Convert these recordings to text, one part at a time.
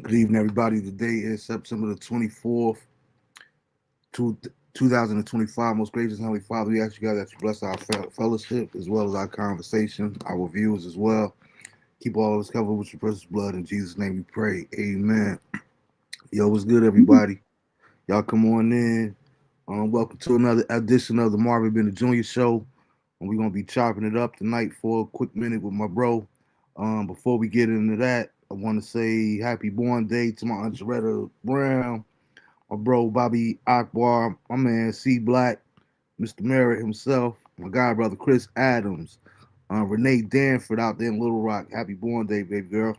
Good evening, everybody. Today is September the 24th, 2025. Most gracious and Heavenly Father, we ask you guys that you bless our fellowship as well as our conversation, our viewers as well. Keep all of us covered with your precious blood. In Jesus' name we pray. Amen. Yo, what's good, everybody? Y'all come on in. Welcome to another edition of the Marvin, Bennett Jr. Show. And we're going to be chopping it up tonight for a quick minute with my bro. Before we get into that, I want to say happy born day to my Aunt Sharetta Brown, my bro Bobby Akbar, my man C Black, Mr. Merritt himself, my god brother Chris Adams, Renee Danford out there in Little Rock. Happy born day, baby girl.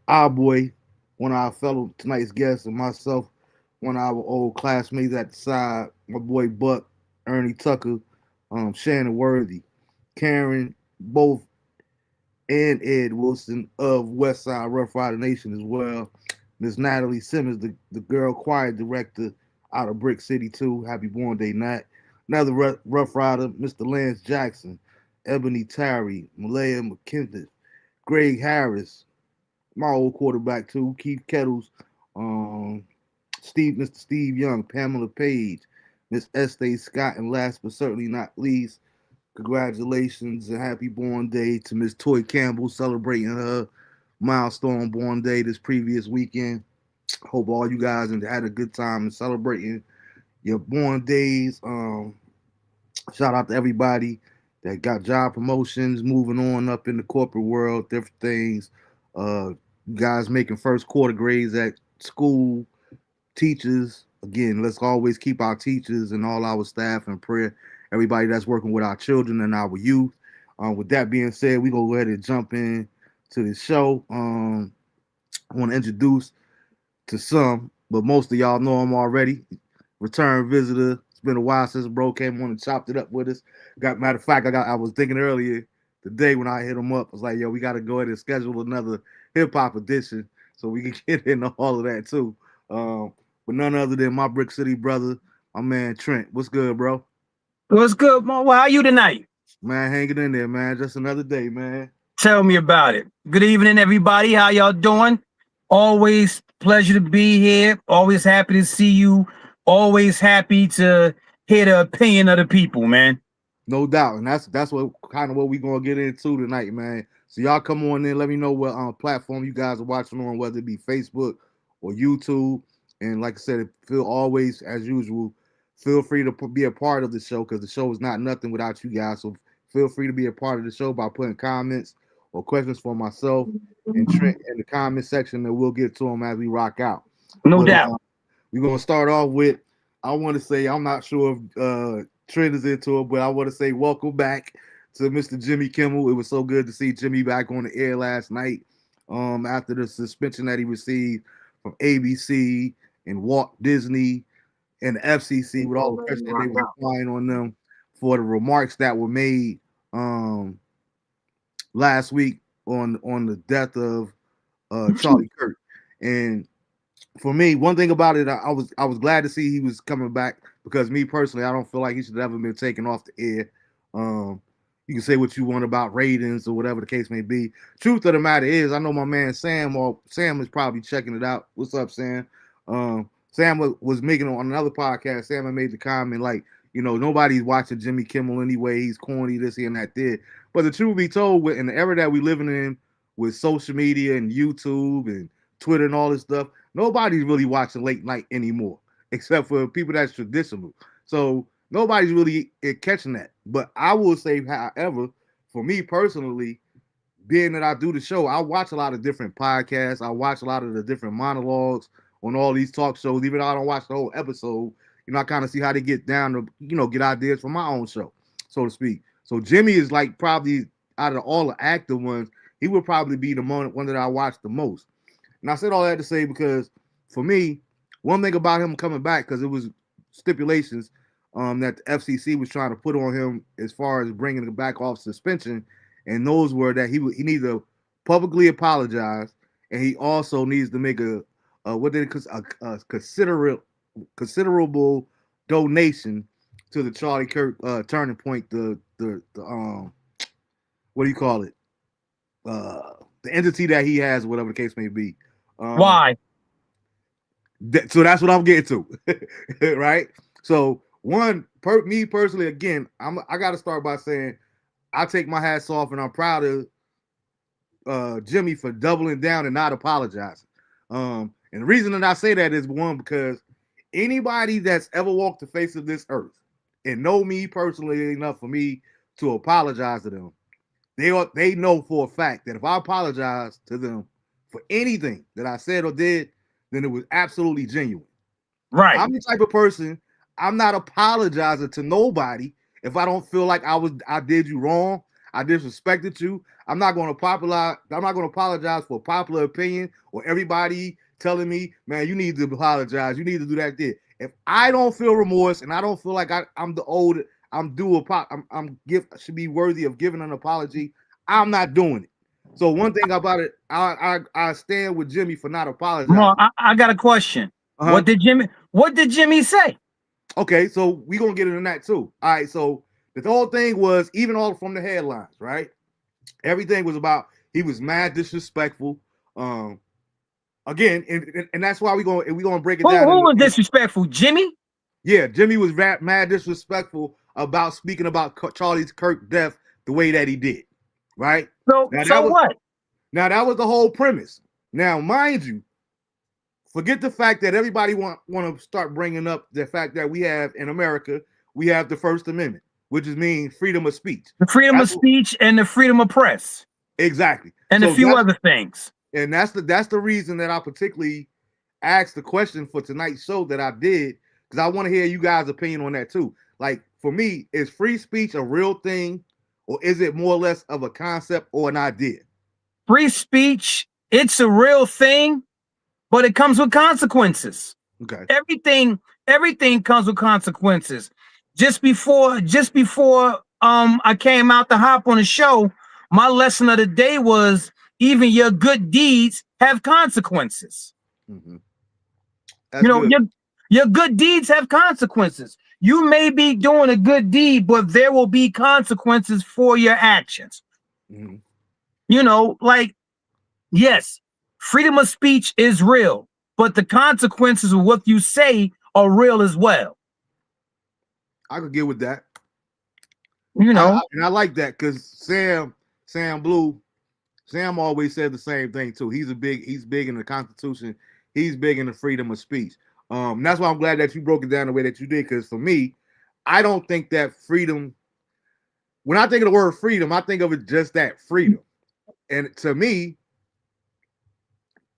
Our boy, one of our fellow tonight's guests, and myself, one of our old classmates at the side, my boy Buck, Ernie Tucker, Shannon Worthy, Karen, both and Ed Wilson of Westside Rough Rider Nation as well. Miss Natalie Simmons, the girl choir director out of Brick City too. Happy born day, Nat. Another Rough Rider, Mr. Lance Jackson, Ebony Terry, Malaya McKinnon, Greg Harris, my old quarterback too, Keith Kettles, um, Mr. Steve Young, Pamela Page, Miss Estee Scott, and last but certainly not least, congratulations and happy born day to Miss Toy Campbell celebrating her milestone born day this previous weekend. Hope all you guys had a good time and celebrating your born days. Shout out to everybody that got job promotions, moving on up in the corporate world, different things. You guys making first quarter grades at school, teachers. Again, let's always keep our teachers and all our staff in prayer. Everybody that's working with our children and our youth. With that being said, we go ahead and jump in to the show. I want to introduce to some, but most of y'all know him already. Return visitor. It's been a while since bro came on and chopped it up with us. Matter of fact, I was thinking earlier today when I hit him up, I was like, yo, we got to go ahead and schedule another hip hop edition so we can get into all of that too. But none other than my Brick City brother, my man Trent. What's good, bro? What's good, Mo? How you tonight? Man, hanging in there, man. Just another day, man. Tell me about it. Good evening, everybody. How y'all doing? Always pleasure to be here. Always happy to see you. Always happy to hear the opinion of the people, man. No doubt, and that's what kind of what we gonna get into tonight, man. So y'all come on in. Let me know what platform you guys are watching on, whether it be Facebook or YouTube. And like I said, feel always as usual, feel free to be a part of the show because the show is not nothing without you guys. So feel free to be a part of the show by putting comments or questions for myself and Trent in the comment section, and we'll get to them as we rock out. No But doubt. we're gonna start off with. I want to say I'm not sure if Trent is into it, but I want to say welcome back to Mr. Jimmy Kimmel. It was so good to see Jimmy back on the air last night. After the suspension that he received from ABC and Walt Disney and the FCC with all the pressure that they were applying on them for the remarks that were made last week on the death of Charlie Kirk. And for me, one thing about it, I was glad to see he was coming back because me personally, I don't feel like he should have ever been taken off the air. You can say what you want about ratings or whatever the case may be. Truth of the matter is, I know my man Sam, or Sam is probably checking it out. What's up, Sam? Sam was making on another podcast. Sam had made the comment like, nobody's watching Jimmy Kimmel anyway. He's corny, this, and that, there. But the truth be told, in the era that we living in with social media and YouTube and Twitter and all this stuff, nobody's really watching late night anymore, except for people that's traditional. So nobody's really catching that. But I will say, however, for me personally, being that I do the show, I watch a lot of different podcasts. I watch a lot of the different monologues on all these talk shows. Even though I don't watch the whole episode, I kind of see how they get down to, get ideas for my own show, so to speak. So Jimmy is like probably out of all the active ones, he would probably be the one that I watch the most. And I said all that to say because for me, one thing about him coming back, because it was stipulations that the FCC was trying to put on him as far as bringing him back off suspension, and those were that he needs to publicly apologize, and he also needs to make a considerable donation to the Charlie Kirk Turning Point, the what do you call it? The entity that he has, whatever the case may be. Why? So that's what I'm getting to, right? So me personally, again, I got to start by saying I take my hats off, and I'm proud of Jimmy for doubling down and not apologizing. And the reason that I say that is one, because anybody that's ever walked the face of this earth and know me personally enough for me to apologize to them, they know for a fact that if I apologize to them for anything that I said or did, then it was absolutely genuine. Right. I'm the type of person, I'm not apologizing to nobody if I don't feel like I did you wrong, I disrespected you. I'm not going to apologize for popular opinion or everybody telling me, man, you need to apologize, you need to do that. If I don't feel remorse and I don't feel like I'm the old, I'm due should be worthy of giving an apology, I'm not doing it. So one thing about it, I stand with Jimmy for not apologizing. I got a question. What did Jimmy say? Okay, so we're gonna get into that too. All right, so the whole thing was, even all from the headlines, right? Everything was about he was mad disrespectful. Again, and that's why we're gonna break it down. Who was disrespectful? Jimmy? Yeah, Jimmy was mad disrespectful about speaking about Charlie Kirk's death the way that he did, right? So what? Now that was the whole premise. Now, mind you, forget the fact that everybody want to start bringing up the fact that we have in America, we have the First Amendment, which means freedom of speech. The freedom of speech and the freedom of press. Exactly. And a few other things. And that's the reason that I particularly asked the question for tonight's show that I did, because I want to hear you guys' opinion on that too. Like, for me, is free speech a real thing, or is it more or less of a concept or an idea? Free speech, it's a real thing, but it comes with consequences. Okay. Everything comes with consequences. Just before I came out to hop on the show, my lesson of the day was even your good deeds have consequences. Mm-hmm. Your good deeds have consequences. You may be doing a good deed, but there will be consequences for your actions. Mm-hmm. Yes, freedom of speech is real, but the consequences of what you say are real as well. I could get with that. And I like that, because Sam always said the same thing too. He's big in the Constitution. He's big in the freedom of speech. That's why I'm glad that you broke it down the way that you did, because for me, I don't think that freedom, when I think of the word freedom, I think of it just that, freedom. And to me,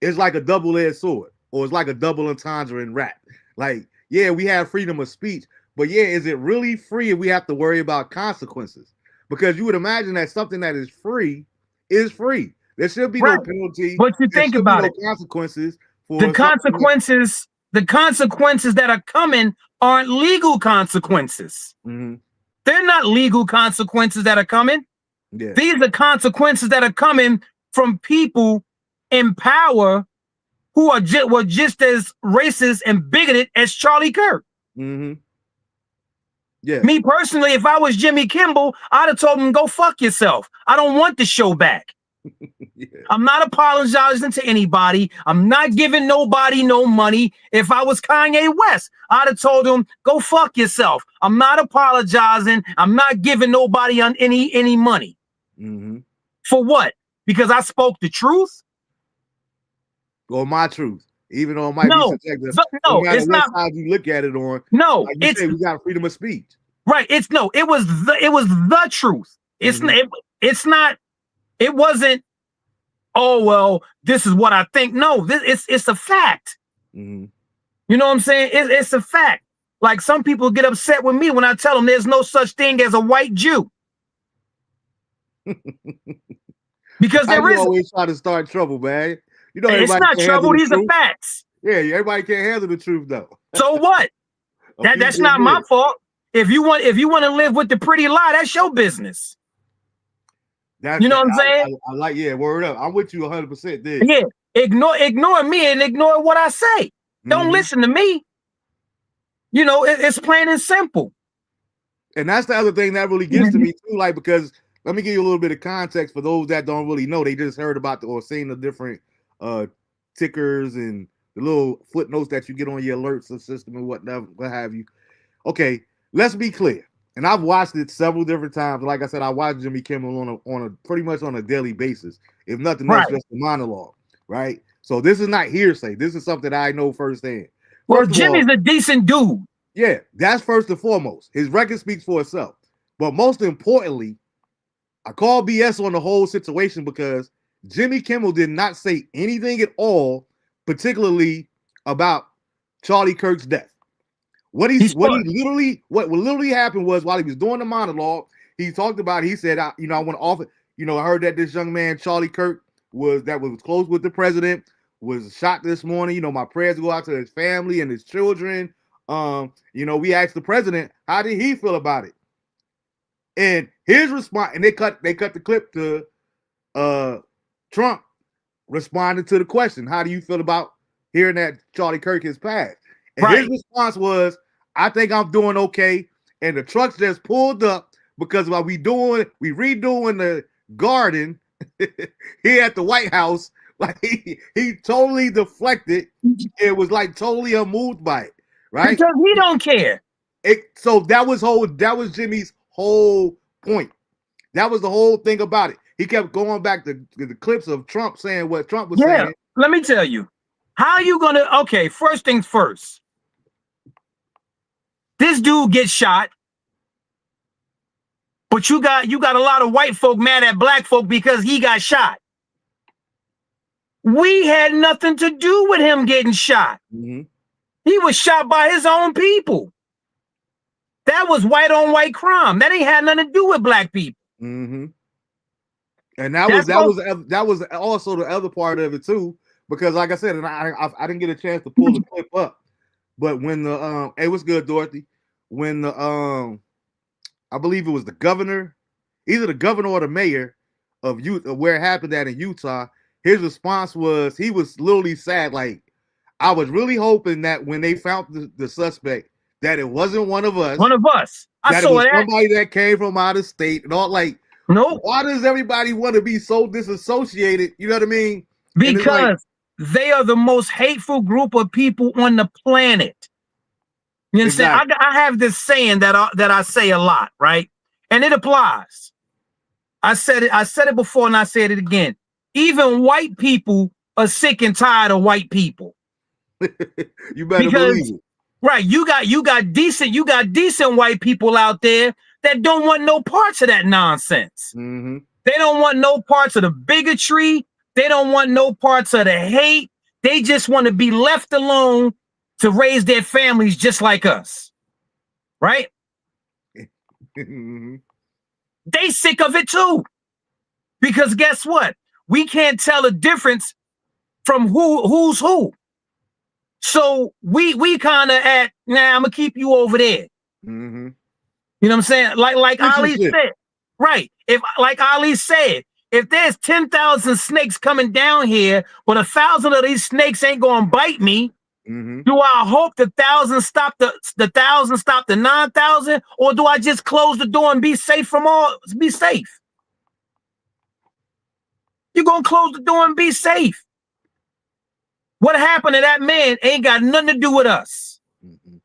it's like a double-edged sword, or it's like a double entendre in rap. Like, yeah, we have freedom of speech, but yeah, is it really free if we have to worry about consequences? Because you would imagine that something that is free is free. There should be no penalty. But you think about it. Consequences for the consequences. The consequences that are coming aren't legal consequences. Mm-hmm. They're not legal consequences that are coming. Yeah. These are consequences that are coming from people in power who were just as racist and bigoted as Charlie Kirk. Mm-hmm. Yeah. Me personally, if I was Jimmy Kimmel, I'd have told him, go fuck yourself. I don't want the show back. Yeah. I'm not apologizing to anybody. I'm not giving nobody no money. If I was Kanye West, I'd have told him, go fuck yourself. I'm not apologizing. I'm not giving nobody on any money. Mm-hmm. For what? Because I spoke the truth? Or my truth. Even though it might be subjective. No, it's not. How you look at it on. No, like you say, we got freedom of speech. Right. It was the truth. It's not. It wasn't. Oh well, this is what I think. No, it's a fact. Mm-hmm. You know what I'm saying? It's a fact. Like, some people get upset with me when I tell them there's no such thing as a white Jew. Because there is. Always try to start trouble, man. You know, it's not trouble. These are facts. Yeah, everybody can't handle the truth though. So what? That's not my fault. If you want to live with the pretty lie, that's your business. You know what I'm saying? I like, yeah, word up. I'm with you 100% there. Yeah, ignore me and ignore what I say. Don't listen to me. You know, it's plain and simple. And that's the other thing that really gets to me too, like, because let me give you a little bit of context for those that don't really know. They just heard about or seen the different tickers and the little footnotes that you get on your alerts system and whatever, what have you. Okay, let's be clear. And I've watched it several different times. Like I said, I watch Jimmy Kimmel on a pretty much on a daily basis. If nothing else, Right. just a monologue, right? So this is not hearsay. This is something I know firsthand. Well, First of Jimmy's all, a decent dude. yeah, that's first and foremost. His record speaks for itself. But most importantly, I call BS on the whole situation because Jimmy Kimmel did not say anything at all, particularly about Charlie Kirk's death. What literally happened was while he was doing the monologue, he talked about. He said, I want to offer. I heard that this young man Charlie Kirk was close with the president, was shot this morning. My prayers go out to his family and his children. We asked the president, how did he feel about it? And his response, and they cut the clip to Trump responding to the question, how do you feel about hearing that Charlie Kirk has passed? And his response was, I think I'm doing okay. And the trucks just pulled up because while we redoing the garden here at the White House, like he totally deflected. It was like totally unmoved by it, right? Because he don't care. So that was Jimmy's whole point. That was the whole thing about it. He kept going back to the clips of Trump saying what Trump was saying. Let me tell you. How are you gonna? Okay, first things first. This dude gets shot, but you got a lot of white folk mad at black folk because he got shot. We had nothing to do with him getting shot. Mm-hmm. He was shot by his own people. That was white on white crime. That ain't had nothing to do with black people. Mm-hmm. And that was also the other part of it too, because like I said, and I didn't get a chance to pull the clip up, but when the hey, what's good, Dorothy? When the I believe it was the governor, either the governor or the mayor of where it happened at in Utah, his response was he was literally sad. Like, I was really hoping that when they found the suspect, that it wasn't one of us. One of us. I saw that. Somebody that came from out of state and all. Like, nope. Why does everybody want to be so disassociated? You know what I mean? Because they are the most hateful group of people on the planet. You understand? Exactly. I have this saying that I say a lot, right? And it applies. I said it before and I said it again. Even white people are sick and tired of white people. You better believe it. Right. You got decent white people out there that don't want no parts of that nonsense. Mm-hmm. They don't want no parts of the bigotry. They don't want no parts of the hate. They just want to be left alone to raise their families just like us. Right? Mm-hmm. They sick of it too. Because guess what? We can't tell the difference from who's who. So we kind of I'm gonna keep you over there. Mm-hmm. You know what I'm saying? Like Ali said, right? Like Ali said, if there's 10,000 snakes coming down here, but 1,000 of these snakes ain't gonna bite me, mm-hmm. do I hope the 1,000 stop the 1,000 stop the 9,000, or do I just close the door and be safe from all? Be safe. You're gonna close the door and be safe. What happened to that man ain't got nothing to do with us, mm-hmm.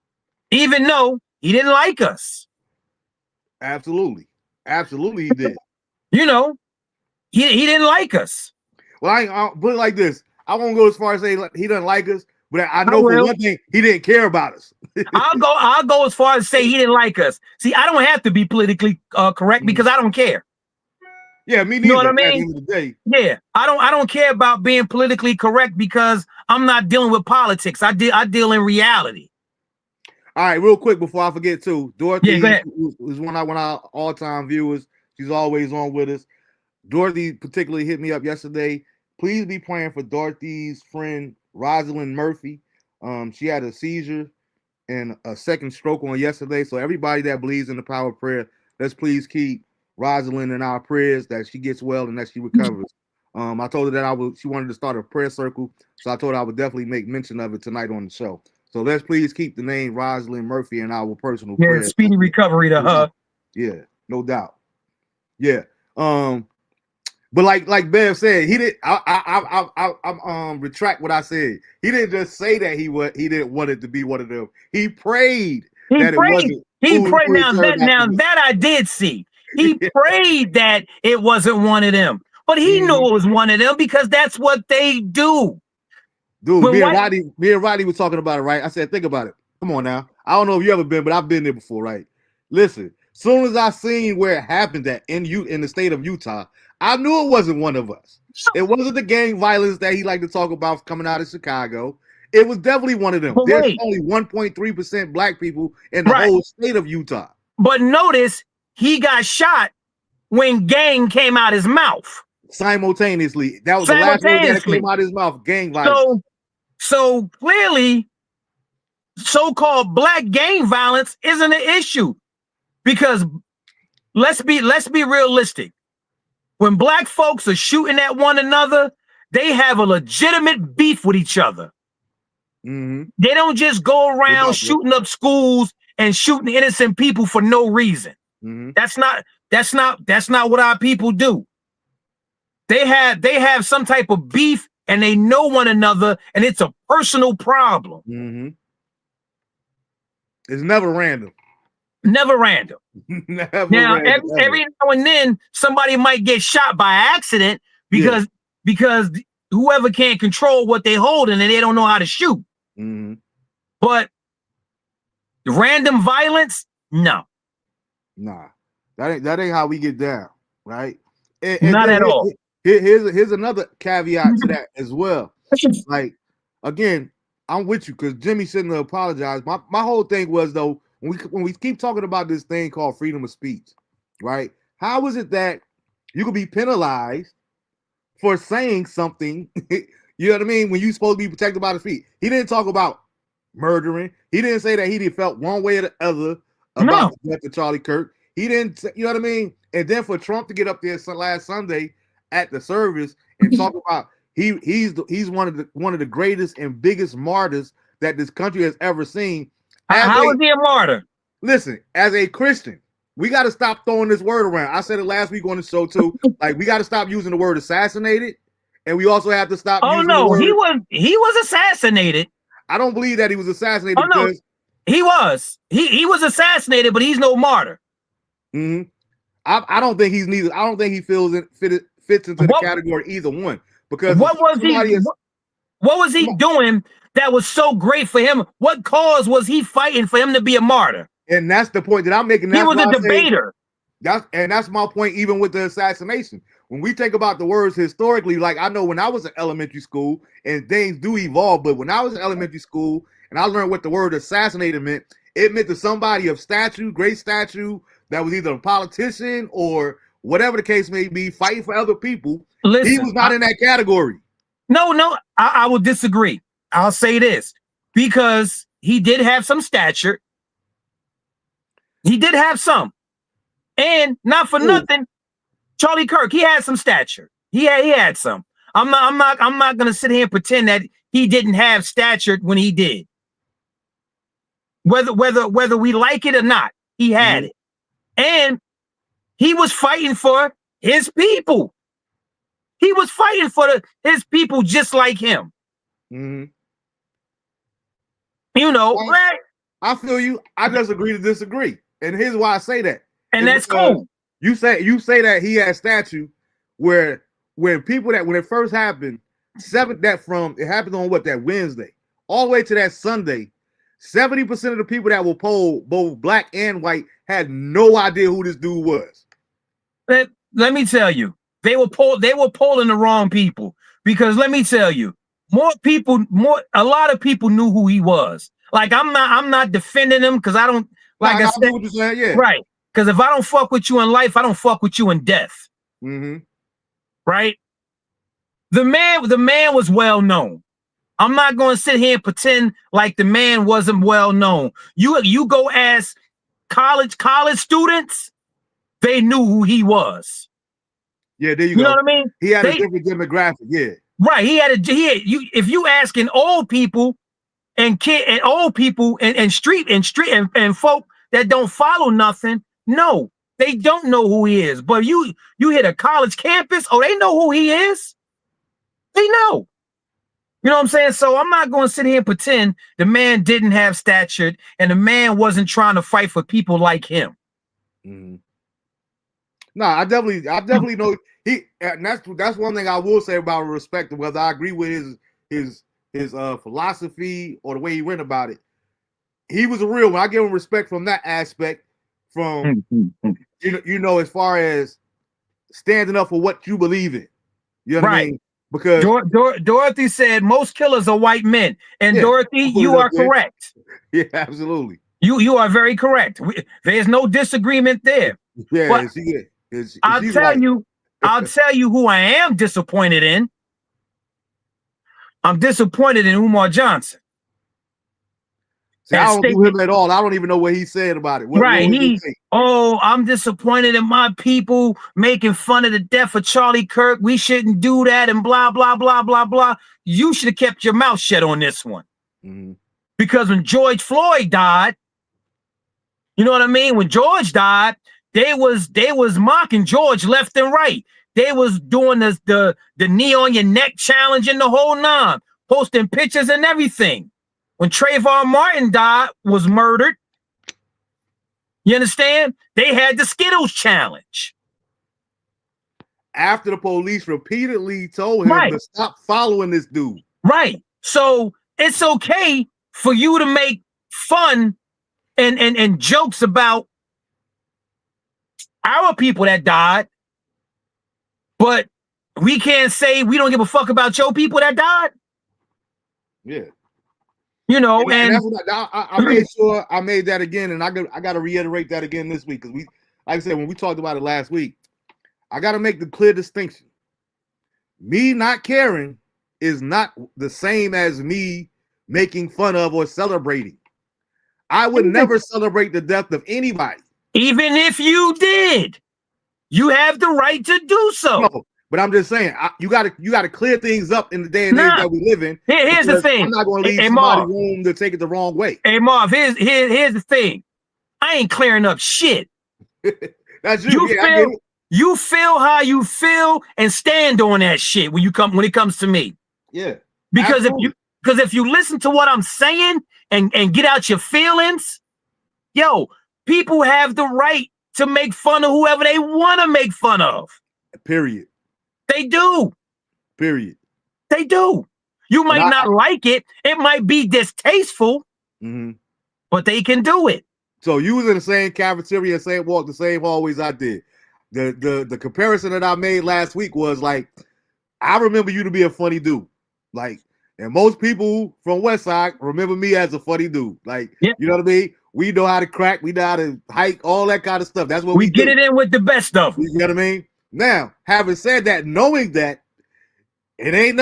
even though he didn't like us. Absolutely, he did. You know, he didn't like us. Well, I'll put it like this: I won't go as far as saying he doesn't like us, but I know for one thing, he didn't care about us. I'll go as far as say he didn't like us. See, I don't have to be politically correct because I don't care. Yeah, me neither. You know what I mean? At the end of the day. Yeah, I don't care about being politically correct because I'm not dealing with politics. I deal in reality. All right, real quick before I forget too, Dorothy is one of our all-time viewers. She's always on with us. Dorothy particularly hit me up yesterday. Please be praying for Dorothy's friend Rosalind Murphy. She had a seizure and a second stroke on yesterday. So everybody that believes in the power of prayer, let's please keep Rosalind in our prayers that she gets well and that she recovers. I told her that she wanted to start a prayer circle, so I told her I would definitely make mention of it tonight on the show. So let's please keep the name Rosalind Murphy in our personal prayers. Speedy recovery to her. Yeah, no doubt. Yeah. But like Bev said, he did. I'm retract what I said. He didn't just say that he didn't want it to be one of them. He prayed He that it prayed. wasn't He who prayed. it turned out Now to be. that I did see. He prayed that it wasn't one of them, but he knew it was one of them because that's what they do. Dude, When me and Roddy were talking about it, right? I said, think about it. Come on now. I don't know if you ever been, but I've been there before, right? Listen, soon as I seen where it happened at in the state of Utah, I knew it wasn't one of us. It wasn't the gang violence that he liked to talk about coming out of Chicago. It was definitely one of them. But There's wait. only 1.3% black people in the whole state of Utah. But notice he got shot when gang came out his mouth. Simultaneously. That was the last word that came out of his mouth. Gang violence. So clearly, so-called black gang violence isn't an issue. Because let's be realistic. When black folks are shooting at one another, they have a legitimate beef with each other. They don't just go around shooting up schools and shooting innocent people for no reason. That's not what our people do. They have some type of beef and they know one another and it's a personal problem. It's never random. Never random. Now, every now and then somebody might get shot by accident because whoever can't control what they holding and they don't know how to shoot. But random violence, no. Nah, that ain't how we get down, right? And not at all. Here's another caveat to that as well. Like, again, I'm with you because Jimmy shouldn't have apologized. My whole thing was, though, when we keep talking about this thing called freedom of speech, right? How is it that you could be penalized for saying something? You know what I mean? When you're supposed to be protected by the feet. He didn't talk about murdering. He didn't say that he felt one way or the other about the death of Charlie Kirk. He didn't, you know what I mean? And then for Trump to get up there last Sunday at the service and talk about he's one of the greatest and biggest martyrs that this country has ever seen. How is he a martyr? Listen, as a Christian, we got to stop throwing this word around. I said it last week on the show too. Like, we got to stop using the word assassinated, and we also have to stop. Oh no, he was assassinated. I don't believe that he was assassinated. Oh no, he was assassinated, but he's no martyr. I don't think he's neither. I don't think he fits into the category either one. Because what was he doing that was so great for him? What cause was he fighting for him to be a martyr? And that's the point that I'm making. He was a debater. That's my point, even with the assassination. When we think about the words historically, like, I know when I was in elementary school, and things do evolve, but when I was in elementary school and I learned what the word assassinated meant, it meant to somebody of great stature, that was either a politician or whatever the case may be, fighting for other people. Listen, he was not in that category. No, I will disagree. I'll say this, because he did have some stature. He did have some. And not for nothing, Charlie Kirk, he had some stature. He had some. I'm not gonna sit here and pretend that he didn't have stature when he did. Whether we like it or not, he had it. And he was fighting for his people. He was fighting for his people just like him. You know, right? I feel you. I just agree to disagree. And here's why I say that. And that's cool. You say that he had statue where when it first happened, it happened on that Wednesday, all the way to that Sunday, 70% of the people that were polled, both black and white, had no idea who this dude was. Let me tell you, they were polling the wrong people, because let me tell you, a lot of people knew who he was. Like, I'm not defending him, because I don't, like I said, what you're saying, yeah. Right. Because if I don't fuck with you in life, I don't fuck with you in death. Right? The man was well known. I'm not going to sit here and pretend like the man wasn't well known. You go ask college students, they knew who he was. Yeah, there you go. You know what I mean? He had a different demographic, yeah. Right. If you asking old people and old people and folk that don't follow nothing, no, They don't know who he is. But you hit a college campus, oh, they know who he is. They know. You know what I'm saying? So I'm not going to sit here and pretend the man didn't have stature and the man wasn't trying to fight for people like him. Mm-hmm. No, I definitely know he. And that's one thing I will say about respect, whether I agree with his philosophy or the way he went about it. He was a real one. I give him respect from that aspect. From you know, as far as standing up for what you believe in. You know what I mean? Because Dorothy said most killers are white men, and yeah, Dorothy, you are correct. Yeah, absolutely. You are very correct. There's no disagreement there. Yeah, I'll tell you who I am disappointed in. I'm disappointed in Umar Johnson. See, I don't do him at all. I don't even know what he said about it. I'm disappointed in my people making fun of the death of Charlie Kirk. We shouldn't do that and blah, blah, blah, blah, blah. You should have kept your mouth shut on this one. Mm-hmm. Because when George Floyd died, you know what I mean? When George died, they was mocking George left and right. They was doing the knee on your neck challenge and the whole nine, posting pictures and everything. When Trayvon Martin was murdered, you understand? They had the Skittles challenge. After the police repeatedly told him to stop following this dude. Right. So it's okay for you to make fun and jokes about our people that died, but we can't say we don't give a fuck about your people that died. Yeah. You know, and that's what I made sure I made that again, and I got to reiterate that again this week because like I said, when we talked about it last week, I got to make the clear distinction. Me not caring is not the same as me making fun of or celebrating. I would never celebrate the death of anybody. Even if you did, you have the right to do so. No, but I'm just saying, you got to clear things up in the day and age that we live in. Here's the thing. I'm not going to leave somebody room to take it the wrong way. Hey, Marv, here's the thing. I ain't clearing up shit. That's you. You feel how you feel and stand on that shit when it comes to me. Yeah. Because if you listen to what I'm saying and get out your feelings, people have the right to make fun of whoever they want to make fun of. Period. They do. Period. They do. You might not like it. It might be distasteful, but they can do it. So you was in the same cafeteria, same walk, the same hallways I did. The comparison that I made last week was like, I remember you to be a funny dude. Like, and most people from Westside remember me as a funny dude. Like, You know what I mean? We know how to crack, we know how to hike, all that kind of stuff. That's what we get it in with the best of them. You know what I mean? Now, having said that, knowing that, it ain't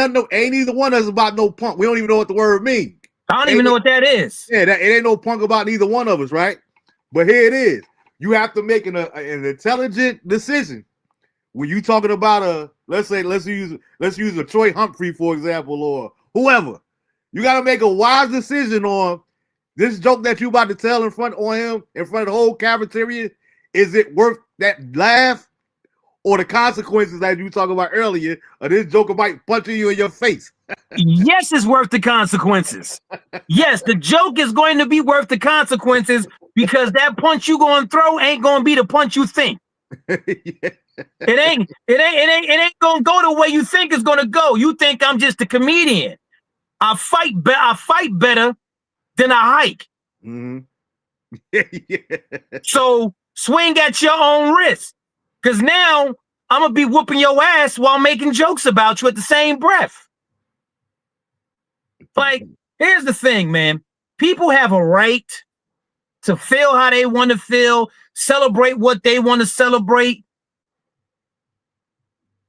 either one of us about no punk. We don't even know what the word means. I don't even know what that is. Yeah, it ain't no punk about neither one of us, right? But here it is. You have to make an intelligent decision when you talking about let's use a Troy Humphrey, for example, or whoever. You got to make a wise decision on this joke that you about to tell in front of the whole cafeteria. Is it worth that laugh? Or the consequences that you talked about earlier of this joker might punch you in your face? Yes, it's worth the consequences. Yes, the joke is going to be worth the consequences because that punch you going to throw ain't going to be the punch you think. It ain't going to go the way you think it's going to go. You think I'm just a comedian. I fight better than I hike. So swing at your own risk. Because now I'm going to be whooping your ass while making jokes about you at the same breath. Like, here's the thing, man. People have a right to feel how they want to feel, celebrate what they want to celebrate.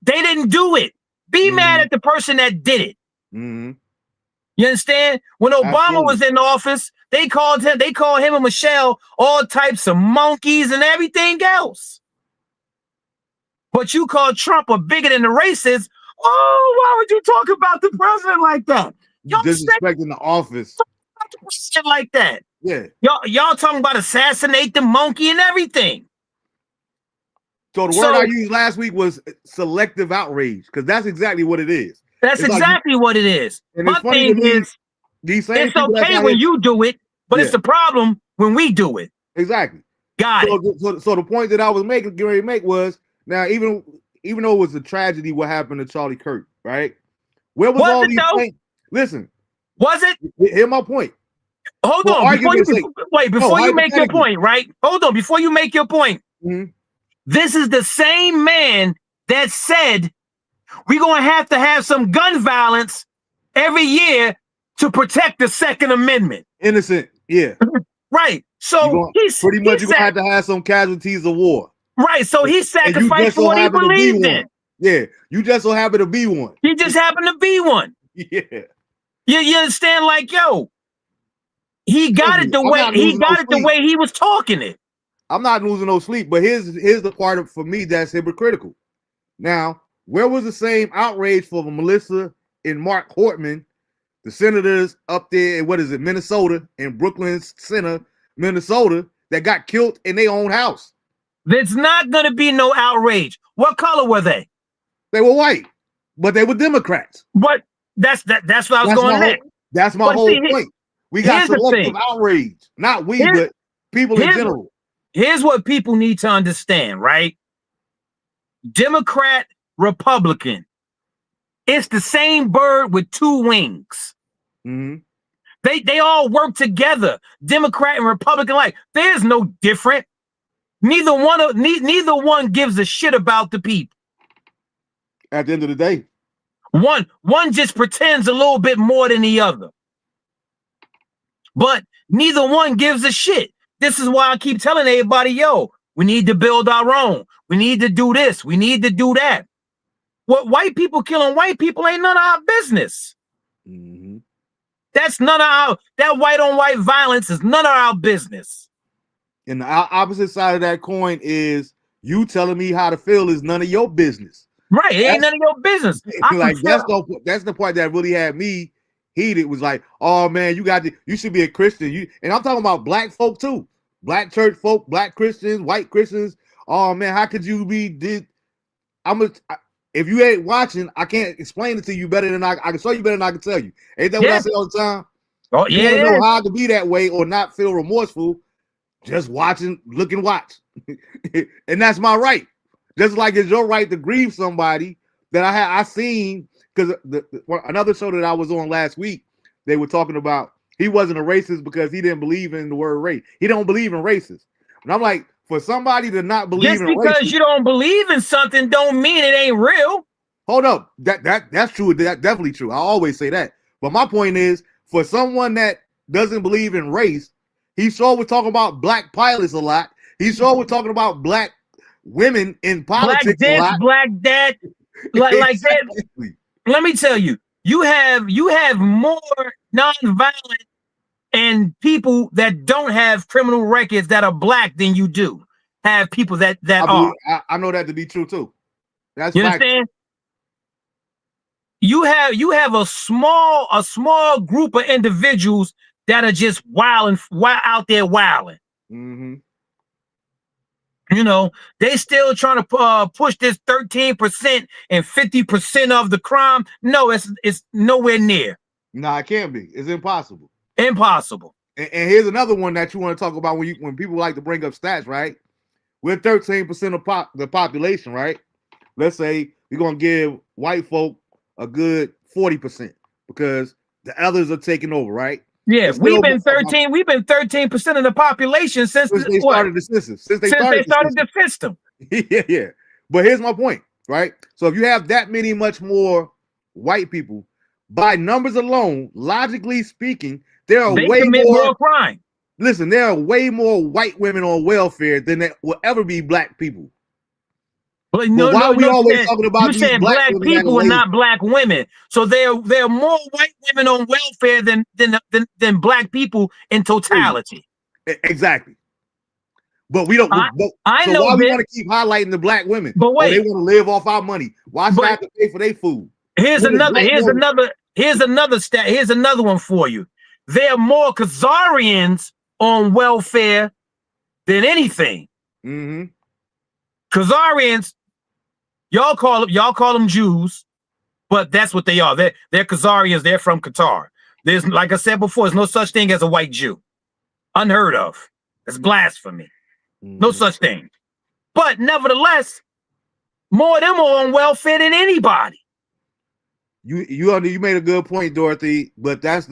They didn't do it. Be mad at the person that did it. You understand? When Obama was in office, they called him and Michelle all types of monkeys and everything else. But you call Trump a bigot and a racist. Oh, why would you talk about the president like that? Y'all disrespecting the office. Shit like that. Yeah. Y'all talking about assassinate the monkey and everything. So the word I used last week was selective outrage, because that's exactly what it is. That's exactly what it is. And My it's funny thing to me, is, these same it's people okay when you do it, but it's the problem when we do it. Exactly. Got it. So the point that I was getting ready to make was, now even though it was a tragedy what happened to Charlie Kirk, right? Where was all these things? Listen. Was it? Hear my point. Hold on. Before you make your point, right? Hold on. Before you make your point, this is the same man that said we're going to have some gun violence every year to protect the Second Amendment. Innocent, yeah. Right. So he's pretty much you're going to have some casualties of war. Right. So he sacrificed for what he believed in. Yeah. You just so happen to be one. He just happened to be one. Yeah. You understand? Like, yo, he got it the way he was talking it. I'm not losing no sleep, but here's the part for me that's hypocritical. Now, where was the same outrage for Melissa and Mark Hortman, the senators up there in Minnesota, in Brooklyn Center, Minnesota, that got killed in their own house? There's not going to be no outrage. What color were they? They were white, but they were Democrats. But that's what I was going next. That's my whole point. We got selective outrage. Not we, but people in general. Here's what people need to understand, right? Democrat, Republican. It's the same bird with two wings. They all work together. Democrat and Republican like. There's no different. Neither one gives a shit about the people. At the end of the day. One just pretends a little bit more than the other. But neither one gives a shit. This is why I keep telling everybody, yo, we need to build our own. We need to do this. We need to do that. What white people killing white people ain't none of our business. That's none of that white on white violence is none of our business. And the opposite side of that coin is you telling me how to feel is none of your business. Right. It ain't none of your business. That's the part that really had me heated. Was like, oh man, you should be a Christian. And I'm talking about black folk too. Black church folk, black Christians, white Christians. Oh man, how could you be if you ain't watching, I can't explain it to you better than I can show you better than I can tell you. Ain't that what I say all the time? Oh, yeah. You don't know how to be that way or not feel remorseful. Just watching, look and watch. And that's my right. Just like it's your right to grieve somebody that I seen, because another show that I was on last week, they were talking about he wasn't a racist because he didn't believe in the word race. He don't believe in racist. And I'm like, for somebody to not believe in racist, just because you don't believe in something don't mean it ain't real. Hold up. That's true. That's definitely true. I always say that. But my point is, for someone that doesn't believe in race, he sure was talking about black pilots a lot. He sure was talking about black women in politics black a lot. Black dad, like that. Let me tell you, you have more nonviolent and people that don't have criminal records that are black than you do have people that are. I know that to be true too. That's you understand. You have a small group of individuals that are just wild out there wilding. You know, they still trying to push this 13% and 50% of the crime. No, it's nowhere near. No, it can't be. It's impossible. Impossible. And here's another one that you want to talk about when people like to bring up stats, right? We're 13% of the population, right? Let's say we're gonna give white folk a good 40% because the others are taking over, right? Yeah, we've been 13% of the population since they started the census. Since they started the system. Yeah. But here's my point, right? So if you have that many much more white people, by numbers alone, logically speaking, there are way more crime. Listen, there are way more white women on welfare than there will ever be black people. But why are we always talking about you saying black people and not black women? So there are more white women on welfare than black people in totality. Exactly. But we don't. I know why we want to keep highlighting the black women? But wait, they want to live off our money. Why should I have to pay for their food? Here's another stat. Here's another one for you. There are more Khazarians on welfare than anything. Khazarians, y'all call them Jews, but that's what they are. They're Khazarians. They're from Qatar. There's, like I said before, there's no such thing as a white Jew. Unheard of. It's blasphemy. No such thing. But nevertheless, more of them are on welfare than anybody. You made a good point, Dorothy, but that's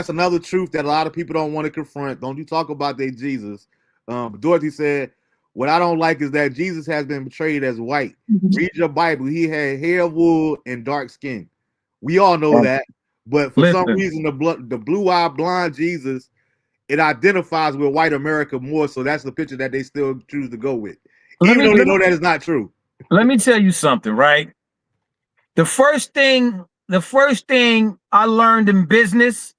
another truth that a lot of people don't want to confront. Don't you talk about their Jesus? Dorothy said, "What I don't like is that Jesus has been portrayed as white. Read your Bible. He had hair, wool, and dark skin. We all know that, but for some reason, the blue-eyed blonde Jesus, it identifies with white America more. So that's the picture that they still choose to go with, even though they know that is not true." Let me tell you something, right? The first thing I learned in business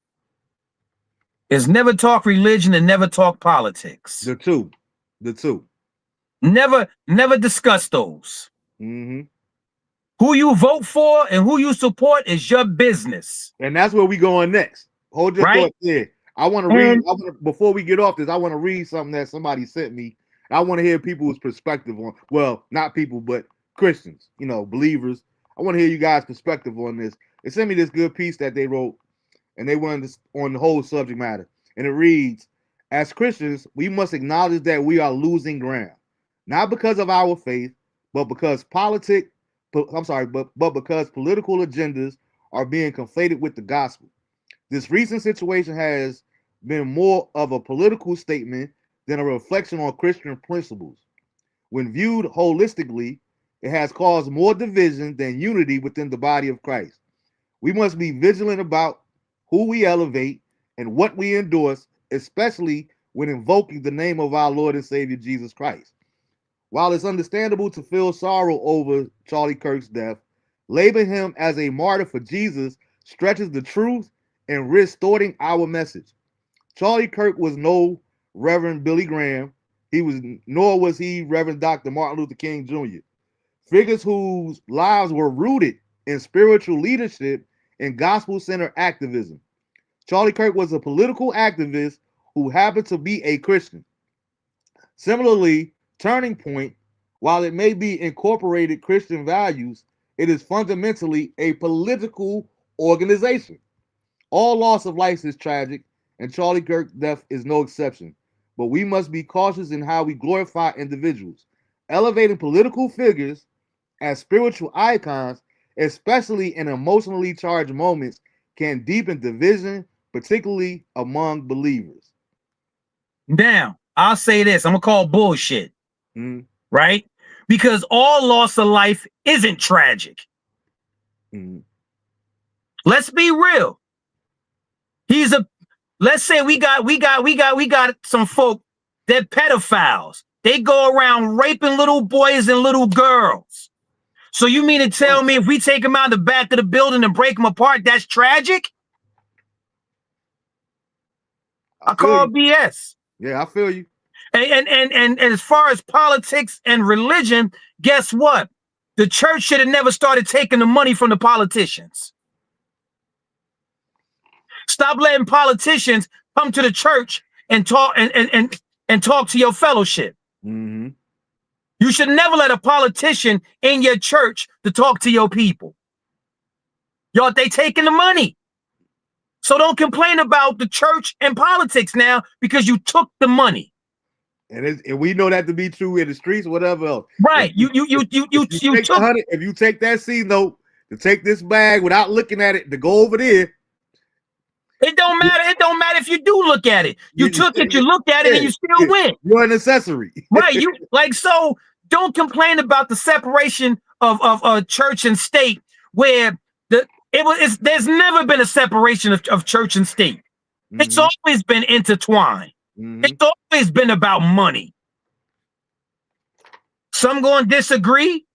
is never talk religion and never talk politics. The two. Never discuss those. Who you vote for and who you support is your business. And that's where we going next. Hold your thought there. I want to read. Before we get off this, I want to read something that somebody sent me. I want to hear people's perspective on. Well, not people, but Christians. Believers. I want to hear you guys' perspective on this. They sent me this good piece that they wrote, and they went on the whole subject matter. And it reads, "As Christians, we must acknowledge that we are losing ground, not because of our faith, but because because political agendas are being conflated with the gospel. This recent situation has been more of a political statement than a reflection on Christian principles. When viewed holistically, it has caused more division than unity within the body of Christ. We must be vigilant about who we elevate and what we endorse, especially when invoking the name of our Lord and Savior Jesus Christ. While it's understandable to feel sorrow over Charlie Kirk's death, labeling him as a martyr for Jesus stretches the truth and risks thwarting our message. Charlie Kirk was no Reverend Billy Graham. Nor was he Reverend Dr. Martin Luther King Jr. Figures whose lives were rooted in spiritual leadership and gospel-centered activism. Charlie Kirk was a political activist who happened to be a Christian. Similarly, Turning Point, while it may be incorporated Christian values, it is fundamentally a political organization. All loss of life is tragic, and Charlie Kirk's death is no exception. But we must be cautious in how we glorify individuals. Elevating political figures as spiritual icons, especially in emotionally charged moments, can deepen division, particularly among believers." Now, I'll say this. I'm going to call bullshit. Right? Because all loss of life isn't tragic. Let's be real. Let's say we got some folk that pedophiles. They go around raping little boys and little girls. So you mean to tell me if we take them out the back of the building and break them apart, that's tragic? I call BS. Yeah, I feel you. And as far as politics and religion, guess what? The church should have never started taking the money from the politicians. Stop letting politicians come to the church and talk and talk to your fellowship. You should never let a politician in your church to talk to your people. Y'all, they taking the money. So don't complain about the church and politics now because you took the money. And we know that to be true in the streets, whatever else. Right. If you take that C note to take this bag without looking at it to go over there. It don't matter. It don't matter if you do look at it. You took it, you looked at it, and you still win. You're an accessory. Right. So don't complain about the separation of church and state where there's never been a separation of church and state. It's always been intertwined. It's always been about money. Some going to disagree,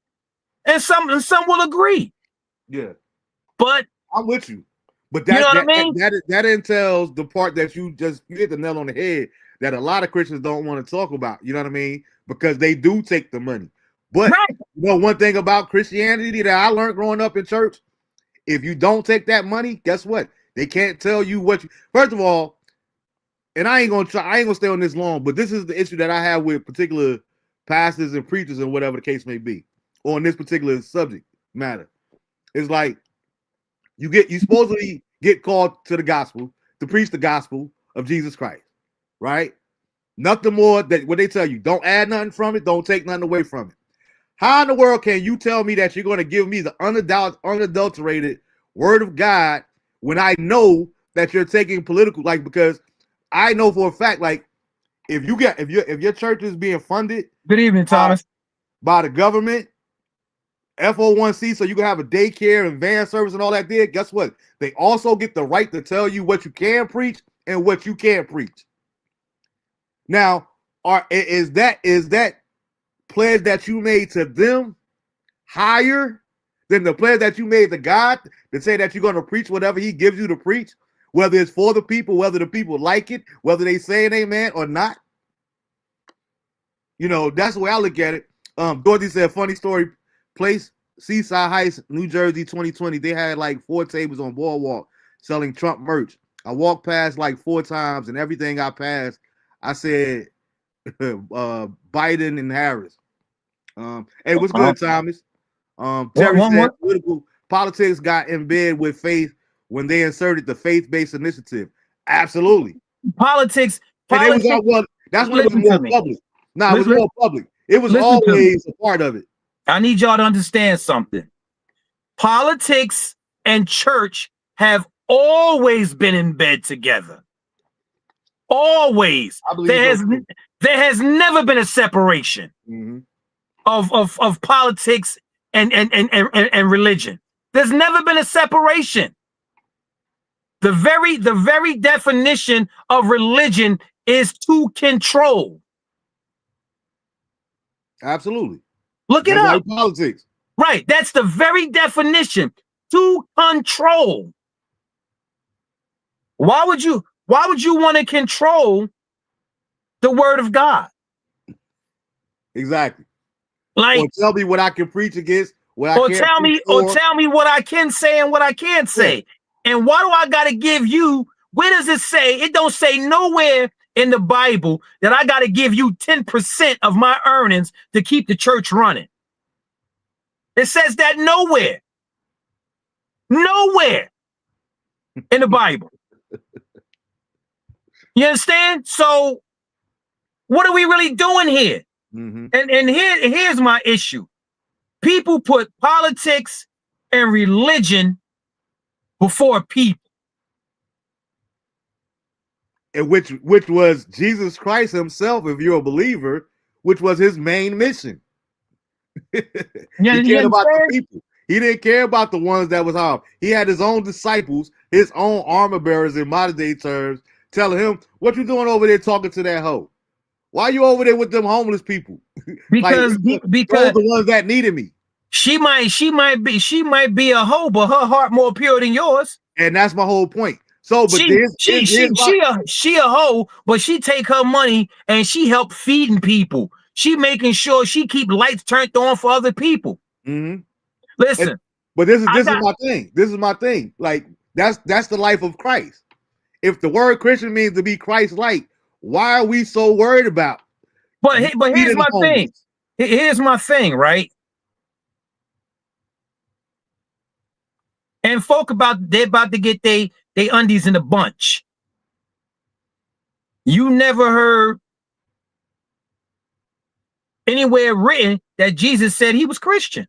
and some will agree. Yeah, but I'm with you. But that entails the part that you hit the nail on the head that a lot of Christians don't want to talk about. You know what I mean? Because they do take the money. But one thing about Christianity that I learned growing up in church, if you don't take that money, guess what? They can't tell you what you. First of all, and I ain't gonna stay on this long, but this is the issue that I have with particular pastors and preachers and whatever the case may be on this particular subject matter. It's like you supposedly get called to the gospel to preach the gospel of Jesus Christ, right? Nothing more that what they tell you. Don't add nothing from it. Don't take nothing away from it. How in the world can you tell me that you're going to give me the unadulterated word of God when I know that you're taking political, like, because I know for a fact, like, if your church is being funded, Good evening, Thomas, by the government, FO1C, so you can have a daycare and van service and all that there, guess what? They also get the right to tell you what you can preach and what you can't preach. Now, is that pledge that you made to them higher than the pledge that you made to God to say that you're going to preach whatever he gives you to preach, whether it's for the people, whether the people like it, whether they say an amen or not? You know, that's the way I look at it. Dorothy said, funny story, place, Seaside Heights, New Jersey, 2020. They had like 4 tables on Boardwalk selling Trump merch. I walked past like 4 times, and everything I passed, I said Biden and Harris. Hey, what's good, Thomas? Terry said political politics got in bed with faith when they inserted the faith-based initiative. Absolutely. Politics. And it was all, well, that's when it was more public. No, it was more public. It was always a part of it. I need y'all to understand something. Politics and church have always been in bed together. Always. There has never been a separation of politics and religion. There's never been a separation. The very definition of religion is to control. Absolutely. Look it up. Politics. Right. That's the very definition. To control. Why would you want to control the word of God? Exactly. Like, or tell me what I can preach against, or tell me what I can say and what I can't say. Yeah. And why do I gotta give you? Where does it say? It don't say nowhere in the Bible that I gotta give you 10% of my earnings to keep the church running. It says that nowhere. Nowhere in the Bible. You understand? So what are we really doing here? And here's my issue. People put politics and religion before people. And which was Jesus Christ himself, if you're a believer, which was his main mission. He cared about the people. He didn't care about the ones that was harmed. He had his own disciples, his own armor bearers in modern day terms, telling him, what you doing over there talking to that hoe? Why are you over there with them homeless people? Because those the ones that needed me. She might be a hoe, but her heart more pure than yours. And that's my whole point. So, but she a hoe, but she take her money and she help feeding people. She making sure she keep lights turned on for other people. Listen, but this is my thing. This is my thing. Like that's the life of Christ. If the word Christian means to be Christ-like, why are we so worried about? But here's my thing. Here's my thing, right? And folk they're about to get they undies in a bunch. You never heard anywhere written that Jesus said he was Christian.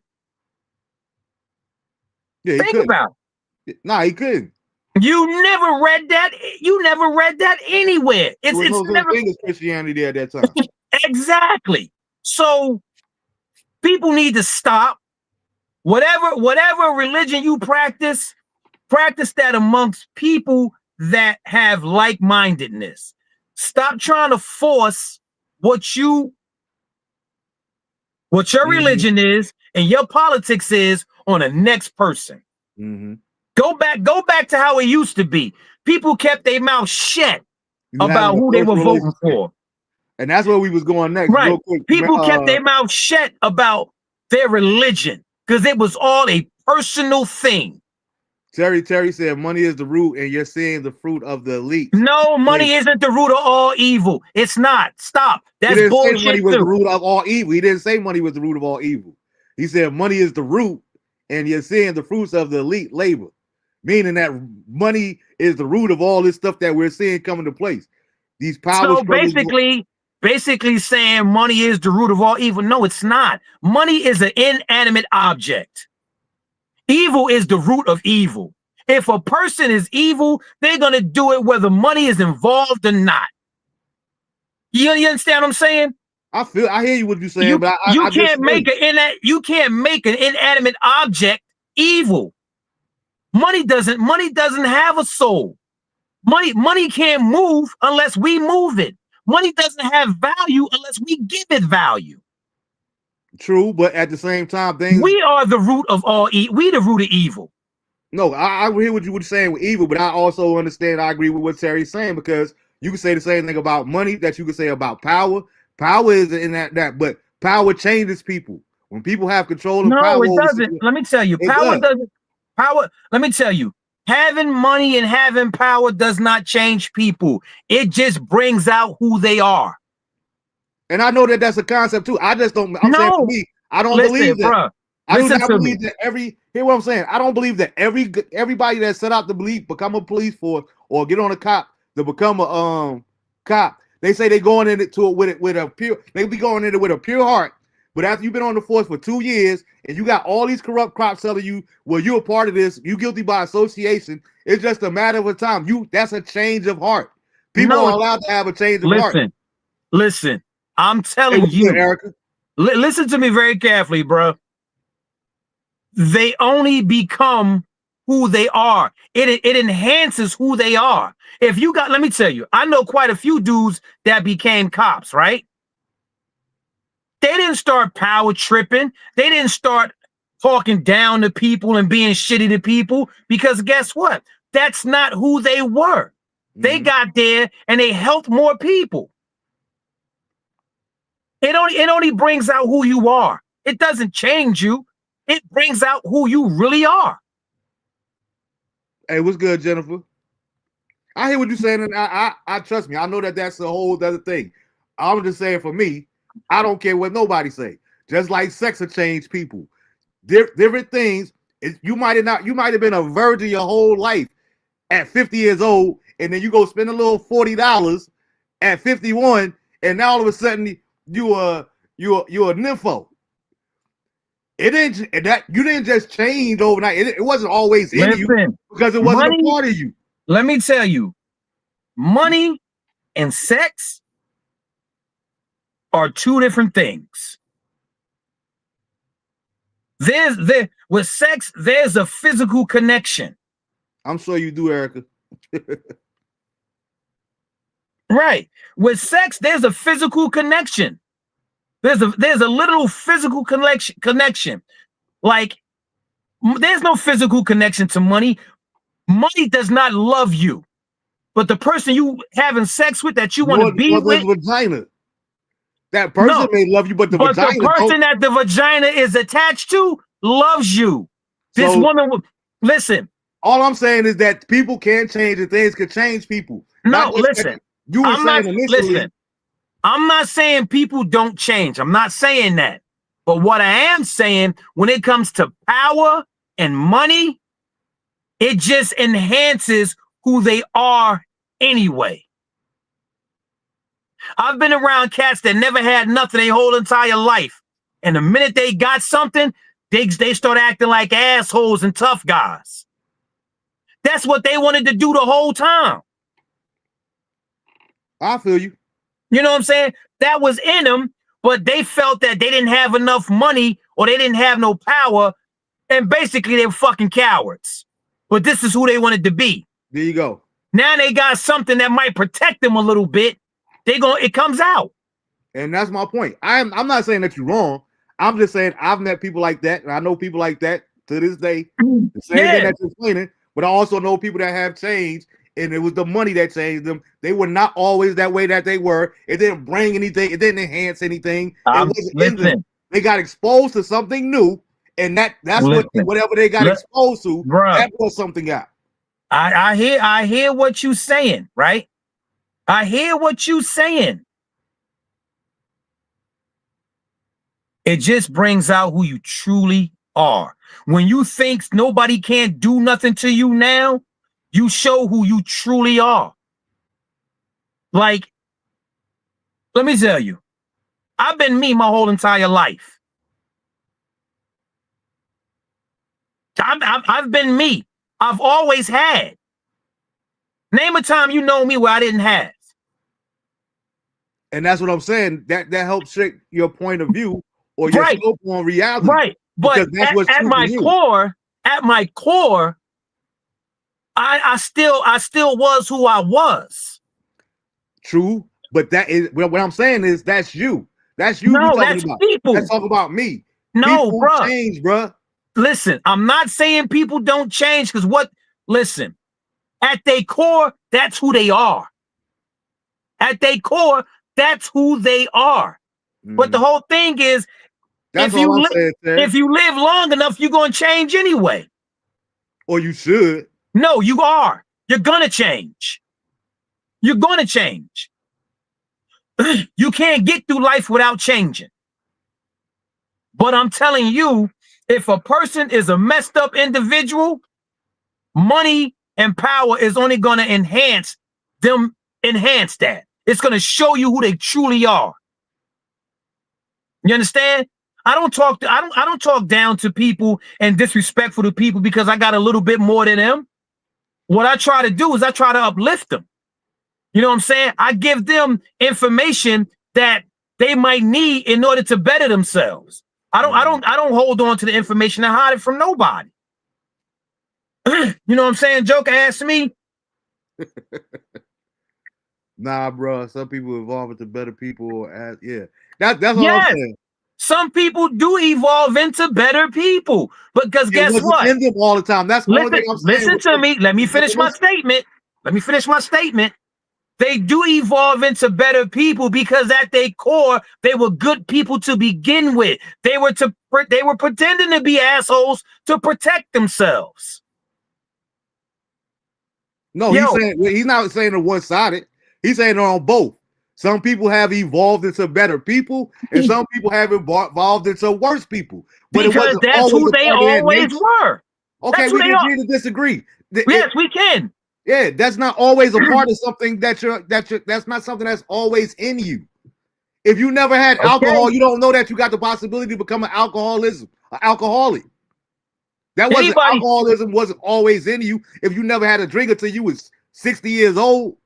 Yeah, think about it. Nah, he couldn't. You never read that. You never read that anywhere. It's never thing as Christianity at that time. Exactly. So people need to stop. Whatever religion you practice that amongst people that have like-mindedness. Stop trying to force what your religion is and your politics is on the next person. Go back to how it used to be. People kept their mouth shut about who they were voting for. And that's where we was going next. Right. Real quick. People kept their mouth shut about their religion because it was all a personal thing. Terry said money is the root, and you're seeing the fruit of the elite. No, money isn't the root of all evil. It's not. Stop. He That's didn't say bullshit money was the too. root of all evil. He didn't say money was the root of all evil. He said money is the root, and you're seeing the fruits of the elite labor, meaning that money is the root of all this stuff that we're seeing come into place. These power So struggles. basically saying money is the root of all evil. No, it's not. Money is an inanimate object. Evil is the root of evil. If a person is evil, they're going to do it whether money is involved or not. You understand what I'm saying? I hear you what you're saying, but you can't make an inanimate object evil. Money doesn't have a soul. Money can't move unless we move it. Money doesn't have value unless we give it value. True, but at the same time, we are the root of all evil. We the root of evil. No, I hear what you're saying with evil, but I also understand. I agree with what Terry's saying, because you can say the same thing about money that you can say about power. Power is in that, but power changes people. When people have control of power, it doesn't. Let me tell you, power doesn't. Power. Let me tell you, having money and having power does not change people. It just brings out who they are. And I know that that's a concept too. I just don't. I'm saying for me, I don't believe that. Bruh, I do not believe that hear what I'm saying? I don't believe that everybody that set out to become a police force or get on a cop to become a cop. They say they going into it with a pure. They be going into it with a pure heart. But after you've been on the force for 2 years and you got all these corrupt cops telling you, well, you're a part of this, you guilty by association. It's just a matter of time. That's a change of heart. People are allowed to have a change of heart. Listen. I'm telling you, Erica. Listen to me very carefully, bro. They only become who they are. It enhances who they are. If you got, let me tell you, I know quite a few dudes that became cops, right? They didn't start power tripping. They didn't start talking down to people and being shitty to people, because guess what? That's not who they were. They got there and they helped more people. It only brings out who you are. It doesn't change you. It brings out who you really are. Hey, what's good, Jennifer? I hear what you're saying, and I trust me. I know that that's a whole other thing. I'm just saying, for me, I don't care what nobody say. Just like sex will change people. Different things. You might have been a virgin your whole life at 50 years old, and then you go spend a little $40 at 51, and now all of a sudden you're a nympho. You didn't just change overnight. It wasn't always in you, because it wasn't a part of you. Let me tell you, money and sex are two different things. With sex, there's a physical connection. I'm sure you do, Erica. Right. With sex, there's a physical connection. There's a literal physical connection. Like, there's no physical connection to money. Money does not love you, but the person you having sex with that you want to be with, vagina. That person may love you, but the person that the vagina is attached to loves you. This woman will listen. All I'm saying is that people can change and things can change people. No, listen. I'm not saying people don't change. I'm not saying that. But what I am saying, when it comes to power and money, it just enhances who they are anyway. I've been around cats that never had nothing their whole entire life. And the minute they got something, they start acting like assholes and tough guys. That's what they wanted to do the whole time. I feel you. You know what I'm saying? That was in them, but they felt that they didn't have enough money or they didn't have no power. And basically they were fucking cowards. But this is who they wanted to be. There you go. Now they got something that might protect them a little bit. It comes out. And that's my point. I'm not saying that you're wrong. I'm just saying I've met people like that, and I know people like that to this day. The same thing that you're explaining, but I also know people that have changed, and it was the money that changed them. They were not always that way that they were. It didn't bring anything. It didn't enhance anything. It wasn't in them. They got exposed to something new, and that's Listen, whatever they got exposed to, bruh, that brought something out. I hear what you saying, right? I hear what you saying. It just brings out who you truly are. When you think nobody can't do nothing to you now, you show who you truly are. Like, let me tell you, I've been me my whole entire life. I've been me. I've always had. Name a time you know me where I didn't have. And that's what I'm saying. That helps shape your point of view or your scope on reality. Right. But at my core, I still was who I was. True. But that is what I'm saying is that's you. That's you. No, that's about. people. Let's talk about me. No, people bro. Change, bro. Listen, I'm not saying people don't change because listen, at their core, that's who they are. At their core, that's who they are. But the whole thing is, if you live long enough, you're going to change anyway. Or you should. No, you are. You're going to change. You're going to change. You can't get through life without changing. But I'm telling you, if a person is a messed up individual, money and power is only going to enhance that. It's going to show you who they truly are. You understand? I don't talk down to people and disrespectful to people because I got a little bit more than them. What I try to do is I try to uplift them. You know what I'm saying? I give them information that they might need in order to better themselves. I don't hold on to the information and hide it from nobody. You know what I'm saying? Joker asked me. Nah, bro. Some people evolve into better people. Yeah, that's what I'm saying. Some people do evolve into better people, because guess what? In them all the time. That's the only thing I'm saying. Listen to me. Let me finish my statement. They do evolve into better people because at their core, they were good people to begin with. They were pretending to be assholes to protect themselves. No, he's not saying it one-sided. He's saying it on both. Some people have evolved into better people, and some people have evolved into worse people. But because that's who they always were. Okay, we can agree to disagree. Yes, we can. Yeah, that's not always a part of something that's not something that's always in you. If you never had alcohol, you don't know that you got the possibility to become an alcoholic. Alcoholism wasn't always in you. If you never had a drink until you was 60 years old,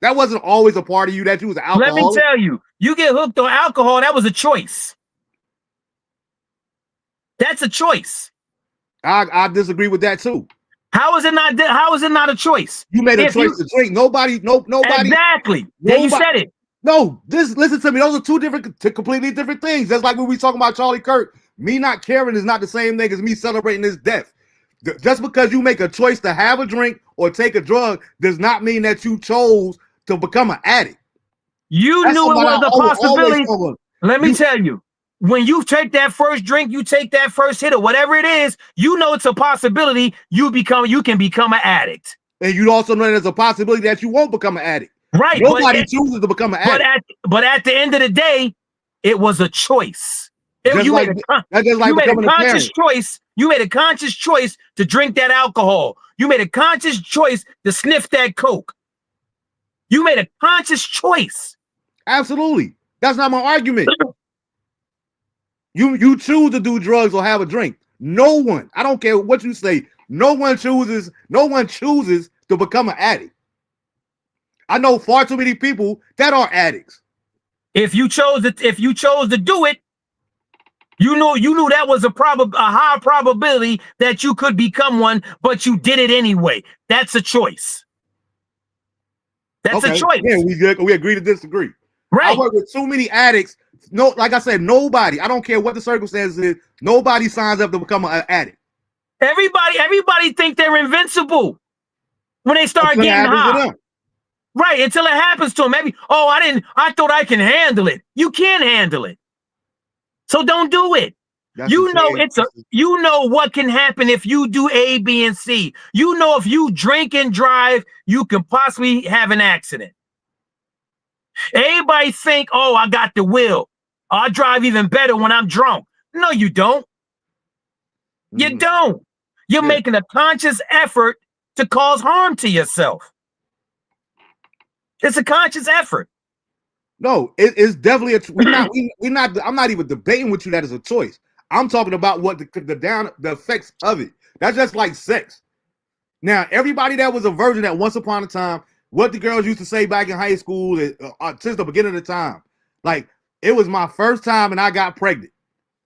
that wasn't always a part of you that you was an alcoholic. Let me tell you, you get hooked on alcohol, that was a choice. That's a choice. I disagree with that too. How is it not a choice? You made a choice to drink. Nobody. Exactly. There you said it. No, listen to me. Those are two completely different things. That's like when we talking about Charlie Kirk. Me not caring is not the same thing as me celebrating his death. Just because you make a choice to have a drink or take a drug does not mean that you chose to become an addict. You knew it was a possibility. Let me tell you, when you take that first drink, you take that first hit or whatever it is, you know it's a possibility you can become an addict. And you also know there's a possibility that you won't become an addict. Right. Nobody chooses to become an addict. But at the end of the day, it was a choice. You made a conscious choice to drink that alcohol. You made a conscious choice to sniff that coke. You made a conscious choice. Absolutely. That's not my argument. You choose to do drugs or have a drink. No one, I don't care what you say, no one chooses to become an addict. I know far too many people that are addicts. If you chose to do it, you knew that was a high probability that you could become one, but you did it anyway. That's a choice. That's a choice. Yeah, we agree to disagree. Right. I work with too many addicts. No, like I said, nobody. I don't care what the circumstances is. Nobody signs up to become an addict. Everybody think they're invincible when they start getting high. Right, until it happens to them. Maybe, I thought I can handle it. You can't handle it. So don't do it. That's the same. You know what can happen if you do A, B, and C. You know if you drink and drive, you can possibly have an accident. Everybody think, oh, I got the will. I drive even better when I'm drunk. No, you don't. You don't. You're making a conscious effort to cause harm to yourself. It's a conscious effort. No, it's definitely we're not. I'm not even debating with you that is a choice. I'm talking about what the effects of it. That's just like sex. Now, everybody that was a virgin at once upon a time, what the girls used to say back in high school since the beginning of the time, like it was my first time and I got pregnant.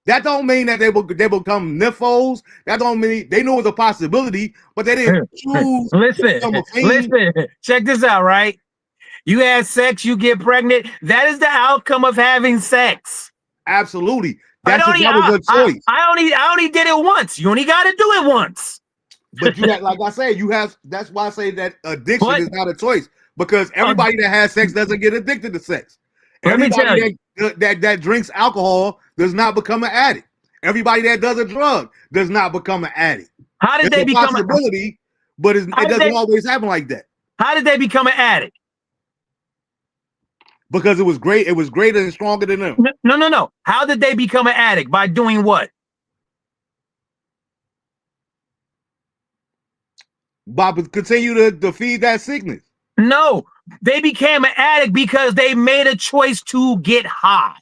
That don't mean that they become nymphos. That don't mean they knew it was a possibility, but they didn't choose. Listen. Check this out, right? You had sex, you get pregnant. That is the outcome of having sex. Absolutely. That was a choice. I only did it once. You only got to do it once. But you have, like I said, that's why I say that addiction is not a choice, because everybody that has sex doesn't get addicted to sex. Everybody that drinks alcohol does not become an addict. Everybody that does a drug does not become an addict. How did they become a possibility? But it doesn't always happen like that. How did they become an addict? Because it was great. It was greater and stronger than them. No. How did they become an addict? By doing what? Bob, continue to feed that sickness. No, they became an addict because they made a choice to get high.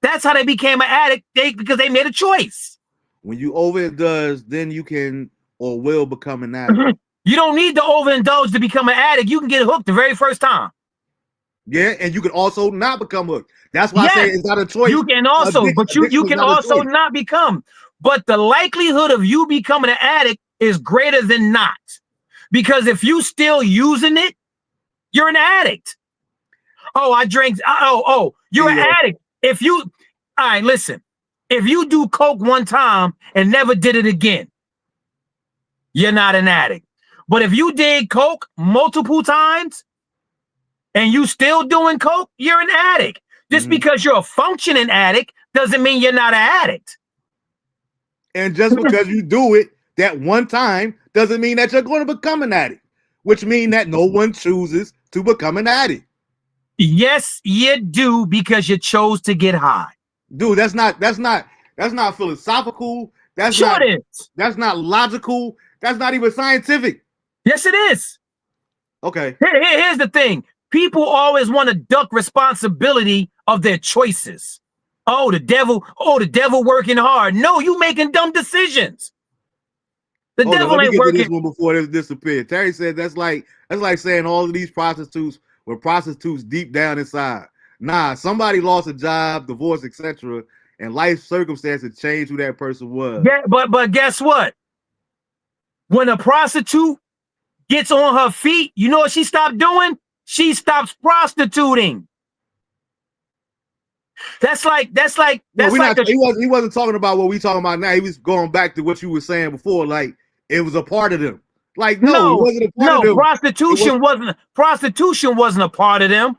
That's how they became an addict. Because they made a choice. When you overindulge, then you can or will become an addict. You don't need to overindulge to become an addict. You can get hooked the very first time. Yeah, and you can also not become hooked. That's why I say it's not a choice. You can also, you can also not become. But the likelihood of you becoming an addict is greater than not. Because if you still using it, you're an addict. Oh, I drank. You're an addict. All right, listen. If you do coke one time and never did it again, you're not an addict. But if you did coke multiple times and you still doing coke, you're an addict. Just because you're a functioning addict doesn't mean you're not an addict. And just because you do it that one time doesn't mean that you're going to become an addict, which means that no one chooses to become an addict. Yes, you do, because you chose to get high. Dude, that's not philosophical. That's not logical. That's not even scientific. Yes, it is. Okay. Here's the thing. People always want to duck responsibility of their choices. Oh, the devil working hard. No, you making dumb decisions. The devil ain't working. This one before this disappeared. Terry said that's like saying all of these prostitutes were prostitutes deep down inside. Nah, somebody lost a job, divorce, etc., and life circumstances changed who that person was. Yeah, but guess what? When a prostitute gets on her feet, you know what she stopped doing? She stops prostituting. He wasn't talking about what we talking about now. He was going back to what you were saying before, like it was a part of them. Like it wasn't a part of them. Prostitution wasn't a part of them.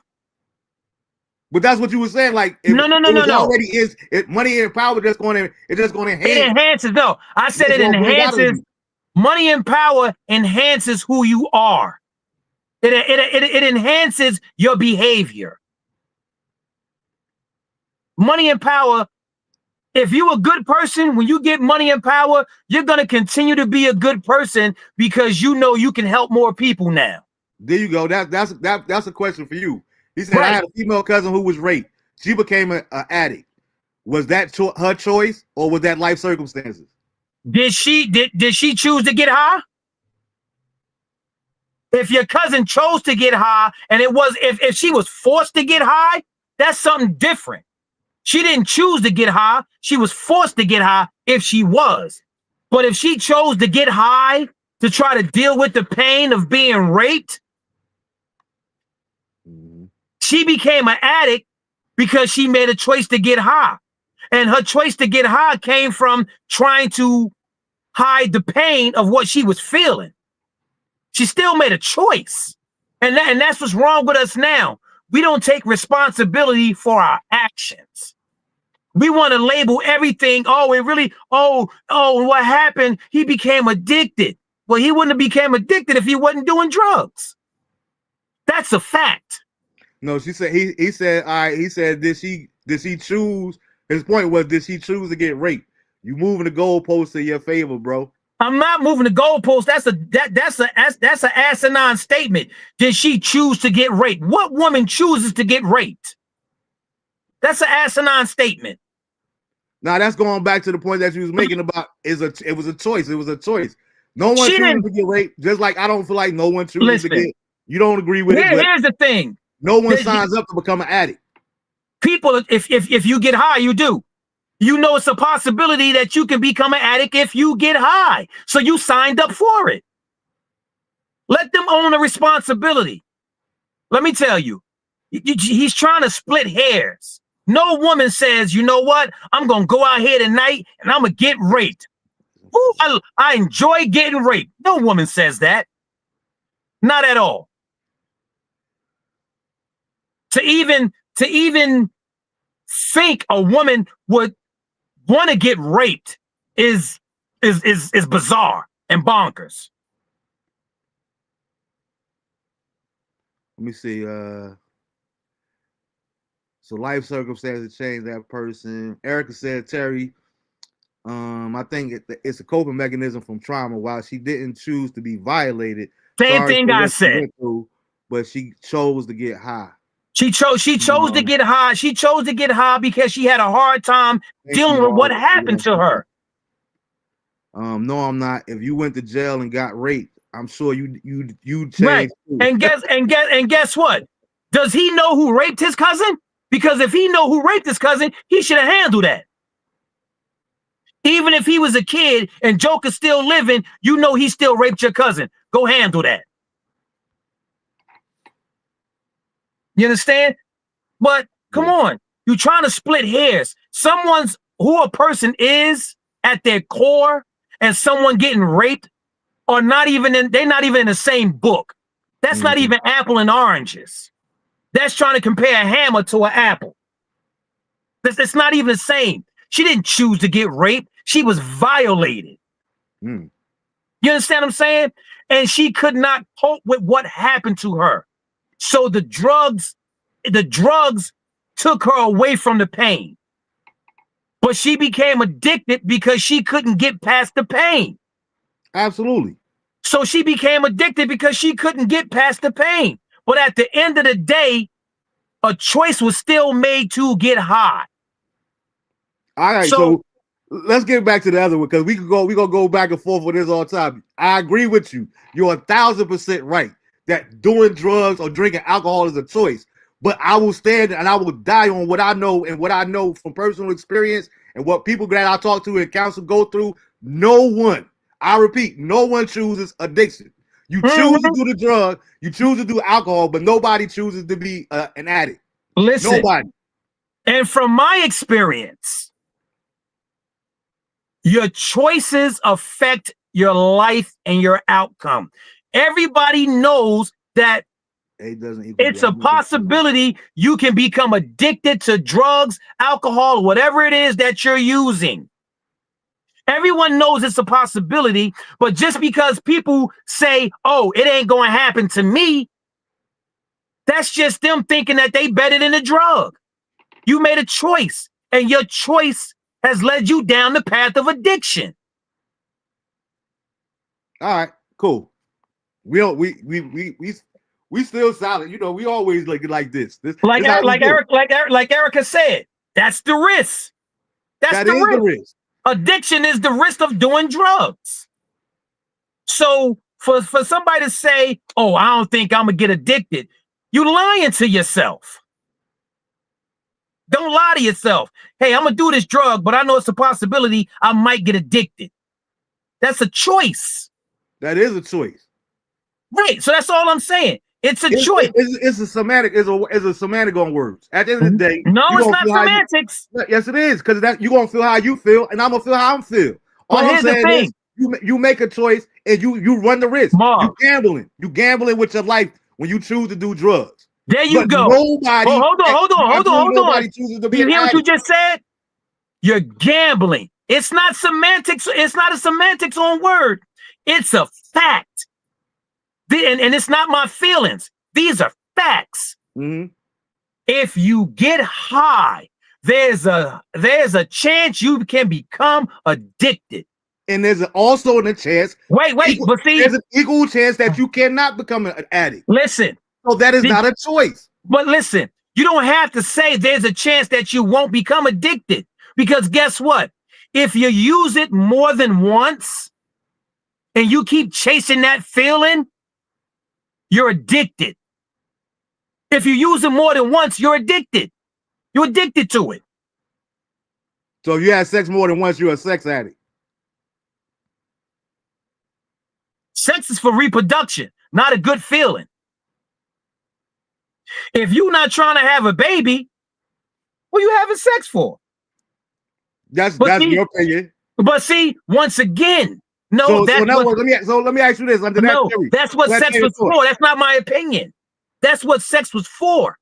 But that's what you were saying. Like already is it money and power just going to enhance. It enhances. No, I said it enhances. Money and power enhances who you are. It enhances your behavior. Money and power. If you're a good person, when you get money and power, you're going to continue to be a good person because you know you can help more people now. There you go. That's a question for you. He said, I had a female cousin who was raped. She became an addict. Was that her choice or was that life circumstances? Did she choose to get high? If your cousin chose to get high and if she was forced to get high, that's something different. She didn't choose to get high. She was forced to get high if she was. But if she chose to get high to try to deal with the pain of being raped, she became an addict because she made a choice to get high. And her choice to get high came from trying to hide the pain of what she was feeling. She still made a choice. And that's what's wrong with us now. We don't take responsibility for our actions. We want to label everything. Oh, it really, what happened? He became addicted. Well, he wouldn't have became addicted if he wasn't doing drugs. That's a fact. No, she said he said, all right, he said, did she choose? His point was, did she choose to get raped? You moving the goalposts in your favor, bro. I'm not moving the goalposts. That's an asinine statement. Did she choose to get raped? What woman chooses to get raped? That's an asinine statement. Now that's going back to the point that you was making about it was a choice. It was a choice. No one chooses to get raped. Just like I don't feel like no one chooses to get. You don't agree with it. Here's the thing. No one signs up to become an addict. People, if you get high, you do. You know it's a possibility that you can become an addict if you get high. So you signed up for it. Let them own the responsibility. Let me tell you, he's trying to split hairs. No woman says, you know what? I'm going to go out here tonight and I'm going to get raped. Ooh, I enjoy getting raped. No woman says that. Not at all. To even think a woman would want to get raped is bizarre and bonkers. Let me see. So life circumstances change that person. Erica said, Terry, I think it's a coping mechanism from trauma. While she didn't choose to be violated, same thing I said, but she chose to get high. She chose to get high. She chose to get high because she had a hard time dealing with what happened to her. No, I'm not. If you went to jail and got raped, I'm sure you changed. Right. Too. And guess what? Does he know who raped his cousin? Because if he know who raped his cousin, he should have handled that. Even if he was a kid and Joker's still living, you know he still raped your cousin. Go handle that. You understand? But come on, you're trying to split hairs. Someone's who a person is at their core and someone getting raped are not even they're not even in the same book. That's not even apple and oranges. That's trying to compare a hammer to an apple. It's not even the same. She didn't choose to get raped. She was violated. You understand what I'm saying? And she could not cope with what happened to her. So the drugs took her away from the pain. But she became addicted because she couldn't get past the pain. Absolutely. So she became addicted because she couldn't get past the pain. But at the end of the day, a choice was still made to get high. All right, so let's get back to the other one because we're gonna go back and forth with this all the time. I agree with you. You're 1,000% right that doing drugs or drinking alcohol is a choice. But I will stand and I will die on what I know and what I know from personal experience and what people that I talk to and counsel go through. No one, I repeat, no one chooses addiction. You choose to do the drug, you choose to do alcohol, but nobody chooses to be an addict. Listen, nobody. And from my experience, your choices affect your life and your outcome. Everybody knows that it's a possibility you can become addicted to drugs, alcohol, whatever it is that you're using. Everyone knows it's a possibility, but just because people say, oh, it ain't going to happen to me, that's just them thinking that they better than a drug. You made a choice, and your choice has led you down the path of addiction. All right, cool. We still solid. You know, we always like this. Like Erica said, that's the risk. That's the risk. Addiction is the risk of doing drugs. So for somebody to say, oh, I don't think I'm gonna get addicted, you're lying to yourself. Don't lie to yourself. Hey, I'm gonna do this drug, but I know it's a possibility I might get addicted. That's a choice. That is a choice. Right. So that's all I'm saying. It's a choice. It's a semantic. It's a semantic on words. At the end of the day, no, it's not semantics. Yes, it is, because you're gonna feel how you feel, and I'm gonna feel how I feel. All I'm saying is, you make a choice, and you run the risk. You gambling with your life when you choose to do drugs. There you go. Nobody. Hold on. Nobody chooses to be. You hear what you just said? You're gambling. It's not semantics. It's not a semantics on word. It's a fact. And it's not my feelings. These are facts. Mm-hmm. If you get high, there's a chance you can become addicted. And there's also a chance. Wait, but see, there's an equal chance that you cannot become an addict. Listen. So that is not a choice. But listen, you don't have to say there's a chance that you won't become addicted. Because guess what? If you use it more than once and you keep chasing that feeling, you're addicted. If you use it more than once, you're addicted. You're addicted to it. So if you had sex more than once, you're a sex addict. Sex is for reproduction, not a good feeling. If you're not trying to have a baby, what are you having sex for? That's your opinion. But see, once again, no. So let me ask you this. That's what sex was for. That's not my opinion. That's what sex was for.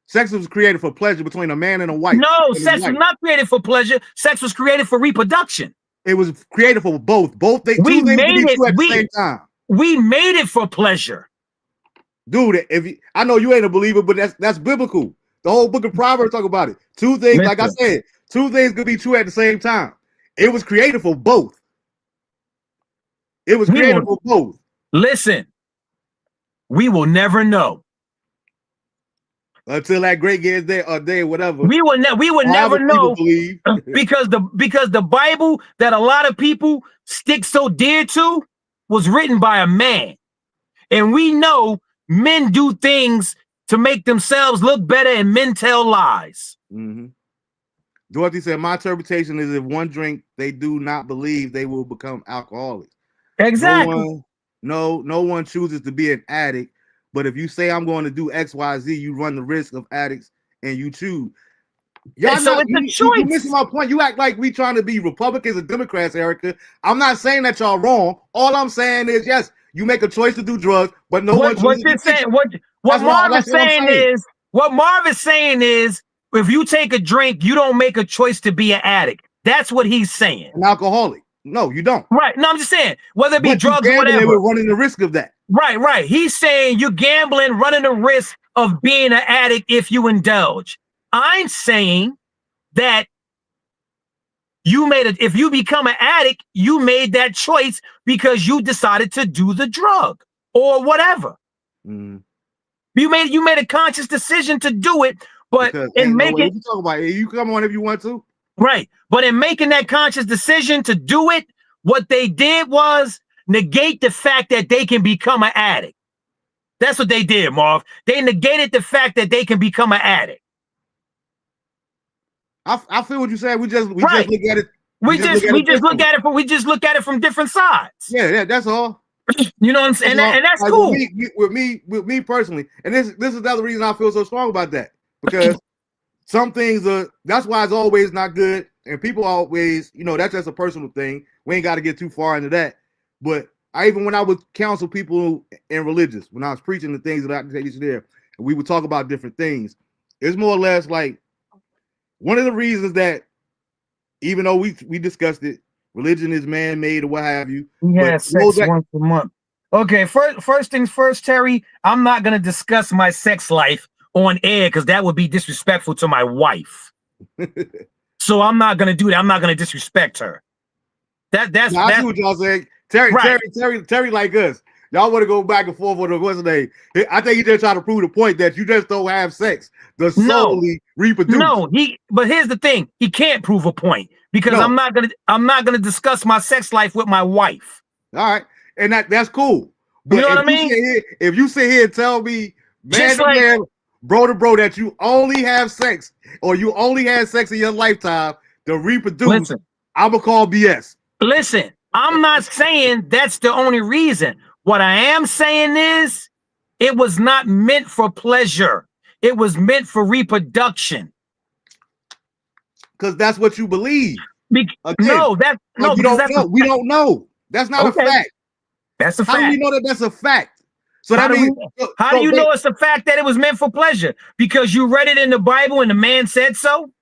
Sex was created for pleasure between a man and a wife. No, sex was not created for pleasure. Sex was created for reproduction. It was created for both. Two things to be true at the same time. We made it for pleasure. Dude, I know you ain't a believer, but that's biblical. The whole book of Proverbs talk about it. Two things, like I said, two things could be true at the same time. It was created for both. It was created for both. Listen, we will never know. Until that great day or day, whatever. We would never know because the Bible that a lot of people stick so dear to was written by a man. And we know men do things to make themselves look better and men tell lies. Mm-hmm. Dorothy said, my interpretation is if one drink, they do not believe they will become alcoholics. Exactly. No one chooses to be an addict. But if you say I'm going to do X, Y, Z, you run the risk of addicts and you choose. Y'all so it's a choice. You're missing my point. You act like we trying to be Republicans and Democrats, Erica. I'm not saying that y'all wrong. All I'm saying is, yes, you make a choice to do drugs, but no one chooses what Marvin's saying is, if you take a drink, you don't make a choice to be an addict. That's what he's saying. An alcoholic. No, you don't. Right. No, I'm just saying, whether it be drugs or whatever. We're running the risk of that. Right. He's saying you're gambling, running the risk of being an addict if you indulge. I'm saying that if you become an addict, you made that choice because you decided to do the drug or whatever. Mm. You made a conscious decision to do it, but you come on if you want to. Right. But in making that conscious decision to do it, what they did was negate the fact that they can become an addict. That's what they did, Marv. They negated the fact that they can become an addict. I feel what you said. We just look at it. We just look at it from different sides. Yeah, that's all. You know what I'm saying? And that's cool. With me personally, and this is another reason I feel so strong about that, because some things that's why it's always not good, and people always, that's just a personal thing. We ain't got to get too far into that. But when I would counsel people in religious, when I was preaching the things that I take you there, and we would talk about different things, it's more or less like one of the reasons that, even though we discussed it, religion is man-made or what have you. Yeah, sex once a month. Okay, first things first, Terry, I'm not going to discuss my sex life on air because that would be disrespectful to my wife. So I'm not going to do that. I'm not going to disrespect her. That's what y'all saying. Terry like us. Y'all want to go back and forth with what's the name? I think he just trying to prove the point that you just don't have sex to solely reproduce. No, but here's the thing: he can't prove a point because I'm not gonna discuss my sex life with my wife. All right, and that's cool. But you know what I mean? If you sit here and tell me, man to man, bro to bro, that you only have sex or you only had sex in your lifetime to reproduce, I'm gonna call BS. Listen, I'm not saying that's the only reason. What I am saying is it was not meant for pleasure. It was meant for reproduction. Because that's what you believe. We don't know. We don't know. That's not a fact. That's a fact. How do you know that that's a fact? So how do you know it's a fact that it was meant for pleasure? Because you read it in the Bible and the man said so?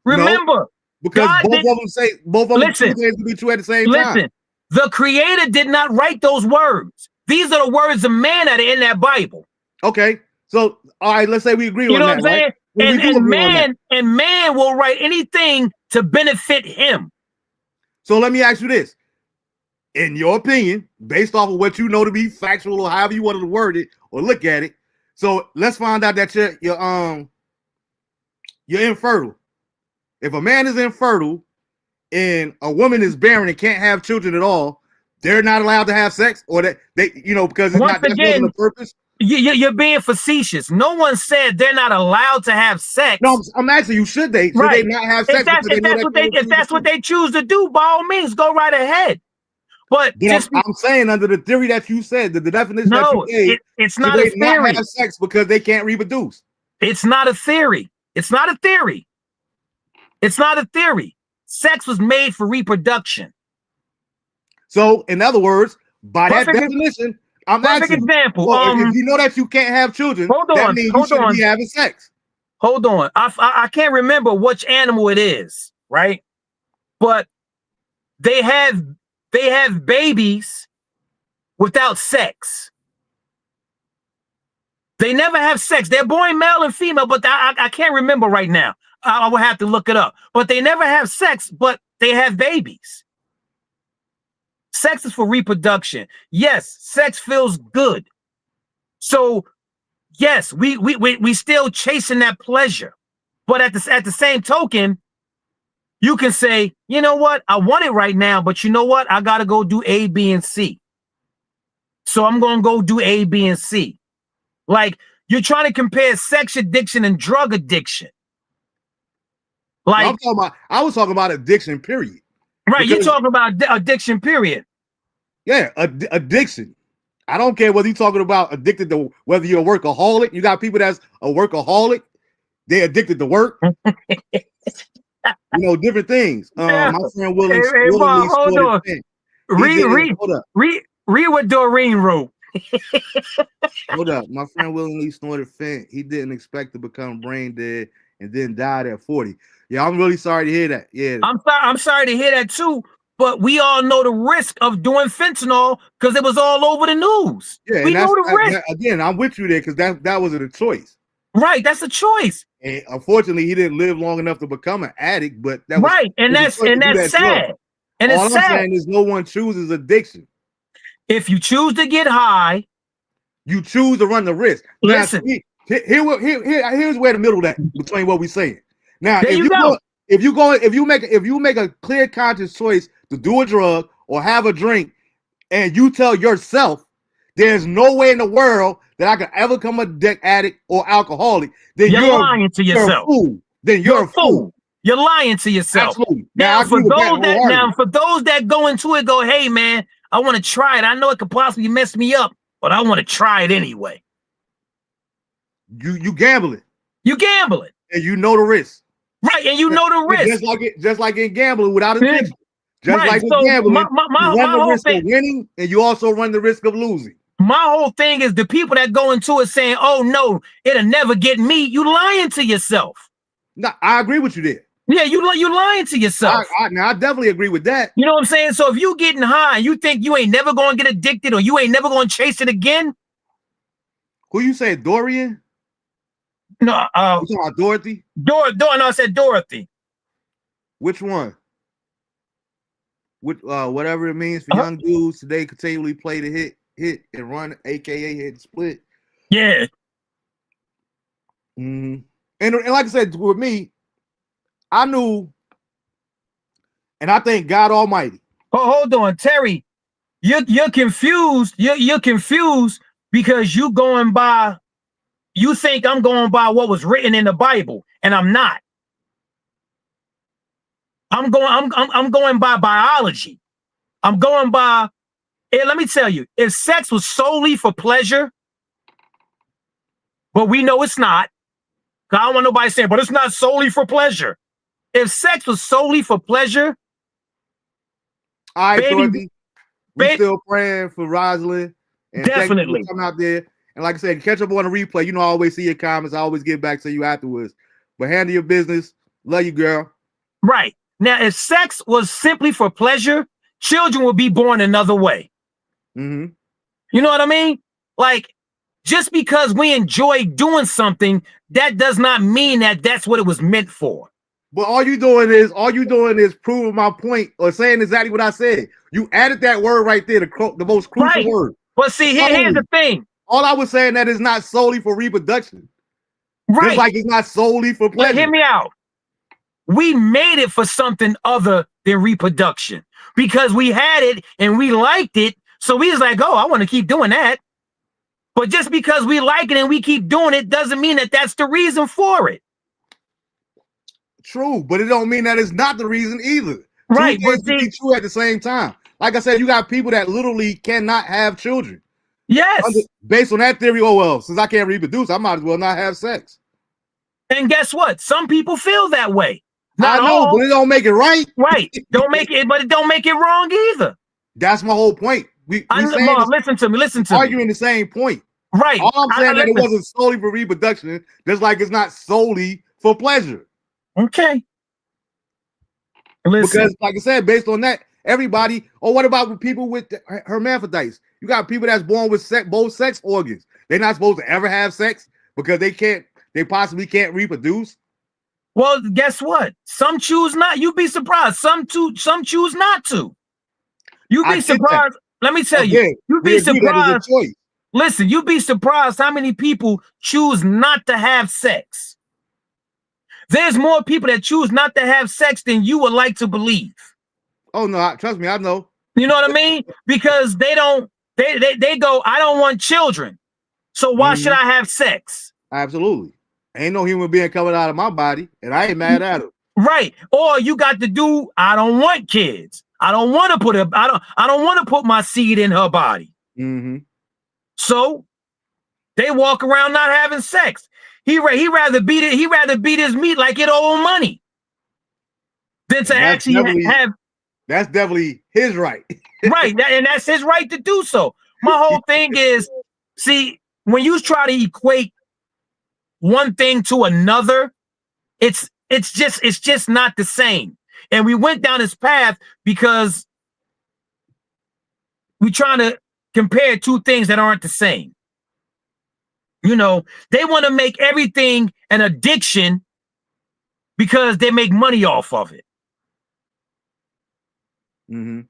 Remember. Because God both did, of them say both of them two listen, things can be true at the same time. listen. The Creator did not write those words. These are the words of man that are in that Bible. Okay, so all right, let's say we agree You on know that, what I'm right? saying? Well, we do And agree on that. man will write anything to benefit him. So let me ask you this: in your opinion, based off of what you know to be factual, or however you wanted to word it or look at it, so let's find out that you're infertile. If a man is infertile and a woman is barren and can't have children at all, they're not allowed to have sex, or that they, because Once that wasn't again, the purpose. you're being facetious. No one said they're not allowed to have sex. No, I'm asking you, should they Right. not have If sex because they know that's what they choose to do, by all means, go right ahead. But just I'm saying, under the theory that you said, the definition that you no, gave, it's should not they a theory. not have sex because they can't reproduce? It's not a theory. It's not a theory. It's not a theory. Sex was made for reproduction. So, in other words, by that Perfect definition, I'm perfect asking you, example. well, if you know that you can't have children, that means you shouldn't be having sex. Hold on. I can't remember which animal it is, right? But they have babies without sex. They never have sex. They're born male and female, but I can't remember right now. I will have to look it up. But they never have sex, but they have babies. Sex is for reproduction. Yes, sex feels good. So yes, we still chasing that pleasure. But at the same token, you can say, you know what? I want it right now, but you know what? I got to go do A, B, and C. So I'm going to go do A, B, and C. Like, you're trying to compare sex addiction and drug addiction. Like, I was talking about addiction, period. Right, you're talking about addiction, period. Yeah, addiction. I don't care whether you're talking about addicted to, whether you're a workaholic. You got people that's a workaholic. They're addicted to work. Different things. Yeah. My friend willingly hold on. Read what Doreen wrote. Hold up. My friend willingly snorted fent. He didn't expect to become brain dead and then died at 40. Yeah, I'm really sorry to hear that. Yeah. I'm sorry to hear that too. But we all know the risk of doing fentanyl because it was all over the news. Yeah, we know the risk. Again, I'm with you there because that wasn't a choice. Right, that's a choice. And unfortunately, he didn't live long enough to become an addict. But that was right, and that's sad. And all it's I'm sad. saying is no one chooses addiction. If you choose to get high, you choose to run the risk. Listen, now, here's where the middle that between what we're saying. Now, there if you make a clear conscious choice to do a drug or have a drink, and you tell yourself there's no way in the world that I could ever become a addict or alcoholic, then you're lying to yourself. You're a fool. Then you're a fool. You're lying to yourself. Absolutely. Now, for those that go into it, go, hey man, I want to try it. I know it could possibly mess me up, but I want to try it anyway. You gambling. You gambling. And you know the risk. Right, and you know the risk. Just like in gambling without addiction. Just right. like in so gambling, you run the risk of winning, and you also run the risk of losing. My whole thing is the people that go into it saying, oh no, it'll never get me. You lying to yourself. No, I agree with you there. Yeah, you lying to yourself. I definitely agree with that. You know what I'm saying? So if you getting high and you think you ain't never going to get addicted or you ain't never going to chase it again. Who you say, Dorian? No, you talking about Dorothy? No, I said Dorothy. Which one? Whatever it means for young dudes today, continually play the hit and run, aka hit and split. Yeah. Mm-hmm. And like I said, with me, I knew, and I thank God Almighty. Oh, hold on, Terry. You're confused. You're confused because you think I'm going by what was written in the Bible, and I'm not. I'm going by biology. I'm going by. Hey, let me tell you, if sex was solely for pleasure, but we know it's not. I don't want nobody saying, but it's not solely for pleasure. If sex was solely for pleasure, all right, Dorothy, we're still praying for Rosalind. And definitely come out there. And like I said, catch up on the replay. You know, I always see your comments. I always get back to you afterwards. But handle your business. Love you, girl. Right. Now, if sex was simply for pleasure, children would be born another way. Mm-hmm. You know what I mean? Like, just because we enjoy doing something, that does not mean that that's what it was meant for. But all you doing is proving my point or saying exactly what I said. You added that word right there, the most crucial word. But see, here's the thing. All I was saying that is not solely for reproduction. Right. Just like it's not solely for pleasure. But hear me out. We made it for something other than reproduction because we had it and we liked it. So we was like, oh, I want to keep doing that. But just because we like it and we keep doing it doesn't mean that that's the reason for it. True, but it don't mean that it's not the reason either. Right. Two things can be true at the same time. Like I said, you got people that literally cannot have children. Yes. Based on that theory, oh, well, since I can't reproduce, I might as well not have sex. And guess what? Some people feel that way. Not I know, all, but it don't make it right. Right. Don't make it, but it don't make it wrong either. That's my whole point. Mom, listen to me. Arguing the same point. Right. All I'm saying that it wasn't solely for reproduction, just like it's not solely for pleasure. Okay. Listen. Because, like I said, based on that, everybody. Or what about people with hermaphrodites? You got people that's born with both sex organs. They're not supposed to ever have sex because they possibly can't reproduce. Well, guess what? Some choose not. You'd be surprised. Some choose not to. You'd be surprised. Let me tell you. You'd be surprised. Listen, you'd be surprised how many people choose not to have sex. There's more people that choose not to have sex than you would like to believe. Oh no, trust me, I know. You know what I mean? Because they go, I don't want children. So why should I have sex? Absolutely. Ain't no human being coming out of my body, and I ain't mad at him. Right. Or you got to do, I don't want kids. I don't want to put my seed in her body. Mm-hmm. So they walk around not having sex. He rather beat his meat like it owe money than to actually have. That's definitely his right. Right. And that's his right to do so. My whole thing is, see, when you try to equate one thing to another, it's just not the same. And we went down this path because we're trying to compare two things that aren't the same. You know, they want to make everything an addiction because they make money off of it. Mm-hmm.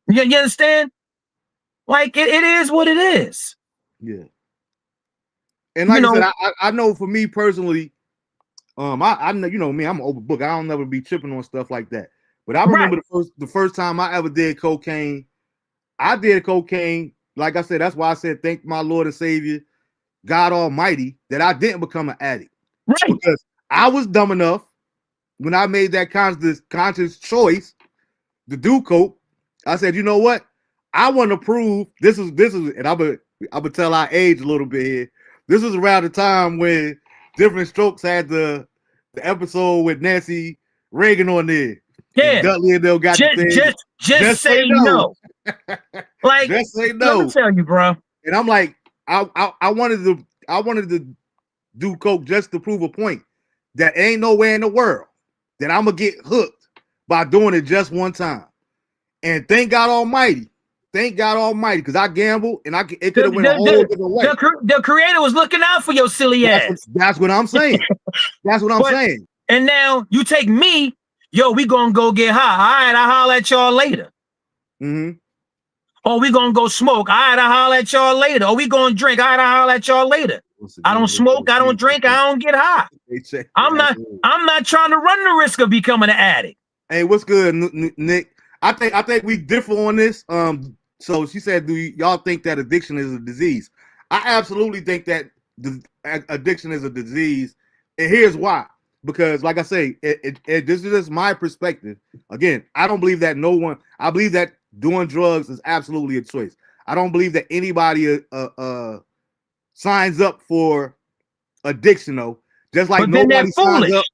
You understand? Like it is what it is. Yeah. And like I said, I know for me personally, I know, you know me, I'm an open book. I don't never be tripping on stuff like that. But I remember the first time I ever did cocaine. I did cocaine. Like I said, that's why I said, thank my Lord and Savior, God Almighty, that I didn't become an addict. Right. Because I was dumb enough when I made that conscious choice to do coke. I said, you know what? I want to prove this is, and I'm gonna tell our age a little bit here. This is around the time when Different Strokes had the episode with Nancy Reagan on there. Yeah. And Dudley and them got just say no. Like, just say no. Let me tell you, bro. And I'm like, I wanted to do coke just to prove a point that ain't nowhere in the world that I'm gonna get hooked by doing it just one time. And thank God Almighty, because I gambled and it could have went a whole different way. The creator was looking out for your silly ass. That's what I'm saying. That's what I'm saying. And now you take me, yo, we gonna go get high. All right, I'll holler at y'all later. Mm-hmm. Or we gonna go smoke. All right, I'll holler at y'all later. Or we gonna drink. All right, I'll holler at y'all later. I don't smoke, I don't drink, I don't get high. I'm not trying to run the risk of becoming an addict. Hey, what's good, Nick? I think we differ on this. So she said, do y'all think that addiction is a disease? I absolutely think that addiction is a disease. And here's why. Because like I say, this is just my perspective. Again, I don't believe that I believe that doing drugs is absolutely a choice. I don't believe that anybody signs up for addiction though. Just like nobody signs up.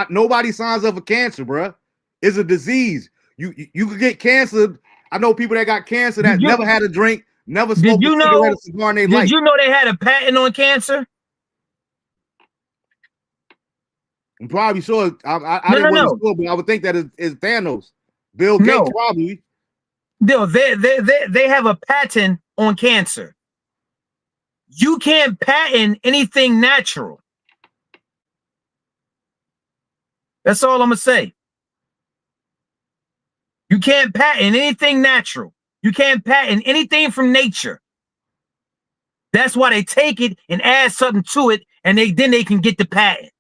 Nobody signs up for cancer, bruh. It's a disease. You could get cancer. I know people that got cancer that never had a drink, never smoked a cigarette or cigar in their life. Did you know they had a patent on cancer? I'm probably sure. I No, didn't no, wasn't no, sure, but I would think that it's Thanos. Bill Gates no. probably. No, they have a patent on cancer. You can't patent anything natural. That's all I'm gonna say. You can't patent anything natural. You can't patent anything from nature. That's why they take it and add something to it, and then they can get the patent.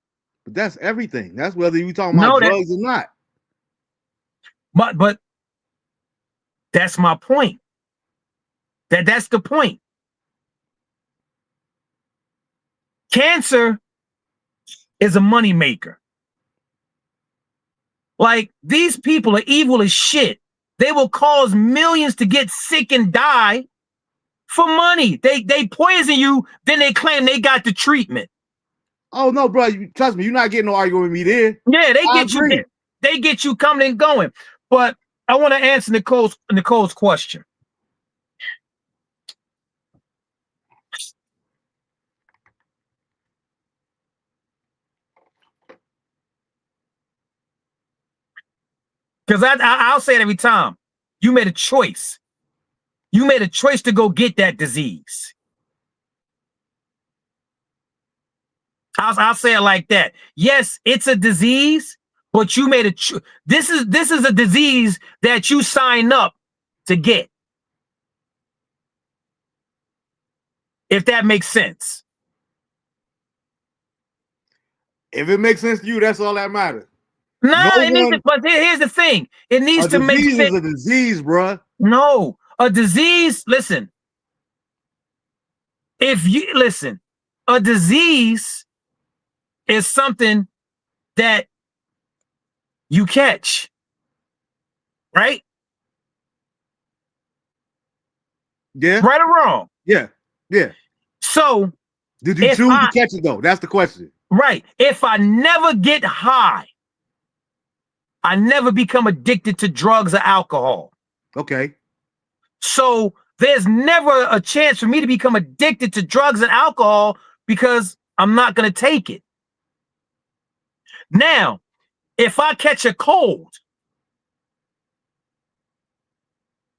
But that's everything. That's whether you talking about No, that drugs or not. but that's my point. That's the point. Cancer is a moneymaker. Like, these people are evil as shit. They will cause millions to get sick and die for money. They poison you, then they claim they got the treatment. Oh no, bro. Trust me, you're not getting no argument with me there. Yeah, they I get agree. you. They get you coming and going. But I want to answer Nicole's question. Because I'll say it every time. You made a choice. You made a choice to go get that disease. I'll say it like that. Yes, it's a disease, but you made a choice. This is a disease that you signed up to get. If that makes sense. If it makes sense to you, that's all that matters. No, but here's the thing. It needs to make sense. A disease is a disease, bro. No, a disease, listen. If you listen, a disease is something that you catch, right? Yeah. Right or wrong? Yeah. Yeah. So, did you choose to catch it though? That's the question. Right. If I never get high, I never become addicted to drugs or alcohol. Okay. So there's never a chance for me to become addicted to drugs and alcohol because I'm not going to take it. Now, if I catch a cold,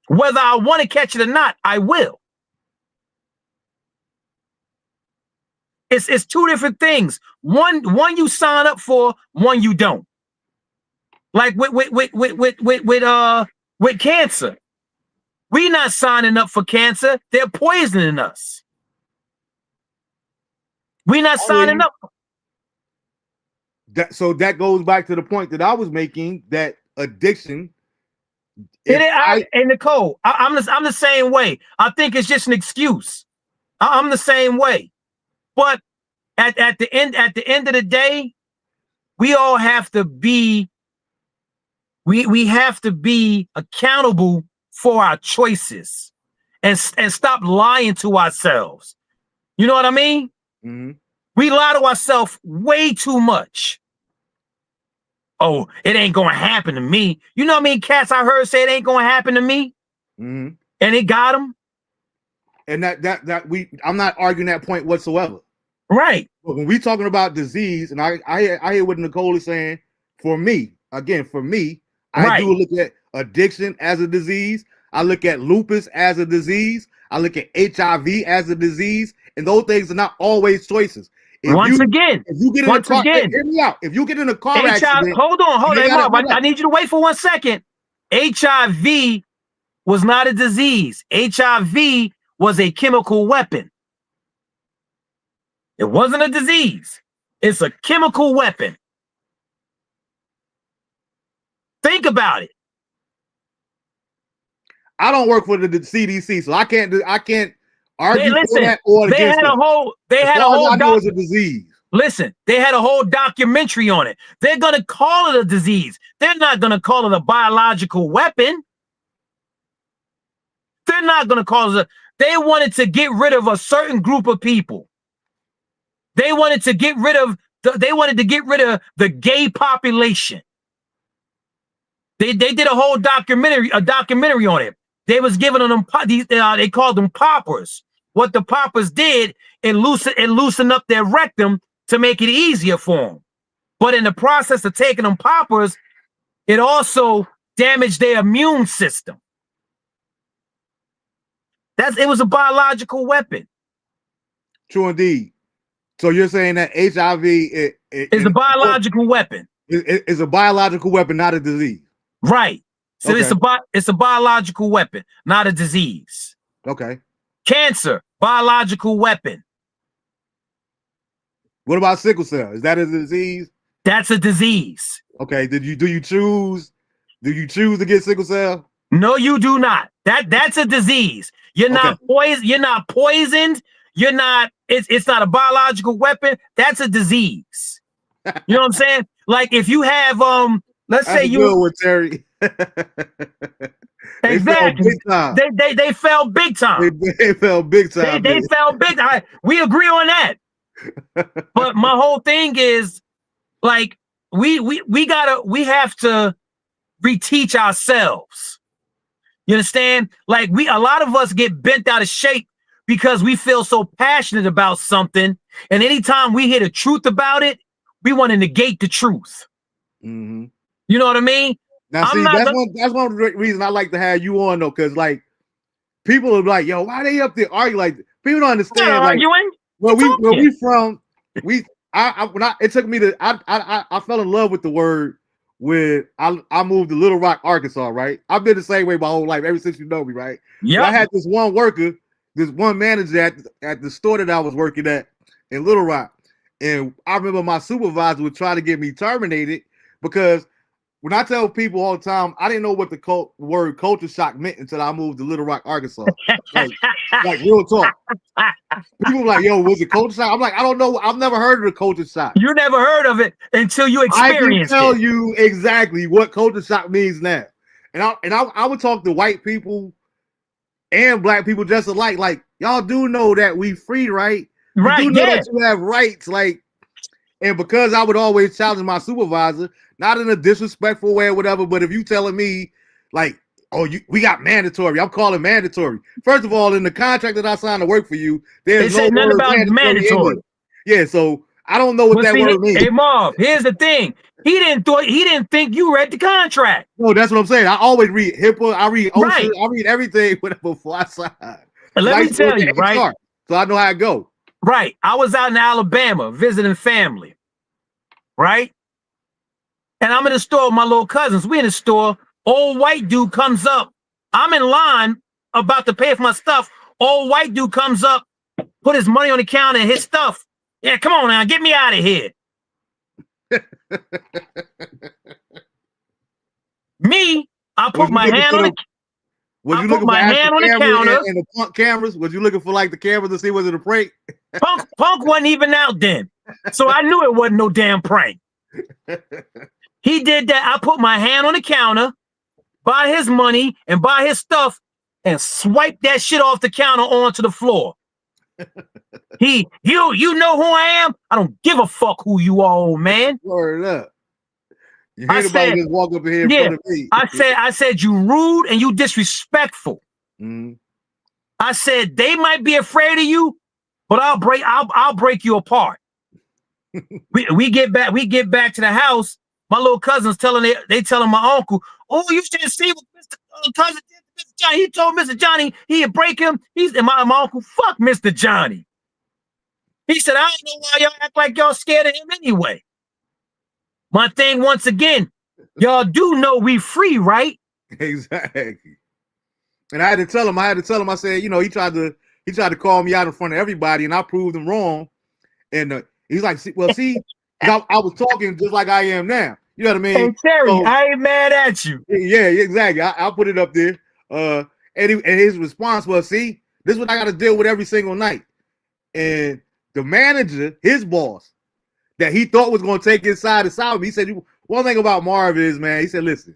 whether I want to catch it or not, I will. It's two different things. One you sign up for, one you don't. Like with cancer. We're not signing up for cancer. They're poisoning us. We're not signing up. So that goes back to the point that I was making, that addiction. And Nicole, I'm the same way. I think it's just an excuse. I'm the same way. But at the end of the day, we all have to be we have to be accountable for our choices and stop lying to ourselves. You know what I mean? Mm-hmm. We lie to ourselves way too much. Oh, it ain't gonna happen to me. You know what I mean? Cats I heard say it ain't gonna happen to me. Mm-hmm. And it got them. And I'm not arguing that point whatsoever. Right. But when we talking about disease, and I hear what Nicole is saying, for me, I do look at addiction as a disease. I look at lupus as a disease. I look at HIV as a disease. And those things are not always choices. If you get in a car, hear me out. If you get in a car accident, hold on. I need you to wait for 1 second. HIV was not a disease. HIV was a chemical weapon. It wasn't a disease. It's a chemical weapon. Think about it. I don't work for the CDC, so I can't argue for that or they against had it. They had a whole. I know it's a disease. Listen, they had a whole documentary on it. They're gonna call it a disease. They're not gonna call it a biological weapon. They're not gonna call it. They wanted to get rid of a certain group of people. They wanted to get rid of the gay population. They did a whole documentary on it. They was giving them they called them poppers. What the poppers did, it loosened up their rectum to make it easier for them. But in the process of taking them poppers, it also damaged their immune system. It was a biological weapon. True indeed. So you're saying that HIV is a biological weapon. It's a biological weapon, not a disease. Right. So okay. it's a biological weapon, not a disease. Okay. Cancer, biological weapon. What about sickle cell? Is that a disease? That's a disease. Okay. Do you choose to get sickle cell? No, you do not. That's a disease. You're not poisoned. You're not poisoned. You're not. It's not a biological weapon. That's a disease. You know what I'm saying? Like if you have let's say you good with Terry. Exactly. They fell big time. They fell big time. They fell big time. We agree on that. But my whole thing is like we have to reteach ourselves. You understand? Like a lot of us get bent out of shape because we feel so passionate about something, and anytime we hear the truth about it, we want to negate the truth. Mm-hmm. You know what I mean? Now, see, that's one reason I like to have you on though, because like people are like, "Yo, why they up there arguing?" Like people don't understand. Like, arguing. Where we from? It took me to I fell in love with the word when I moved to Little Rock, Arkansas. Right, I've been the same way my whole life ever since you know me. Right. Yeah. I had this one worker, this one manager at the store that I was working at in Little Rock, and I remember my supervisor would try to get me terminated because when I tell people all the time, I didn't know what the word culture shock meant until I moved to Little Rock, Arkansas. Like real talk. People were like, "Yo, was it culture shock?" I'm like, I don't know. I've never heard of the culture shock. You never heard of it until you experienced it. I can tell you exactly what culture shock means now. And I would talk to white people and black people just alike. Like, y'all do know that we free, right? Right. You do know that you have rights. Like, and because I would always challenge my supervisor, not in a disrespectful way or whatever, but if you telling me like, "Oh, we got mandatory," I'm calling mandatory. First of all, in the contract that I signed to work for you, there's no word about mandatory. Yeah, so I don't know what that word means. Hey, Marv, here's the thing. He didn't think you read the contract. No, that's what I'm saying. I always read HIPAA, I read OSHA, I read everything before I sign. Let me tell you, right? So I know how it go. Right. I was out in Alabama visiting family, right? And I'm in the store with my little cousins. We in the store. Old white dude comes up. I'm in line about to pay for my stuff. Old white dude comes up, put his money on the counter and his stuff. Yeah, come on now, get me out of here. Me, I put my hand on the counter. And the punk cameras? Was you looking for like the cameras to see was it a prank? Punk wasn't even out then. So I knew it wasn't no damn prank. He did that. I put my hand on the counter, buy his money and buy his stuff, and swipe that shit off the counter onto the floor. You know who I am? I don't give a fuck who you are, old man. Word up. You hear anybody just walk up here in front of me. I said you rude and you disrespectful. Mm-hmm. I said they might be afraid of you, but I'll break you apart. we get back to the house. My little cousin's telling my uncle, "Oh, you should see what Mr. Cousin did to Mr. Johnny. He told Mr. Johnny he'd break him." And my uncle, "Fuck Mr. Johnny." He said, "I don't know why y'all act like y'all scared of him anyway." My thing, once again, y'all do know we free, right? Exactly. And I had to tell him. I said, you know, he tried to call me out in front of everybody, and I proved him wrong. And he's like, see, I was talking just like I am now. You know what I mean? Hey, Terry, I ain't mad at you. Yeah, exactly. I'll put it up there. And his response was, "See, this is what I got to deal with every single night." And the manager, his boss, that he thought was going to take his side with me, he said, "One thing about Marvin is, man," he said, "listen,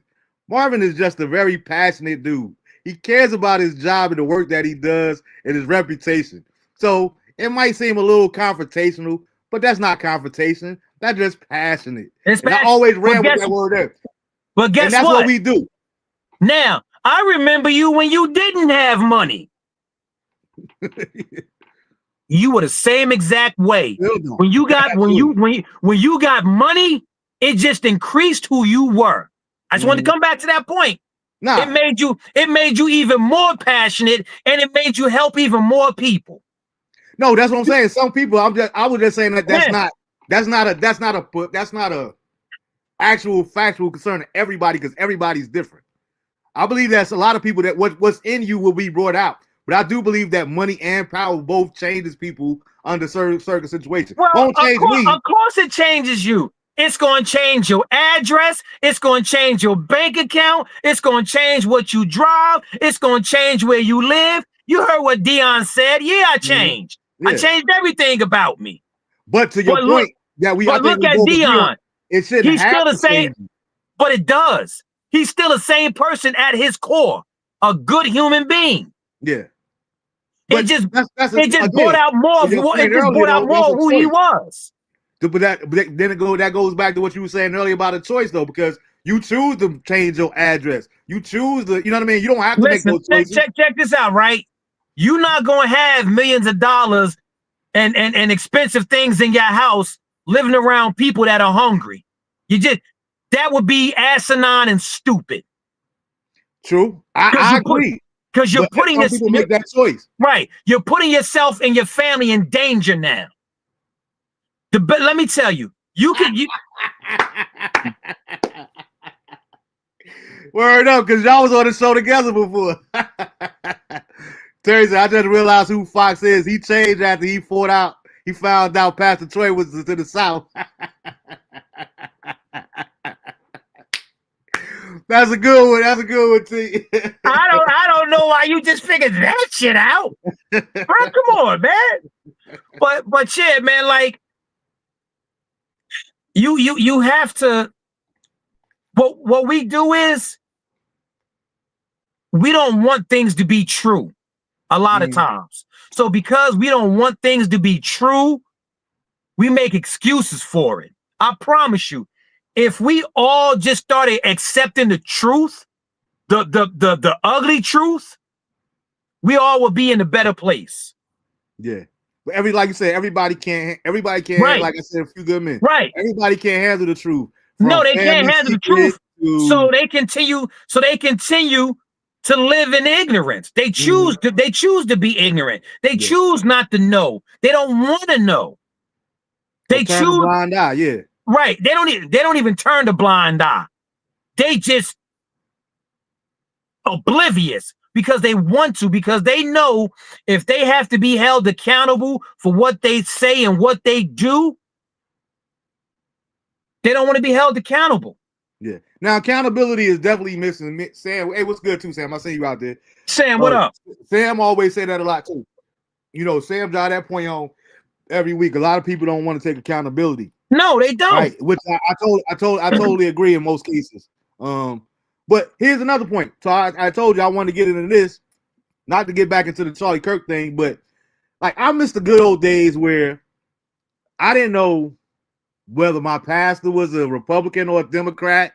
Marvin is just a very passionate dude. He cares about his job and the work that he does and his reputation. So it might seem a little confrontational, but that's not confrontation. That's just passionate." I always ran with that word there. But guess that's what we do. Now, I remember you when you didn't have money. You were the same exact way. When you got money, It just increased who you were. I just wanted to come back to that point. Nah. It made you even more passionate, and it made you help even more people. No, that's what I'm saying. Some people, I was just saying that's not a actual factual concern to everybody, because everybody's different. I believe that's a lot of people that what's in you will be brought out. But I do believe that money and power both changes people under certain situations. Well, Won't change me. Of course it changes you. It's going to change your address. It's going to change your bank account. It's going to change what you drive. It's going to change where you live. You heard what Dion said. Yeah, I changed. Yeah. I changed everything about me. But to your point, look at Dion. It shouldn't He's still the same, but it does. He's still the same person at his core, a good human being. Yeah. It just brought out more of who he was. But that goes back to what you were saying earlier about a choice, though, because you choose to change your address. You choose to, you know what I mean? You don't have to make those choices. Check this out, right? You're not going to have millions of dollars and expensive things in your house living around people that are hungry. That would be asinine and stupid. True. I agree. Because you're putting some people make that choice. Right. You're putting yourself and your family in danger now. Let me tell you, Word up, because y'all was on the show together before. Terry said, I just realized who Fox is. He changed after he found out Pastor Troy was to the South. That's a good one. That's a good one, T. I don't know why you just figured that shit out. Bro, come on, man. But yeah, man, like you have to. But what we do is we don't want things to be true a lot of times. So because we don't want things to be true, we make excuses for it. I promise you. If we all just started accepting the truth, the ugly truth, we all would be in a better place. Yeah. But like you said, everybody can't right. like I said, a few good men. Right. Everybody can't handle the truth. No, they can't handle the truth. So they continue to live in ignorance. They choose to be ignorant. They choose not to know. They don't want to know. They choose a blind eye, yeah. Right. They don't even turn the blind eye. They just oblivious because they want to, because they know if they have to be held accountable for what they say and what they do, they don't want to be held accountable. Yeah. Now accountability is definitely missing. Sam, hey, what's good too, Sam? I see you out there. Sam, what up? Sam always say that a lot too. You know, Sam drive that point on every week. A lot of people don't want to take accountability. No, they don't. Right, which I totally agree in most cases. But here's another point. So I told you I wanted to get into this, not to get back into the Charlie Kirk thing, but like I miss the good old days where I didn't know whether my pastor was a Republican or a Democrat.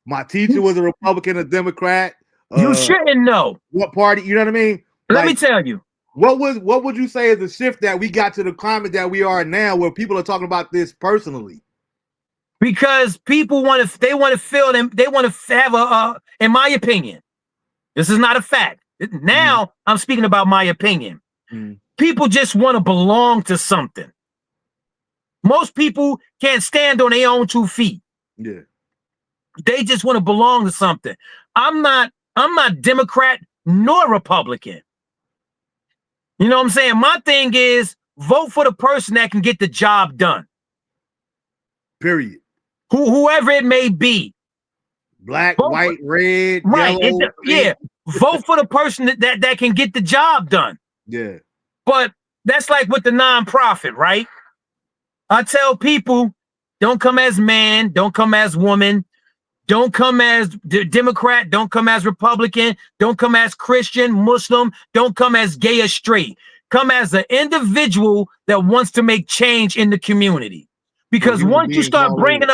My teacher was a Republican or Democrat. You shouldn't know what party. You know what I mean? Let me tell you. What would you say is the shift that we got to the climate that we are now, where people are talking about this personally? Because people want to have a, in my opinion, this is not a fact. Now I'm speaking about my opinion. People just want to belong to something. Most people can't stand on their own 2 feet. Yeah. They just want to belong to something. I'm not Democrat nor Republican. You know what I'm saying? My thing is vote for the person that can get the job done. Period. Whoever it may be. Black, white, red, right. yellow. Yeah. Vote for the person that can get the job done. Yeah. But that's like with the nonprofit, right? I tell people, don't come as man, don't come as woman, don't come as Democrat, don't come as Republican, don't come as Christian, Muslim, don't come as gay or straight. Come as an individual that wants to make change in the community. Because once you start bringing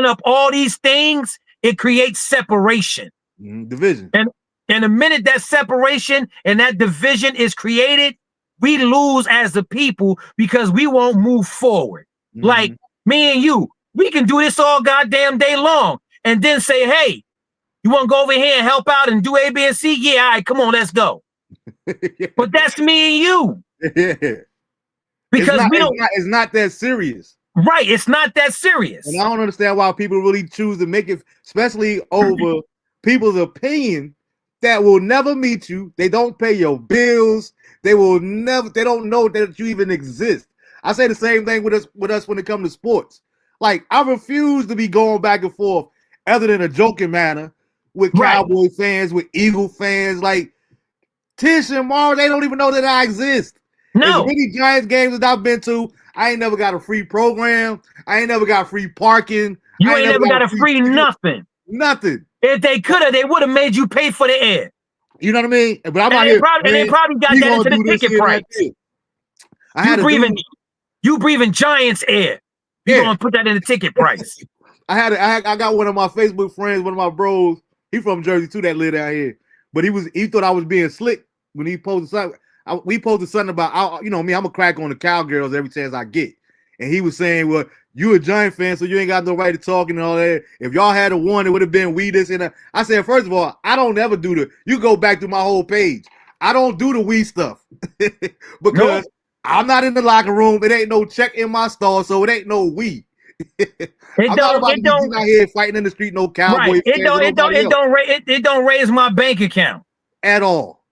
up all these things, it creates separation. Division. And the minute that separation and that division is created, we lose as a people because we won't move forward. Like me and you, We can do this all goddamn day long, and then say, "Hey, you want to go over here and help out and do A, B, and C? Yeah, all right, come on, let's go." But that's me and you. Yeah. Because we don't. It's not that serious. Right. It's not that serious. And I don't understand why people really choose to make it, especially over people's opinion that will never meet you. They don't pay your bills. They don't know that you even exist. I say the same thing with us when it comes to sports. Like, I refuse to be going back and forth other than a joking manner with Cowboy fans, with Eagle fans. Like, Tish and Marvin, they don't even know that I exist. No. As many Giants games that I've been to, I ain't never got a free program. I ain't never got free parking. You ain't never got a free nothing. Nothing. If they could have, they would have made you pay for the air. You know what I mean? But I'm out here. And they probably got that into the ticket price. You breathing Giants air. You're gonna put that in the ticket price. I got one of my Facebook friends, one of my bros. He from Jersey too, that live down here. But he thought I was being slick when he posted something. We posted something about, you know me, I'm a crack on the Cowgirls every chance I get. And he was saying, well, you a Giant fan, so you ain't got no right to talk and all that. If y'all had a one, it would have been we this and that. I said, first of all, I don't ever do you go back to my whole page. I don't do the we stuff because I'm not in the locker room. It ain't no check in my stall, so it ain't no we. I'm not about to be out here fighting in the street, no Cowboy fans. It don't raise my bank account at all.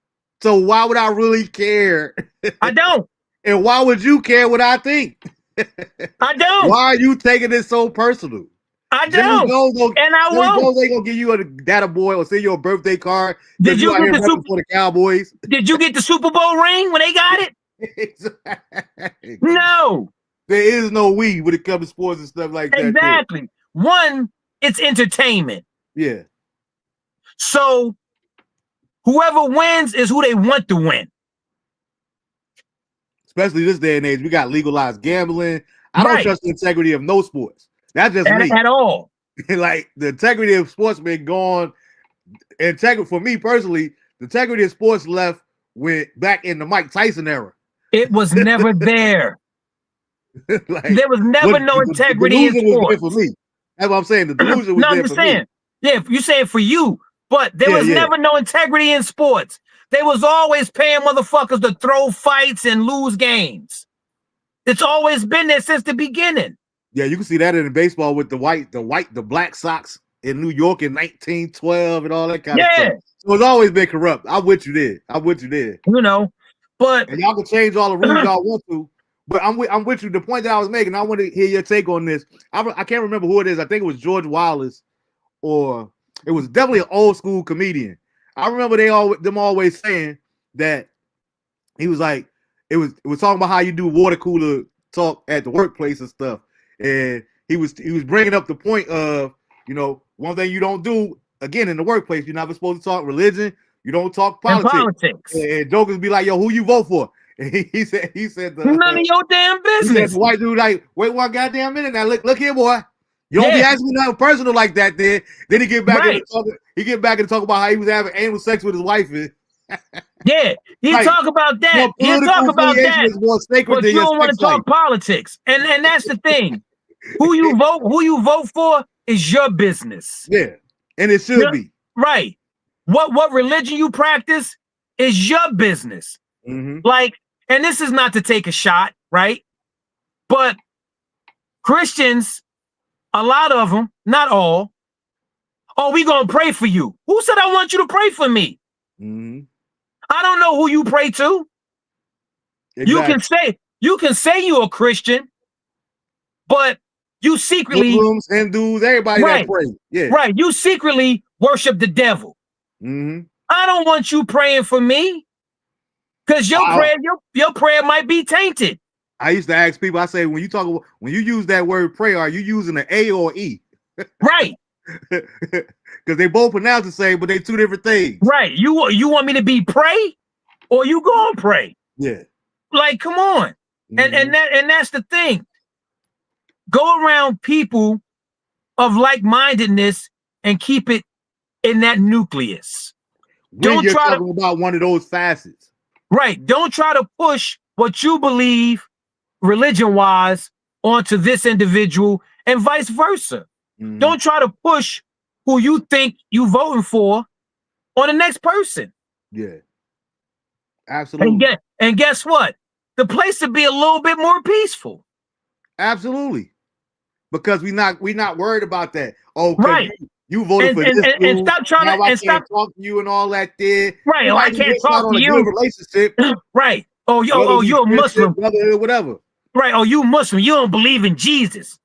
So why would I really care? I don't. And why would you care what I think? I don't. Why are you taking this so personal? I don't. And I won't. They gonna give you a data boy or send you a birthday card. Did you get for the Cowboys? Did you get the Super Bowl ring when they got it? Exactly. No. There is no we when it comes to sports and stuff like that. Exactly. One, it's entertainment. Yeah. So whoever wins is who they want to win. Especially this day and age, we got legalized gambling. I don't trust the integrity of no sports. That's just me. At all. Like, the integrity of sports been gone. For me personally, the integrity of sports went back in the Mike Tyson era. It was never there. Like, there was never no integrity in sports. For me. That's what I'm saying. The delusion was there for me. Yeah, you're saying for you, but there was never no integrity in sports. They was always paying motherfuckers to throw fights and lose games. It's always been there since the beginning. Yeah, you can see that in baseball with the Black Sox in New York in 1912 and all that kind of stuff. So it's always been corrupt. I'm with you there. You know, but and y'all can change all the rules y'all want to. But I'm with you. The point that I was making, I want to hear your take on this. I can't remember who it is. I think it was George Wallace, or it was definitely an old school comedian. I remember them always saying that he was like, it was talking about how you do water cooler talk at the workplace and stuff. And he was bringing up the point of, you know, one thing you don't do, again, in the workplace, you're not supposed to talk religion. You don't talk politics. And jokers be like, yo, who you vote for? And he said none of your damn business. He said the white dude like, wait 1 goddamn minute now. Look here, boy. You don't be asking me nothing personal like that. Then he get back and talk about how he was having anal sex with his wife. Yeah, he like, talk about that. He'll talk about that. But you don't want to talk politics. And that's the thing. Who you vote for is your business. Yeah. And it should be. Right. What religion you practice is your business. Mm-hmm. Like, and this is not to take a shot, right? But Christians, a lot of them, not all, we gonna pray for you. Who said I want you to pray for me? Mm-hmm. I don't know who you pray to. Exactly. You can say you're a Christian, but you secretly Muslims, Hindus, everybody that pray. Yeah. Right. You secretly worship the devil. Mm-hmm. I don't want you praying for me. Because your prayer might be tainted. I used to ask people, I say, when you use that word pray, are you using an A or E? Right. Because they both pronounce the same, but they two different things. Right. You want me to be pray, or you gonna pray? Yeah. Like, come on. Mm-hmm. And that's the thing. Go around people of like-mindedness and keep it in that nucleus. Don't try talking about one of those facets. Right. Don't try to push what you believe religion-wise onto this individual and vice versa. Mhm. Don't try to push who you think you voting for on the next person. Yeah. Absolutely. And guess what? The place would be a little bit more peaceful. Absolutely. Because we not worried about that. Oh, because Right. you voted for this dude. And stop trying now to I and can't stop. talk to you and all that there. Right. Oh, I can't talk on to a you. good relationship. Right. Oh, Whether we you're a Christian, Muslim. brotherhood, whatever. Right. Oh, you Muslim. You don't believe in Jesus.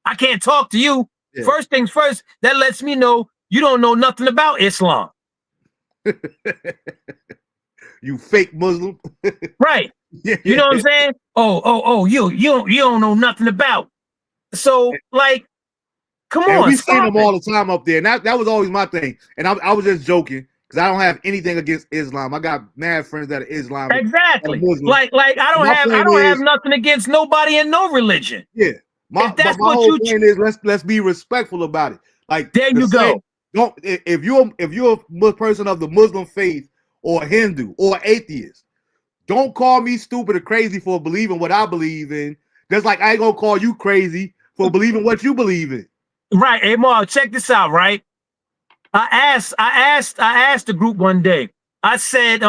I can't talk to you. Yeah. First things first, that lets me know you don't know nothing about Islam. You fake Muslim. Right. Yeah, You know what I'm saying? Oh, you don't know nothing about. So, like, come and on. we seen them it. all the time up there. And that was always my thing. And I was just joking because I don't have anything against Islam. I got mad friends that are Islam. Exactly. Like I don't have nothing against nobody in no religion. Yeah. But my whole point is let's be respectful about it. Like there you go. Don't if you're a person of the Muslim faith or Hindu or atheist, don't call me stupid or crazy for believing what I believe in. Just like I ain't gonna call you crazy for believing what you believe in. Right. Hey Mark, check this out, right? I asked the group one day. I said,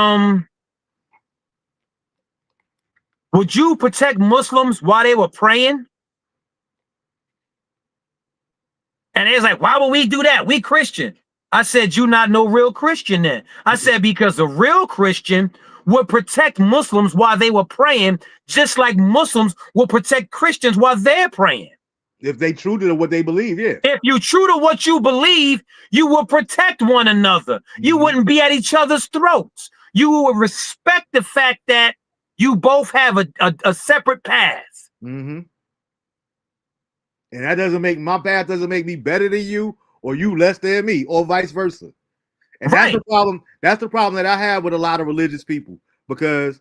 would you protect Muslims while they were praying? And they was like, why would we do that? We Christian. I said, you not no real Christian then. I said, because a real Christian would protect Muslims while they were praying, just like Muslims will protect Christians while they're praying. If they true to what they believe, yeah. If you true to what you believe, you will protect one another. You wouldn't be at each other's throats. You would respect the fact that you both have a separate path. Mm-hmm. And that doesn't make my path doesn't make me better than you or you less than me or vice versa. And that's the problem. That's the problem that I have with a lot of religious people because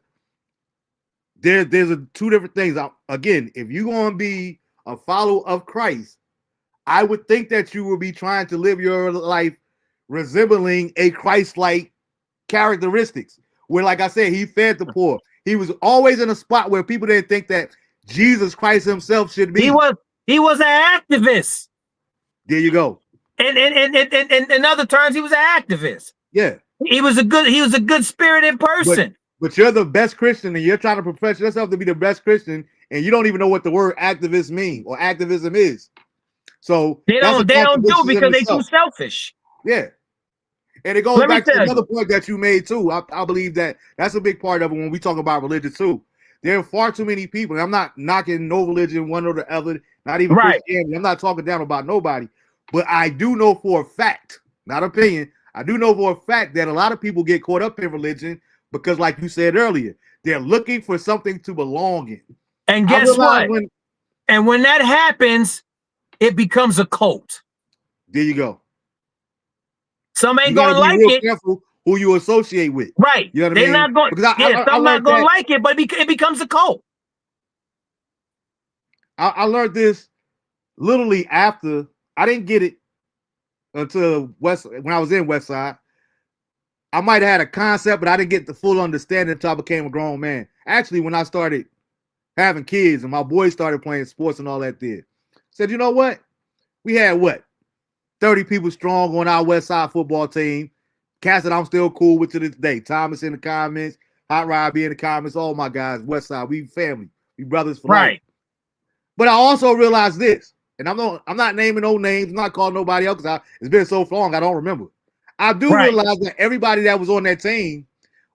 there's two different things. Again, if you're going to be a follower of Christ, I would think that you will be trying to live your life resembling a Christ-like characteristics. Where, like I said, he fed the poor. He was always in a spot where people didn't think that Jesus Christ himself should be. He was an activist. There you go. And in other terms, he was an activist. Yeah. He was a good spirited person. But you're the best Christian and you're trying to profess yourself to be the best Christian and you don't even know what the word activist mean or activism is. So they don't do it because they're too selfish. Yeah. And it goes back to another point that you made too. I believe that that's a big part of it when we talk about religion too. There are far too many people. And I'm not knocking no religion, one or the other, not even Christianity. I'm not talking down about nobody. But I do know for a fact, not opinion, I do know for a fact that a lot of people get caught up in religion because, like you said earlier, they're looking for something to belong in. And guess what? When that happens, it becomes a cult. There you go. Some ain't gonna like it. Careful who you associate with. Right. You know what I mean? Not going. Some not gonna like it, but it becomes a cult. I learned this literally after. I didn't get it until when I was in West Side. I might have had a concept, but I didn't get the full understanding until I became a grown man. Actually, when I started having kids and my boys started playing sports and all that there. Said, you know what? We had 30 people strong on our West Side football team. Cats that I'm still cool with to this day. Thomas in the comments, Hot Robbie in the comments, all my guys, West Side, we family, we brothers for life. But I also realized this, and I'm not naming no names, I'm not calling nobody else because it's been so long I don't remember. I do realize that everybody that was on that team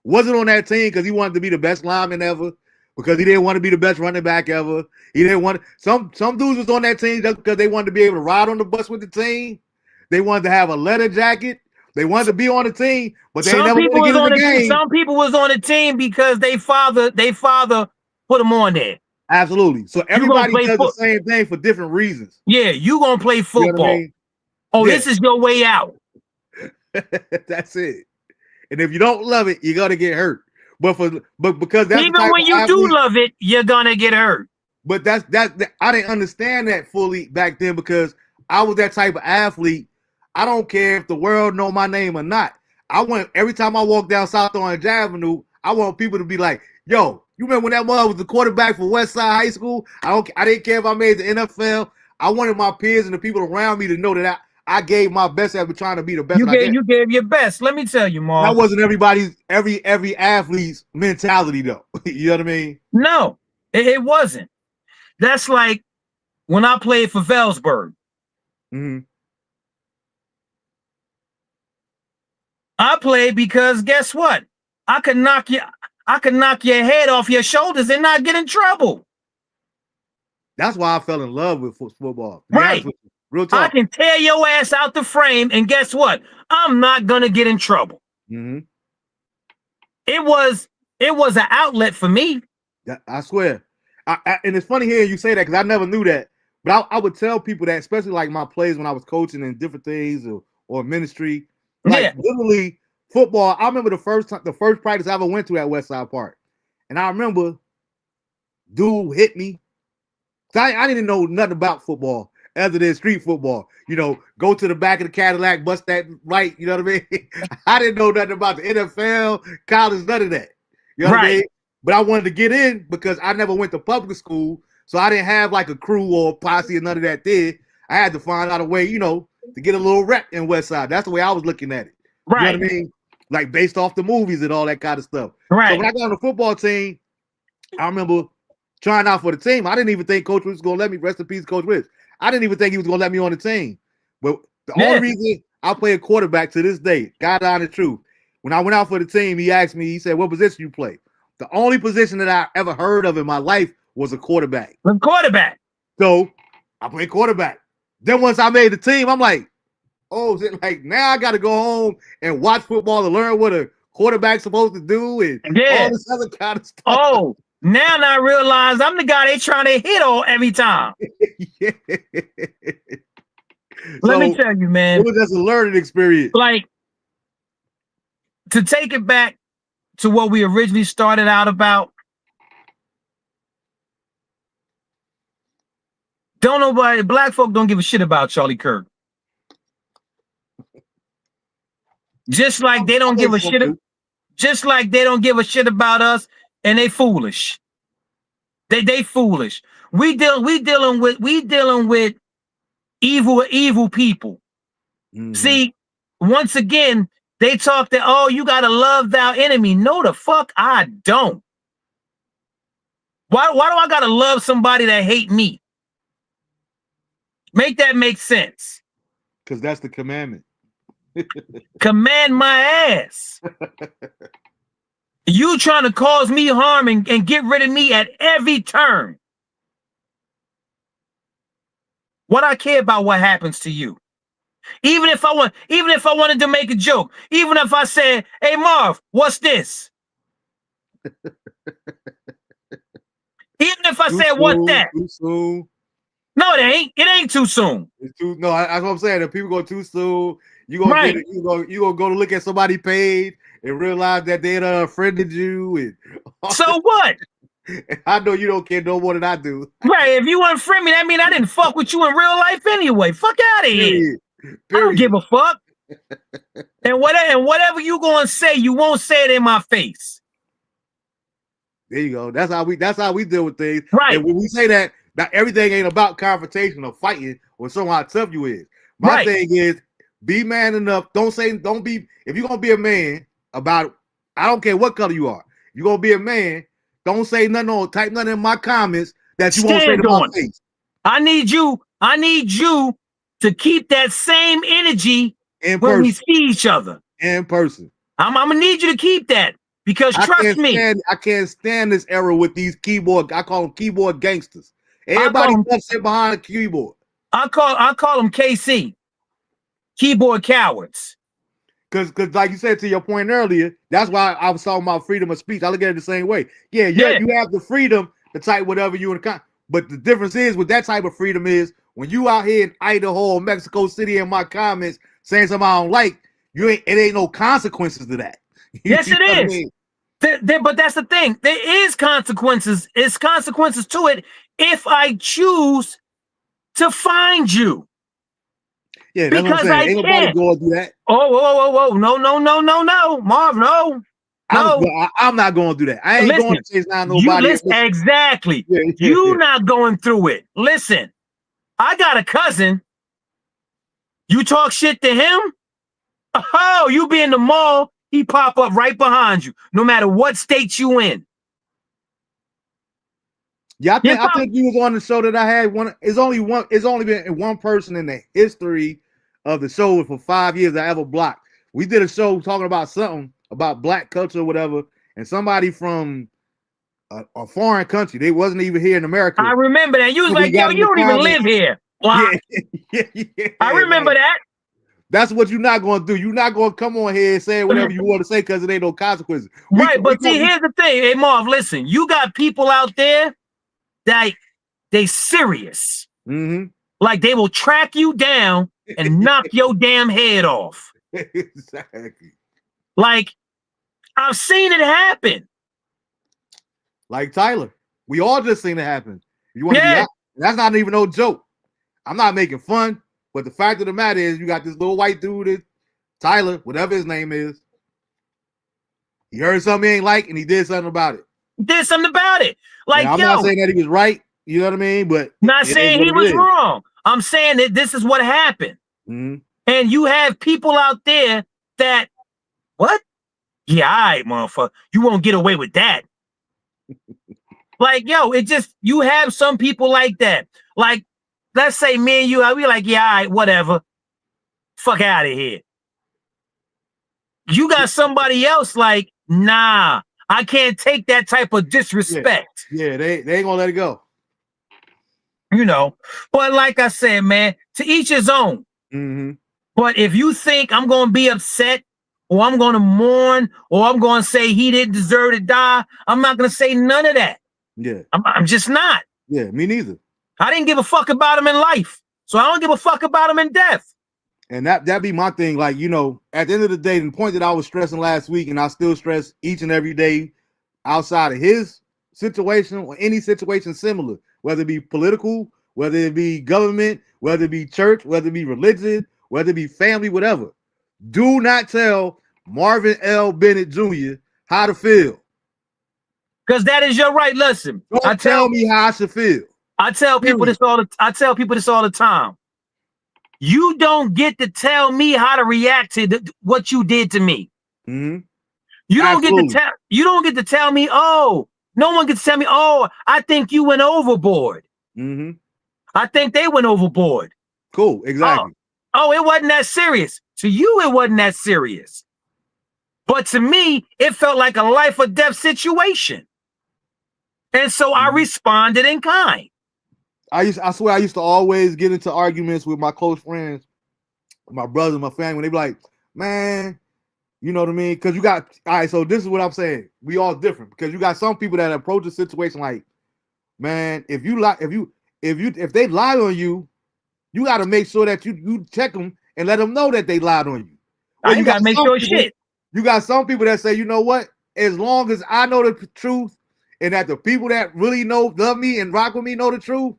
wasn't on that team because he wanted to be the best lineman ever, because he didn't want to be the best running back ever. He didn't want some dudes was on that team just because they wanted to be able to ride on the bus with the team. They wanted to have a leather jacket. They wanted to be on the team, but they never wanted to get in the game. Some people was on the team because they father put them on there. Absolutely. So everybody does the same thing for different reasons. Yeah, you gonna play football. You know what I mean? Oh, yeah. This is your way out. That's it. And if you don't love it, you're gonna get hurt. But because that's even when you do love it, you're gonna get hurt. But that's I didn't understand that fully back then because I was that type of athlete. I don't care if the world know my name or not. I went every time I walked down South Orange Avenue, I want people to be like, yo, you remember when that mother was the quarterback for West Side High School? I didn't care if I made the NFL. I wanted my peers and the people around me to know that I gave my best at trying to be the best. You gave your best. Let me tell you, Marv. That wasn't every athlete's mentality, though. You know what I mean? No, it wasn't. That's like when I played for Velsburg. Mm-hmm. I played because guess what? I could knock your head off your shoulders and not get in trouble. That's why I fell in love with football. Right. Real talk. I can tear your ass out the frame, and guess what? I'm not gonna get in trouble. Mm-hmm. It was an outlet for me. I swear. And it's funny hearing you say that because I never knew that. But I would tell people that, especially like my plays when I was coaching and different things or ministry. Like literally football. I remember the first practice I ever went to at Westside Park. And I remember dude hit me. I didn't know nothing about football other than street football. You know, go to the back of the Cadillac, bust that right. You know what I mean? I didn't know nothing about the NFL, college, none of that. You know what I mean? But I wanted to get in because I never went to public school. So I didn't have like a crew or a posse or none of that did. I had to find out a way, you know, to get a little rep in West Side. That's the way I was looking at it. Right. You know what I mean? Like based off the movies and all that kind of stuff. Right. So when I got on the football team, I remember trying out for the team. I didn't even think Coach Rich was going to let me. Rest in peace, Coach Rich. I didn't even think he was going to let me on the team. But the only reason I play a quarterback to this day, God honest truth, when I went out for the team, he asked me, he said, what position you play? The only position that I ever heard of in my life was a quarterback. A quarterback. So I played quarterback. Then once I made the team, I'm like, oh, like now I got to go home and watch football to learn what a quarterback's supposed to do and all this other kind of stuff. Oh, now I realize I'm the guy they trying to hit every time. Yeah. Let me tell you, man. It was just a learning experience. Like, to take it back to what we originally started out about, black folk don't give a shit about Charlie Kirk. Just like they don't give a shit. Just like they don't give a shit about us, and they foolish. They foolish. We dealing with evil people. Mm-hmm. See, once again, they talk that, oh, you gotta love thou enemy. No, the fuck I don't. Why do I gotta love somebody that hate me? Make that make sense. Because that's the commandment. Command my ass. You trying to cause me harm and get rid of me at every turn. What I care about what happens to you. Even if I wanted to make a joke, even if I said, hey Marv, what's this? Even if I said, what's that? Too soon. No, it ain't. It ain't too soon. It's too, no, that's what I'm saying. If people go too soon, you gonna go to look at somebody's page and realize that they done offended you. And so what? I know you don't care no more than I do. Right. If you unfriend me, that mean I didn't fuck with you in real life anyway. Fuck out of here. Period. I don't give a fuck. and whatever you gonna say, you won't say it in my face. There you go. That's how we deal with things. Right. And when we say that everything ain't about confrontation or fighting or showing how tough you is. My thing is be man enough. Don't be, if you're gonna be a man about, I don't care what color you are. If you're gonna be a man, don't say nothing or type nothing in my comments that you won't say to my face. I need you to keep that same energy when we see each other. In person. I'm gonna need you to keep that because trust me. I can't stand this era with these I call them keyboard gangsters. Everybody sit behind a keyboard. I call them KC. Keyboard cowards. Because like you said to your point earlier, that's why I was talking about freedom of speech. I look at it the same way. Yeah, you have the freedom to type whatever you want to. But the difference is with that type of freedom is when you out here in Idaho or Mexico City in my comments saying something I don't like, it ain't no consequences to that. Yes, it is. I mean? But that's the thing. There is consequences. It's consequences to it if I choose to find you. Yeah, that's because what I'm saying. Ain't nobody going to do that. Oh, no, Marv, no. No, I'm not going to do that. I ain't listen, going to chase down you nobody. listen exactly. You not going through it. Listen, I got a cousin. You talk shit to him. Oh, you be in the mall, he pop up right behind you, no matter what state you in. Yeah, I think you was on the show that I had one. It's only been one person in the history of the show for 5 years I ever blocked. We did a show talking about something about black culture or whatever, and somebody from a foreign country, they wasn't even here in America. I remember that. You was like, yo, you don't even live here. Yeah, I remember that. That's what you're not going to do. You're not going to come on here and say whatever you want to say because it ain't no consequences. Right, but see, here's the thing. Hey, Marv, listen, you got people out there that they serious. Mm-hmm. Like they will track you down and knock your damn head off. Exactly. Like, I've seen it happen. Like Tyler. We all just seen it happen. You want to be out? That's not even no joke. I'm not making fun, but the fact of the matter is you got this little white dude, Tyler, whatever his name is. He heard something he ain't like and he did something about it. Like, now, I'm not saying that he was right, you know what I mean? But not saying he was wrong. I'm saying that this is what happened. Mm-hmm. And you have people out there that, what? Yeah, all right, motherfucker. You won't get away with that. Like, yo, it just, you have some people like that. Like, let's say me and you, I'll be like, yeah, all right, whatever. Fuck out of here. You got somebody else like, nah, I can't take that type of disrespect. Yeah, they ain't gonna let it go. You know, but like I said, man, to each his own. Mm-hmm. But if you think I'm gonna be upset, or I'm gonna mourn, or I'm gonna say he didn't deserve to die, I'm not gonna say none of that. Yeah, I'm just not. Yeah, me neither. I didn't give a fuck about him in life, so I don't give a fuck about him in death. And that be my thing. Like, you know, at the end of the day, the point that I was stressing last week, and I still stress each and every day, outside of his situation or any situation similar, whether it be political, whether it be government, whether it be church, whether it be religion, whether it be family, whatever. Do not tell Marvin L. Bennett Jr. how to feel. Because that is your right. Listen, don't tell me how I should feel. I tell people this all the time. You don't get to tell me how to react to what you did to me. Mm-hmm. You don't get to tell me, oh, no one gets to tell me, oh, I think you went overboard. Mm-hmm. I think they went overboard. Cool, exactly. Oh, it wasn't that serious. To you, it wasn't that serious. But to me, it felt like a life or death situation. And so I responded in kind. I swear I used to always get into arguments with my close friends, my brothers, my family, when they be like, man, you know what I mean? Because you got, all right, so this is what I'm saying. We all different because you got some people that approach the situation like, man, if they lie on you, you got to make sure that you check them and let them know that they lied on you. Well, you got to make sure shit. You got some people that say, you know what? As long as I know the truth and that the people that really love me and rock with me know the truth,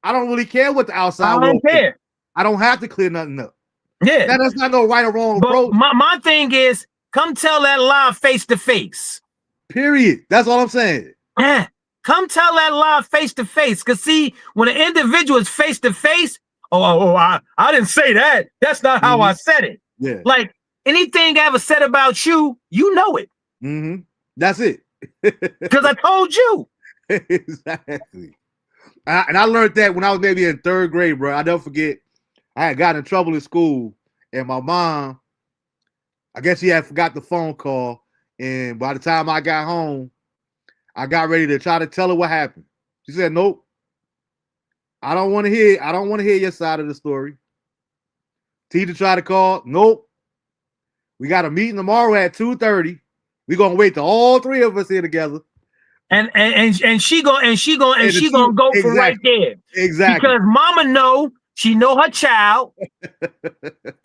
I don't really care what the outside world. I don't care. I don't have to clear nothing up. Yeah. That's not no right or wrong approach. My thing is, come tell that lie face to face. Period. That's all I'm saying. Yeah. Come tell that lie face to face. Because see, when an individual is face to face, I didn't say that. That's not how I said it. Yeah. Like anything I ever said about you, you know it. Mm-hmm. That's it. Because I told you. Exactly. And I learned that when I was maybe in third grade, bro. I never forget. I had gotten in trouble in school, and my mom, I guess she had forgot the phone call. And by the time I got home, I got ready to try to tell her what happened. She said, "Nope, I don't want to hear. I don't want to hear your side of the story." Teacher tried to call. Nope. We got a meeting tomorrow at 2:30. We're gonna wait till all three of us here together. And she gonna go for right there. Exactly. Because mama she know her child.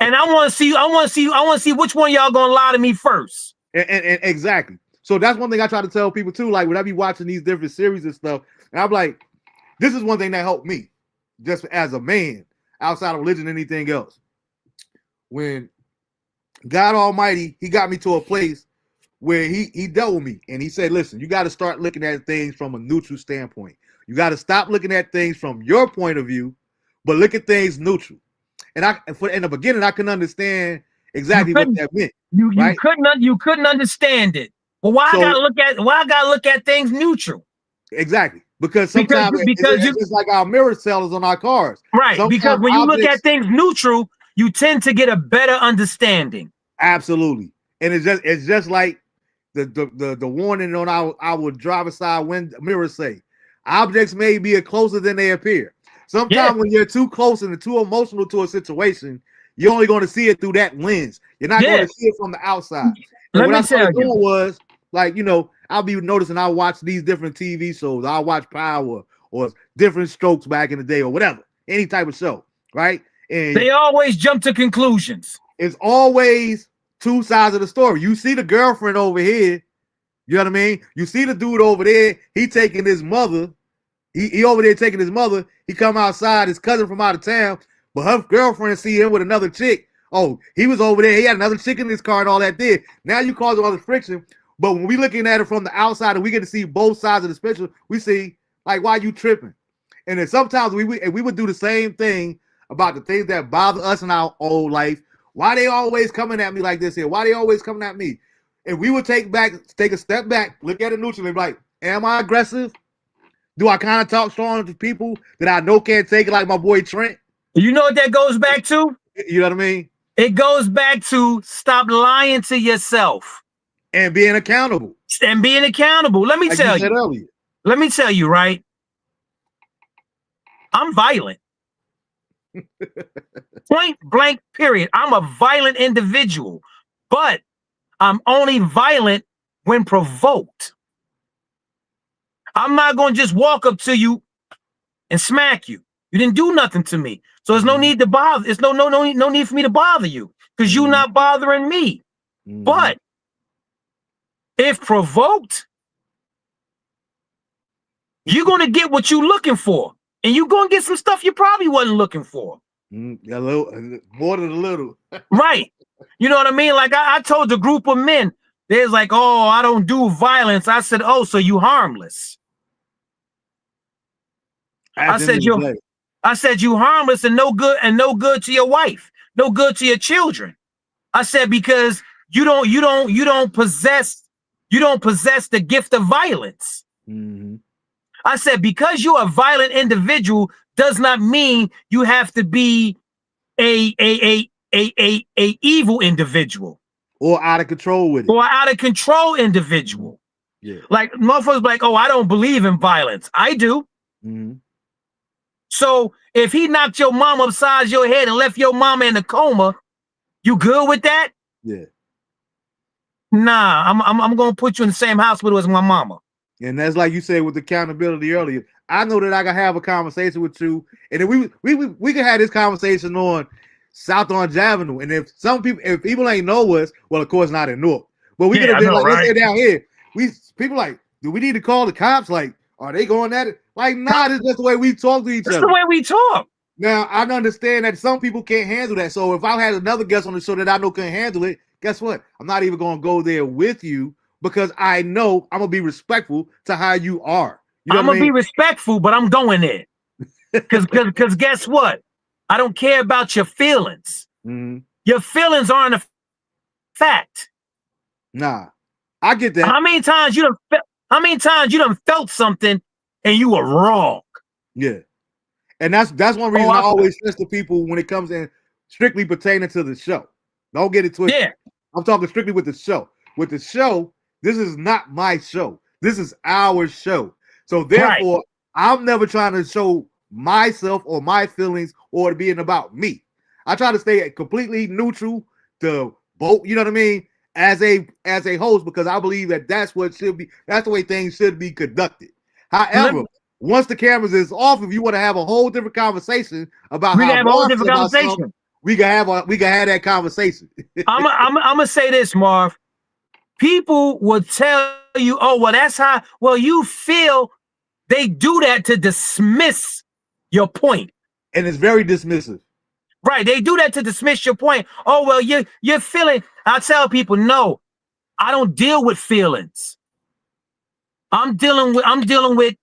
And I want to see which one y'all gonna lie to me first. And exactly. So that's one thing I try to tell people too. Like when I be watching these different series and stuff, and I'm like, this is one thing that helped me just as a man outside of religion, anything else. When God Almighty, He got me to a place where he dealt with me and he said, listen, you got to start looking at things from a neutral standpoint. You got to stop looking at things from your point of view, but look at things neutral. And in the beginning, I couldn't understand exactly what that meant. You couldn't understand it. Well, why I gotta look at things neutral? Exactly. Because sometimes it's just like our mirror sellers on our cars. Right. Sometimes because when you look at things neutral, you tend to get a better understanding. Absolutely. And it's just like the warning on our driver's side mirror say, objects may be closer than they appear. Sometimes when you're too close and too emotional to a situation, you're only going to see it through that lens. You're not going to see it from the outside. And what I started doing was, like, I'll be noticing I watch these different TV shows. I'll watch Power or Different Strokes back in the day or whatever, any type of show, right? And they always jump to conclusions. It's always two sides of the story. You see the girlfriend over here, you know what I mean? You see the dude over there, he taking his mother. He over there taking his mother. He come outside, his cousin from out of town, but her girlfriend see him with another chick. Oh, he was over there. He had another chick in his car and all that there. Now you cause all the friction. But when we looking at it from the outside and we get to see both sides of the spectrum, we see, like, why you tripping? And then sometimes we would do the same thing about the things that bother us in our old life. Why they always coming at me like this here? Why they always coming at me? And we would take a step back, look at it neutrally, and be like, am I aggressive? Do I kind of talk strong to people that I know can't take it, like my boy Trent? You know what that goes back to? You know what I mean? It goes back to stop lying to yourself. And being accountable. Let me tell you. Let me tell you, right? I'm violent. Point blank, period. I'm a violent individual, but I'm only violent when provoked. I'm not going to just walk up to you and smack you. You didn't do nothing to me. So there's no need to bother. There's no need for me to bother you because you're not bothering me. But if provoked, you're going to get what you're looking for. And you're going to get some stuff you probably wasn't looking for. A little, more than a little. Right. You know what I mean? Like I told a group of men, they're like, oh, I don't do violence. I said, oh, so you harmless. I said you harmless and no good to your wife, no good to your children. I said because you don't possess the gift of violence. I said because you're a violent individual does not mean you have to be a evil individual or out of control with it, or out of control individual. Yeah, like motherfuckers like, oh, I don't believe in violence. I do. So if he knocked your mom upside your head and left your mama in a coma, you good with that? Yeah. Nah, I'm gonna put you in the same hospital as my mama. And that's like you said with accountability earlier. I know that I can have a conversation with you, and then we can have this conversation on South Orange Avenue. And if people ain't know us, well, of course not in Newark, but we could have been like, let's say down here, people like, do we need to call the cops? Like, are they going at it? Like, nah, this is just the way we talk to each other. That's the way we talk. Now, I understand that some people can't handle that. So if I had another guest on the show that I know couldn't handle it, guess what? I'm not even going to go there with you because I know I'm going to be respectful to how you are. You know I'm going to be respectful, but I'm going there. Because guess what? I don't care about your feelings. Your feelings aren't a fact. Nah, I get that. How many times you done felt something and you were wrong? Yeah. And that's one reason I always stress to people when it comes in strictly pertaining to the show. Don't get it twisted. Yeah. I'm talking strictly with the show. With the show, this is not my show. This is our show. So therefore, I'm never trying to show myself or my feelings or it being about me. I try to stay completely neutral to both, you know what I mean, as a host, because I believe that that's what should be, that's the way things should be conducted. However, once the cameras is off, if you want to have a whole different conversation about we can have that conversation. I'm gonna say this, Marv. People would tell you, oh, well, that's how, well, you feel. They do that to dismiss your point. And it's very dismissive. Right. They do that to dismiss your point. Oh, well, you're feeling. I tell people, no, I don't deal with feelings. I'm dealing with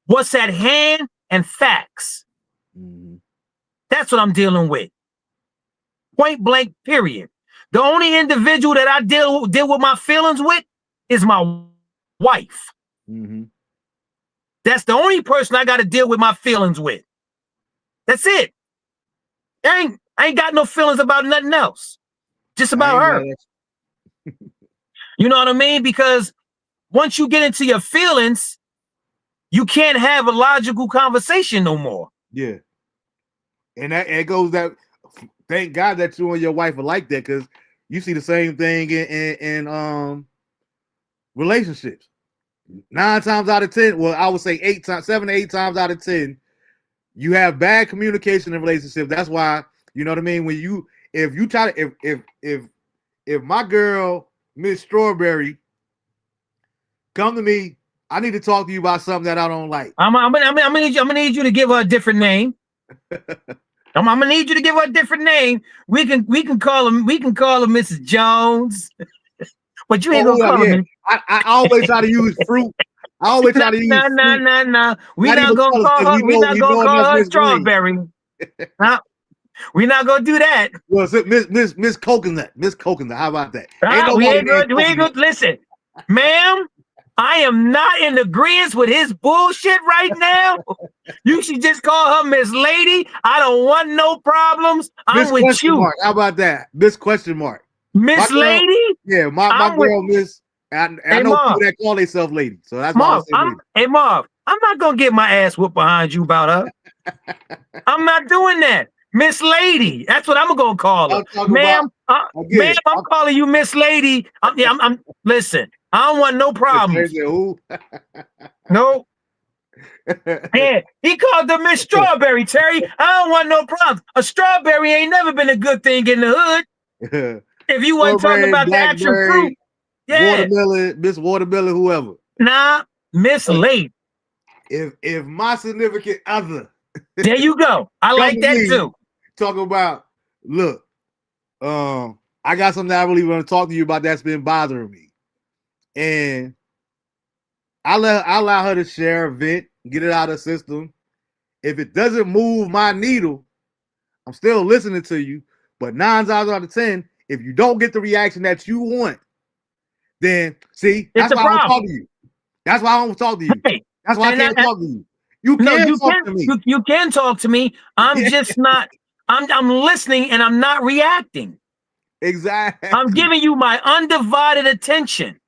what's at hand and facts. Mm-hmm. That's what I'm dealing with. Point blank, period. The only individual that I deal with my feelings with is my wife. Mm-hmm. That's the only person I got to deal with my feelings with. That's it. I ain't got no feelings about nothing else. Just I about ain't her. mad You know what I mean? Because once you get into your feelings, you can't have a logical conversation no more. Yeah. And that it goes that thank God that you and your wife are like that, because you see the same thing in relationships. 9 times out of 10, well, I would say 7 to 8 times out of 10, you have bad communication in relationships. That's why, you know what I mean? When you if you try to if my girl, Miss Strawberry, come to me, I need to talk to you about something that I don't like. I'm gonna need you to give her a different name. I'm gonna need you to give her a different name. We can call her Mrs. Jones, but you ain't gonna call her. I always try to use fruit. I always try to use fruit. No. We're not even gonna colors, call 'cause her. We're not we gonna know call enough her Miss Lane. Strawberry. No, we're not gonna do that. Well, Miss Coconut. Miss Coconut. How about that? We ain't good. Listen, ma'am, I am not in agreement with his bullshit right now. You should just call her Miss Lady. I don't want no problems. I'm with question you. Mark. How about that? Miss question mark. Miss Lady? Yeah, my girl, Miss. I know Marv, people that call themselves lady. So that's Marv, why I say hey, Marv, I'm not going to get my ass whooped behind you about her. I'm not doing that. Miss Lady. That's what I'm going to call her. Ma'am, ma'am, I'm calling you Miss Lady. Listen, I don't want no problems. No. Yeah, he called her Miss Strawberry, Terry. I don't want no problems. A strawberry ain't never been a good thing in the hood. If you wasn't talking about the actual fruit. Yeah. Watermelon, Miss Watermelon, whoever. Nah, Miss Lady. If my significant other. There you go. I like that too. Talking about, look, I got something I really want to talk to you about that's been bothering me. And I allow her to share a vent, get it out of the system. If it doesn't move my needle, I'm still listening to you. But 9 times out of 10, if you don't get the reaction that you want, then see, that's why I don't talk to you. That's why I don't talk to you. Right. That's why I can't talk to you. You can talk to me. You can talk to me. I'm just not. I'm listening and I'm not reacting. Exactly. I'm giving you my undivided attention.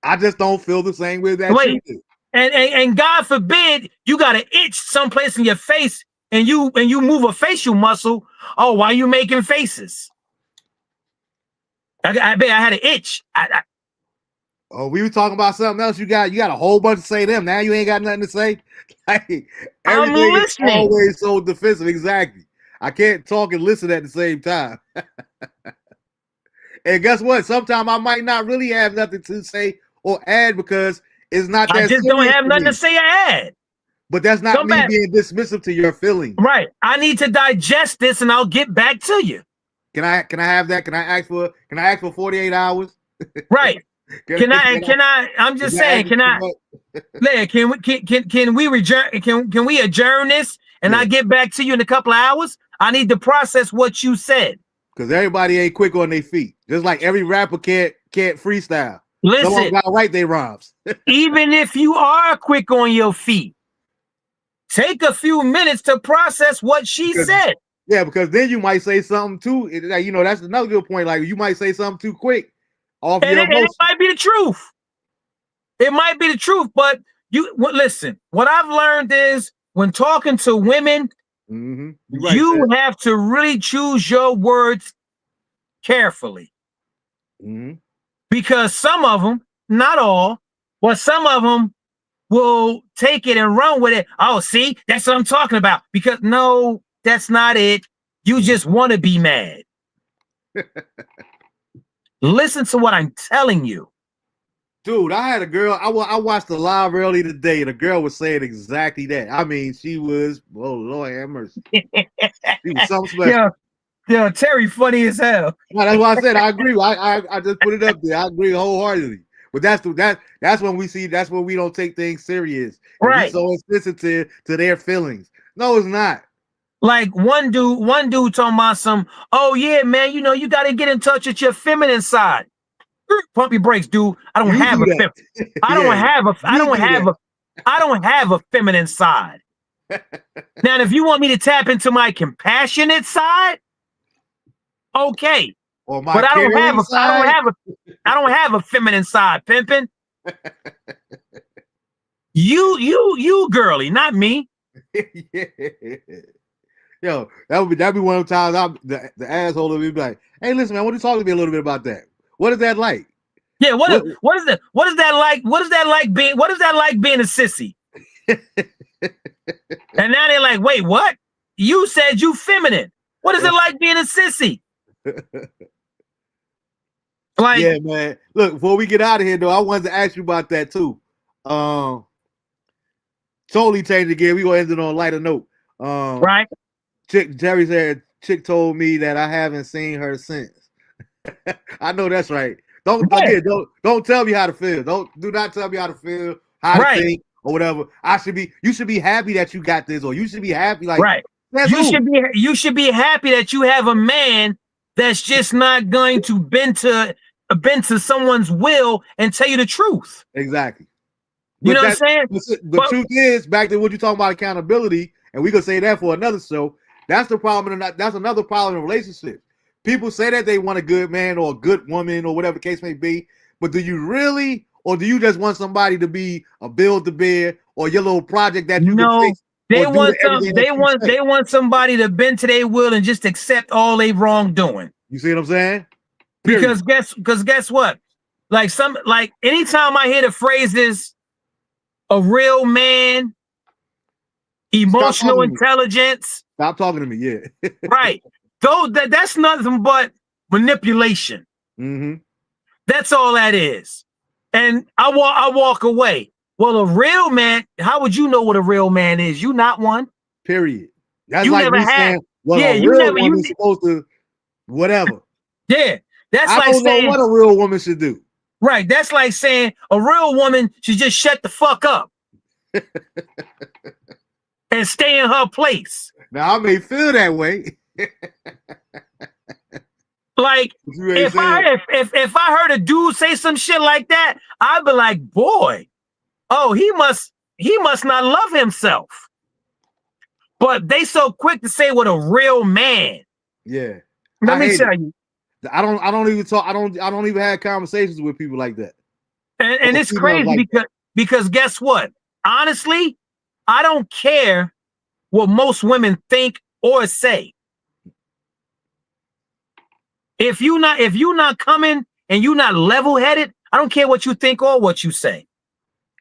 I just don't feel the same way that you do. And God forbid you got an itch someplace in your face and you move a facial muscle. Oh, why are you making faces? I bet I had an itch. Oh, we were talking about something else. You got a whole bunch to say to them. Now you ain't got nothing to say. Like, everything is always so defensive. Exactly. I can't talk and listen at the same time. And guess what? Sometimes I might not really have nothing to say or add because it's not that. I just don't have nothing to say or add. But that's not me being dismissive to your feelings. Right. I need to digest this and I'll get back to you. Can I have that? Can I ask for 48 hours? Right. Can I I'm just saying, can we adjourn this and I get back to you in a couple of hours? I need to process what you said. Because everybody ain't quick on their feet. Just like every rapper can't freestyle. Listen, someone gotta write their rhymes. Even if you are quick on your feet, take a few minutes to process what she said. Yeah, because then you might say something too. You know, that's another good point. Like you might say something too quick off your emotions. And it might be the truth. It might be the truth, but listen. What I've learned is when talking to women, you have to really choose your words carefully. Because some of them, not all, but some of them will take it and run with it. Oh, see, that's what I'm talking about. Because no, that's not it. You just want to be mad. Listen to what I'm telling you. Dude, I had a girl, I watched the live early today, and the girl was saying exactly that. I mean, she was, oh, Lord have mercy. She was something special. Yeah. Yeah, Terry funny as hell. No, that's why I said I agree. I just put it up there. I agree wholeheartedly. But that's when we see that's when we don't take things serious and we Right. so insensitive to their feelings. No, it's not. Like one dude talking about some, oh yeah, man, you know, you got to get in touch with your feminine side. Pump your brakes, dude. I don't You have do a that. I don't Yeah, have a I you don't do have that. a I don't have a feminine side. Now, if you want me to tap into my compassionate side, okay. Or my But caring side. I don't have a feminine side, pimping. You girly, not me. Yeah. Yo, that'd be one of the times the asshole would be like, hey, listen, man, I want to talk to me a little bit about that. What is that like? Yeah, what is that like? What is that like being a sissy? And now they're like, wait, what? You said you feminine. What is it like being a sissy? Like, yeah, man. Look, before we get out of here, though, I wanted to ask you about that too. Totally changed again. We gonna end it on a lighter note. right? Jerry said, "Chick told me that I haven't seen her since." I know that's right. Yeah. Don't tell me how to feel. Do not tell me how to feel, how to Right. think, or whatever. You should be happy that you got this, or you should be happy like Right. that's You should be happy that you have a man that's just not going to bend to someone's will and tell you the truth. exactly. You But know what I'm saying? the truth is, back to what you're talking about accountability, and we could say that for another show. That's the problem. That's another problem in relationships. People say that they want a good man or a good woman or whatever the case may be, but do you really, or do you just want somebody to be a build to bear or your little project that you can No, fix or do everything that you say? they want somebody to bend to their will and just accept all they wrongdoing. You see what I'm saying? Period. Because guess what? Like anytime I hear the phrases a real man, emotional intelligence, Stop talking to me. Yeah. right? Though that's nothing but manipulation. Mm-hmm. That's all that is. And I walk away. Well, a real man, how would you know what a real man is? You not one. Period. That's You like never me had. saying, well, Yeah, a you real never. woman's supposed to whatever. Yeah, that's I like don't know saying what a real woman should do. right. That's like saying a real woman should just shut the fuck up and stay in her place. Now I may feel that way. Like if I heard a dude say some shit like that, I'd be like, boy, oh, he must not love himself. But they so quick to say what a real man. Yeah. Let me tell you. I don't even talk. I don't even have conversations with people like that. And it's crazy like because guess what? Honestly, I don't care what most women think or say. If you're not coming and you're not level-headed, I don't care what you think or what you say.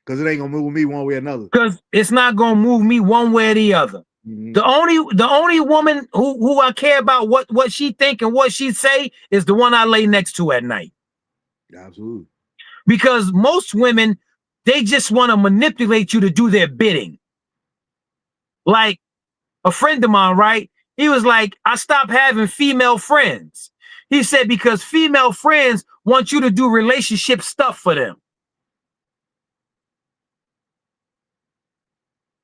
Because it ain't gonna move me one way or another. Because it's not gonna move me one way or the other. Mm-hmm. The only woman who I care about what she think and what she say is the one I lay next to at night. Absolutely. Because most women, they just want to manipulate you to do their bidding. Like a friend of mine, right? He was like, I stopped having female friends. He said, because female friends want you to do relationship stuff for them.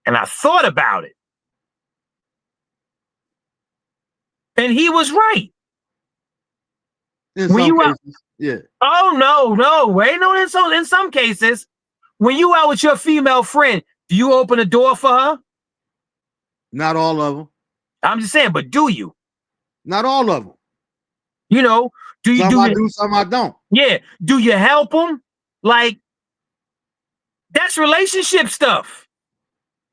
And I thought about it. And he was right. In some cases, yeah. Oh, no. Wait, no, in some cases, when you out with your female friend, do you open a door for her? Not all of them. I'm just saying, but do you? Not all of them. You know, some I do, some I don't. Yeah. Do you help them? Like, that's relationship stuff.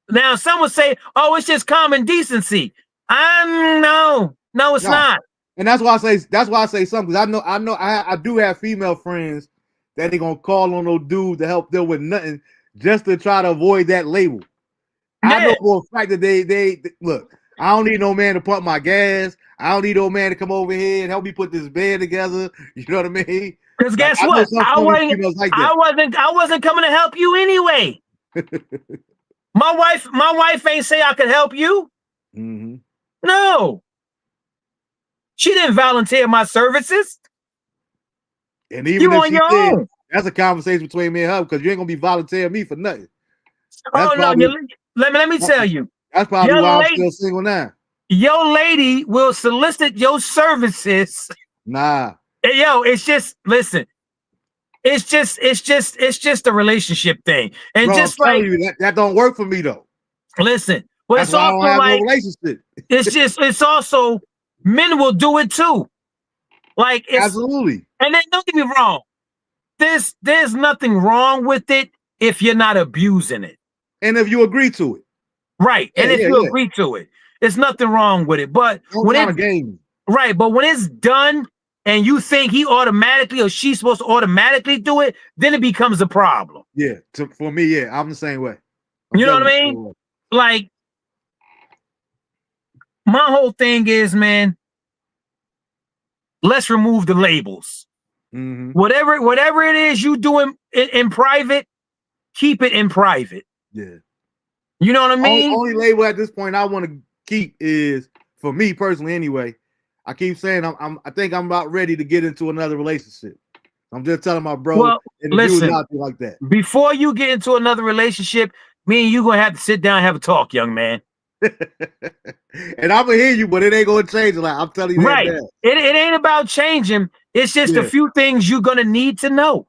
Now, some would say, oh, it's just common decency. No, it's not. And that's why I say something. Because I do have female friends that ain't gonna call on no dude to help them with nothing just to try to avoid that label. Yeah. I know for a fact that they look. I don't need no man to pump my gas. I don't need no man to come over here and help me put this bed together. You know what I mean? Because guess what? I wasn't coming to help you anyway. My wife ain't say I could help you. Mm-hmm. No. She didn't volunteer my services. And even You if on she your did, own. that's a conversation between me and her because you ain't gonna be volunteering me for nothing. Oh no, let me tell you. That's probably why I'm still single now. Your lady will solicit your services. Nah. Yo, it's just listen. It's just a relationship thing. And bro, just I'm like telling you that don't work for me though. listen, but That's it's why I don't also have no like relationship. it's also men will do it too. Like it's Absolutely. And then don't get me wrong. There's nothing wrong with it if you're not abusing it. And if you agree to it. Right. Yeah, And if you agree to it, there's nothing wrong with it. But don't when try to it's game. right, but when it's done and you think he automatically or she's supposed to automatically do it, then it becomes a problem. Yeah, for me, yeah, I'm the same way. You know what I mean? Like, my whole thing is, man, let's remove the labels. Mm-hmm. Whatever it is you do in private, keep it in private. Yeah. You know what I mean? Only label at this point I want to keep is, for me personally anyway, I keep saying I think I'm about ready to get into another relationship. I'm just telling my bro, well, and the listen, dudes out there like that. Before you get into another relationship, me and you gonna have to sit down and have a talk, young man. And I'm gonna hear you, but it ain't gonna change a lot. I'm telling you right. that. It ain't about changing. It's just a few things you're gonna need to know.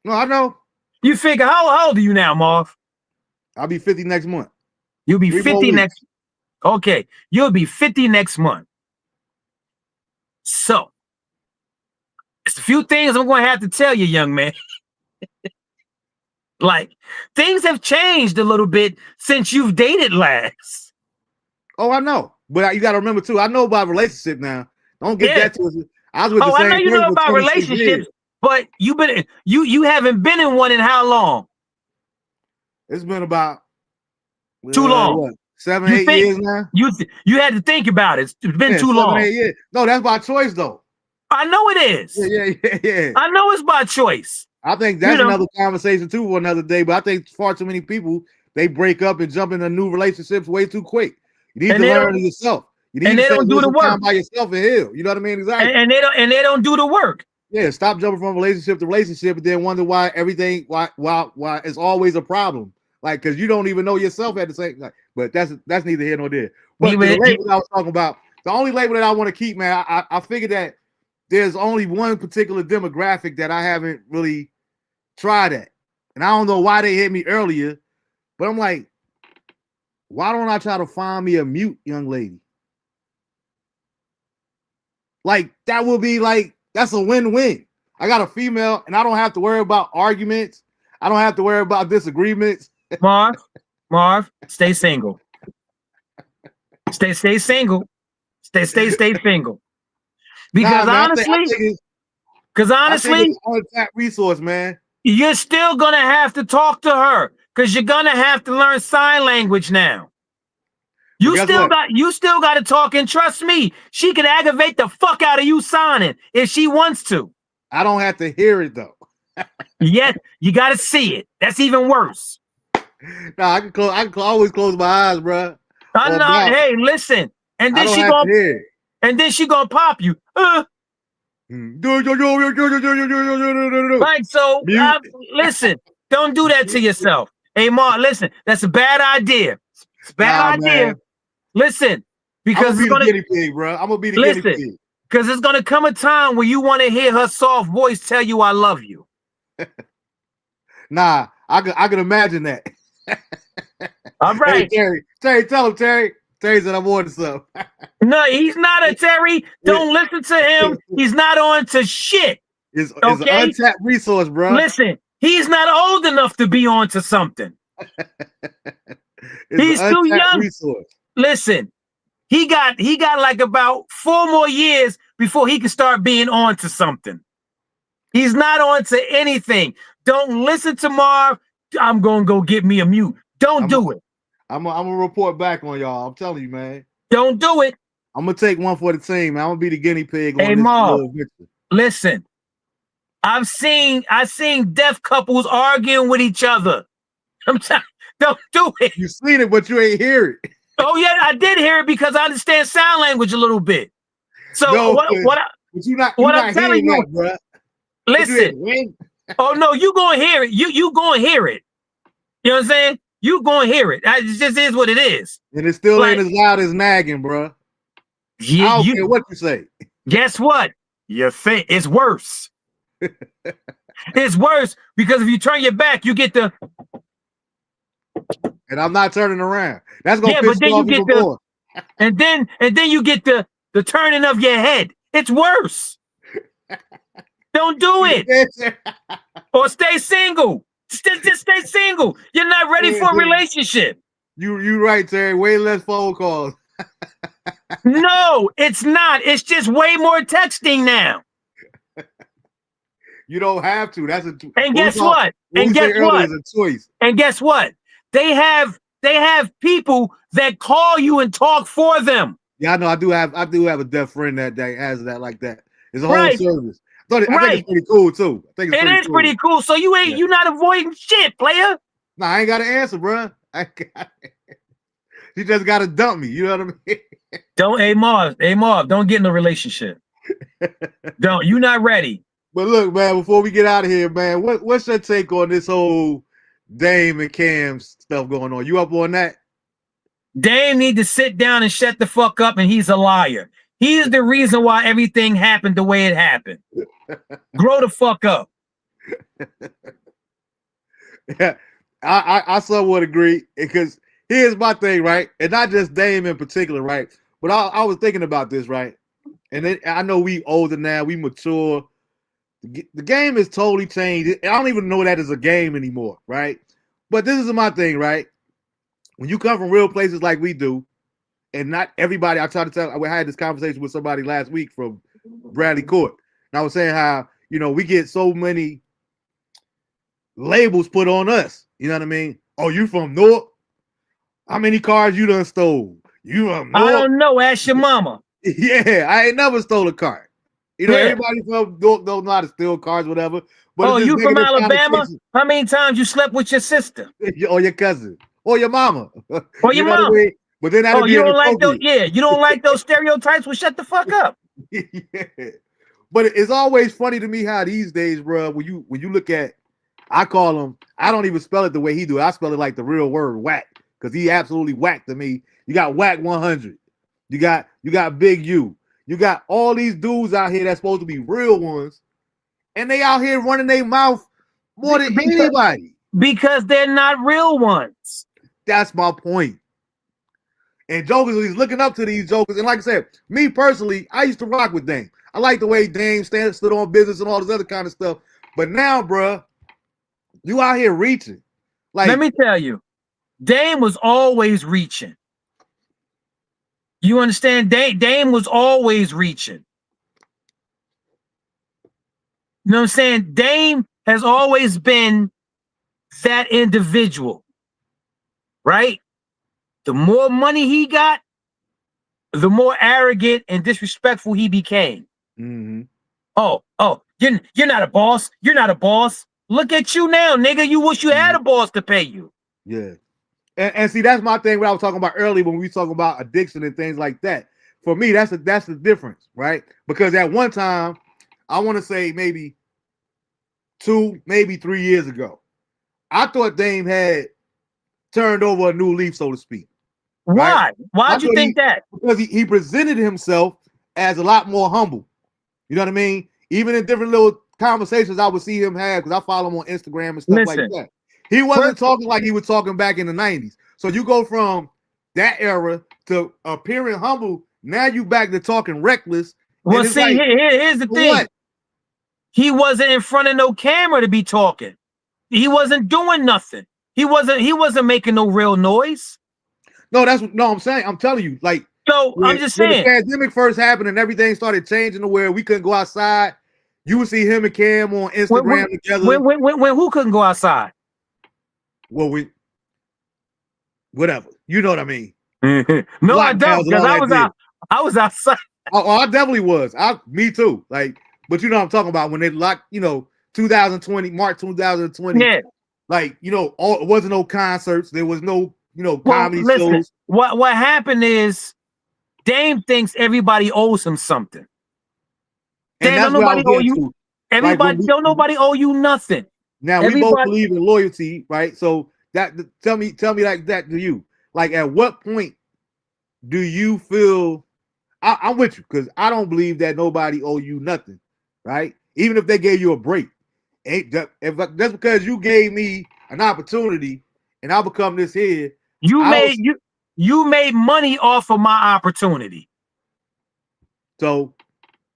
No, I know. You figure how old are you now, Marv? I'll be 50 next month. You'll be 50 next. Okay, you'll be 50 next month. So it's a few things I'm gonna have to tell you, young man. Like, things have changed a little bit since you've dated last. Oh, I know. But you got to remember, too, I know about relationship now. Don't get that twisted. I was with the same I know you know person about for 26 relationships, years. but you haven't been in one in how long? It's been about too long. What, 7, 8 years now? You had to think about it. It's been too 7, long. 8 years. No, that's by choice, though. I know it is. Yeah. I know it's by choice. I think that's another conversation too for another day. But I think far too many people, they break up and jump into new relationships way too quick. You need to learn yourself. You need to don't do the work by yourself and heal. You know what I mean? Exactly. And they don't do the work. Yeah, stop jumping from relationship to relationship and then wonder why everything why it's always a problem. Like, because you don't even know yourself at the same time. But that's neither here nor there. But the label I was talking about, the only label that I want to keep, man, I figured that there's only one particular demographic that I haven't really tried at. And I don't know why they hit me earlier, but I'm like, why don't I try to find me a mute young lady? Like, that would be like, that's a win-win. I got a female and I don't have to worry about arguments. I don't have to worry about disagreements. Marv, stay single. Stay single. Stay single. Because honestly, it's an untapped resource, man. You're still gonna have to talk to her because you're gonna have to learn sign language now. You still got to talk, and trust me, she can aggravate the fuck out of you signing if she wants to. I don't have to hear it though. Yes, you got to see it. That's even worse. Nah, I can always close my eyes, bro. I know. Hey, listen, and then she gonna pop you. Like, so listen, don't do that to yourself. Hey, Mark, listen, that's a bad idea. It's a bad idea. Man. Listen, because I'm gonna be the guinea pig, bro. I'm gonna be the guinea pig. Because it's gonna come a time where you want to hear her soft voice tell you I love you. Nah, I can imagine that. All right. Hey, Terry, tell him, Terry. Terry said I'm on to something. No, he's not a Terry. Don't listen to him. He's not on to shit. It's an untapped resource, bro. Listen, he's not old enough to be on to something. He's too young. Resource. Listen, he got like about 4 more years before he can start being on to something. He's not on to anything. Don't listen to Marv. I'm gonna go get me a mute. Don't do it. I'm gonna report back on y'all. I'm telling you, man. Don't do it. I'm gonna take one for the team, man. I'm gonna be the guinea pig on this Marv, listen. I've seen deaf couples arguing with each other. I'm telling don't do it. You seen it, but you ain't hear it. Oh, yeah, I did hear it because I understand sign language a little bit. So No, what but you not telling hearing you, that, bro. listen. Oh no, you gonna hear it. You gonna hear it. You know what I'm saying? You gonna hear it. It just is what it is. And it still Like, ain't as loud as nagging, bro. you, I don't care what you say. guess what? Your face it's worse. It's worse because if you turn your back, you get the And I'm not turning around. That's gonna yeah, piss but then you you off get even the more. and then you get the turning of your head. It's worse. Don't do it or stay single. Just stay single. You're not ready for a relationship. You right, Terry. Way less phone calls. No, it's not. It's just way more texting now. You don't have to. That's And guess what? And guess what? Is a choice. And guess what? They have people that call you and talk for them. Yeah, I know. I do have a deaf friend that has that like that. It's a whole Right. service. I think it's pretty cool too. I think it's pretty cool. So you not avoiding shit, player. Nah, I ain't got an answer, bro. You just got to dump me. You know what I mean? Don't, Marv, don't get in a relationship. Don't. You not ready. But look, man, before we get out of here, man, what's your take on this whole Dame and Cam stuff going on? You up on that? Dame need to sit down and shut the fuck up, and he's a liar. He's the reason why everything happened the way it happened. Grow the fuck up. Yeah, I somewhat agree because here's my thing, right? And not just Dame in particular, right? But I was thinking about this, right? And then I know we older now, we mature. The game has totally changed. I don't even know that is a game anymore, right? But this is my thing, right? When you come from real places like we do, and not everybody, I had this conversation with somebody last week from Bradley Court. And I was saying how, we get so many labels put on us. You know what I mean? Oh, you from North? How many cars you done stole? You from North? I don't know. Ask your mama. Yeah, I ain't never stole a car. Everybody from North don't know how to steal cars, whatever. But you from Alabama? How many times you slept with your sister? Or your cousin? Or your mama? Or your mama? I mean? But then that'd be you don't like those? Yeah, you don't like those stereotypes? Well, shut the fuck up. Yeah. But it's always funny to me how these days, bro, when you look at, I call them, I don't even spell it the way he do. I spell it like the real word, whack, because he absolutely whacked to me. You got Whack 100. You got Big U. You got all these dudes out here that's supposed to be real ones, and they out here running their mouth more than anybody. Because they're not real ones. That's my point. And jokers, he's looking up to these jokers. And like I said, me personally, I used to rock with Dame. I like the way Dame stood on business and all this other kind of stuff. But now, bruh, you out here reaching. Like, let me tell you, Dame was always reaching. You understand? Dame was always reaching. You know what I'm saying? Dame has always been that individual, right? The more money he got, the more arrogant and disrespectful he became. Mm-hmm. Oh, you're not a boss. You're not a boss. Look at you now, nigga. You wish you had a boss to pay you. Yeah. And see, that's my thing. What I was talking about earlier when we were talking about addiction and things like that. For me, that's the difference, right? Because at one time, I want to say maybe 2, maybe 3 years ago, I thought Dame had turned over a new leaf, so to speak. Why? Right? Why'd you think that? Because he presented himself as a lot more humble. You know what I mean? Even in different little conversations I would see him have, because I follow him on Instagram and stuff like that. He wasn't talking like he was talking back in the 90s. So you go from that era to appearing humble. Now you back to talking reckless. Well, see, like, here's the thing. What? He wasn't in front of no camera to be talking. He wasn't doing nothing. He wasn't making no real noise. No, I'm saying. I'm telling you, like. So I'm just saying. When the pandemic first happened and everything started changing to where we couldn't go outside, you would see him and Cam on Instagram together. When who couldn't go outside? Well, whatever. You know what I mean? No, I don't, because I was outside. Oh, I definitely was. Me too. Like, but you know what I'm talking about when they locked, 2020, March 2020. Yeah. Like, it wasn't no concerts. There was no, comedy shows. What happened is Dame thinks everybody owes him something. And Dame, that's don't what I nobody was owe getting you. to. Everybody, don't nobody owe you nothing. Now we both believe in loyalty, right? So that tell me like that to you. Like at what point do you feel I'm with you because I don't believe that nobody owe you nothing, right? Even if they gave you a break. Ain't that, if that's because you gave me an opportunity and I become this here. You made money off of my opportunity. So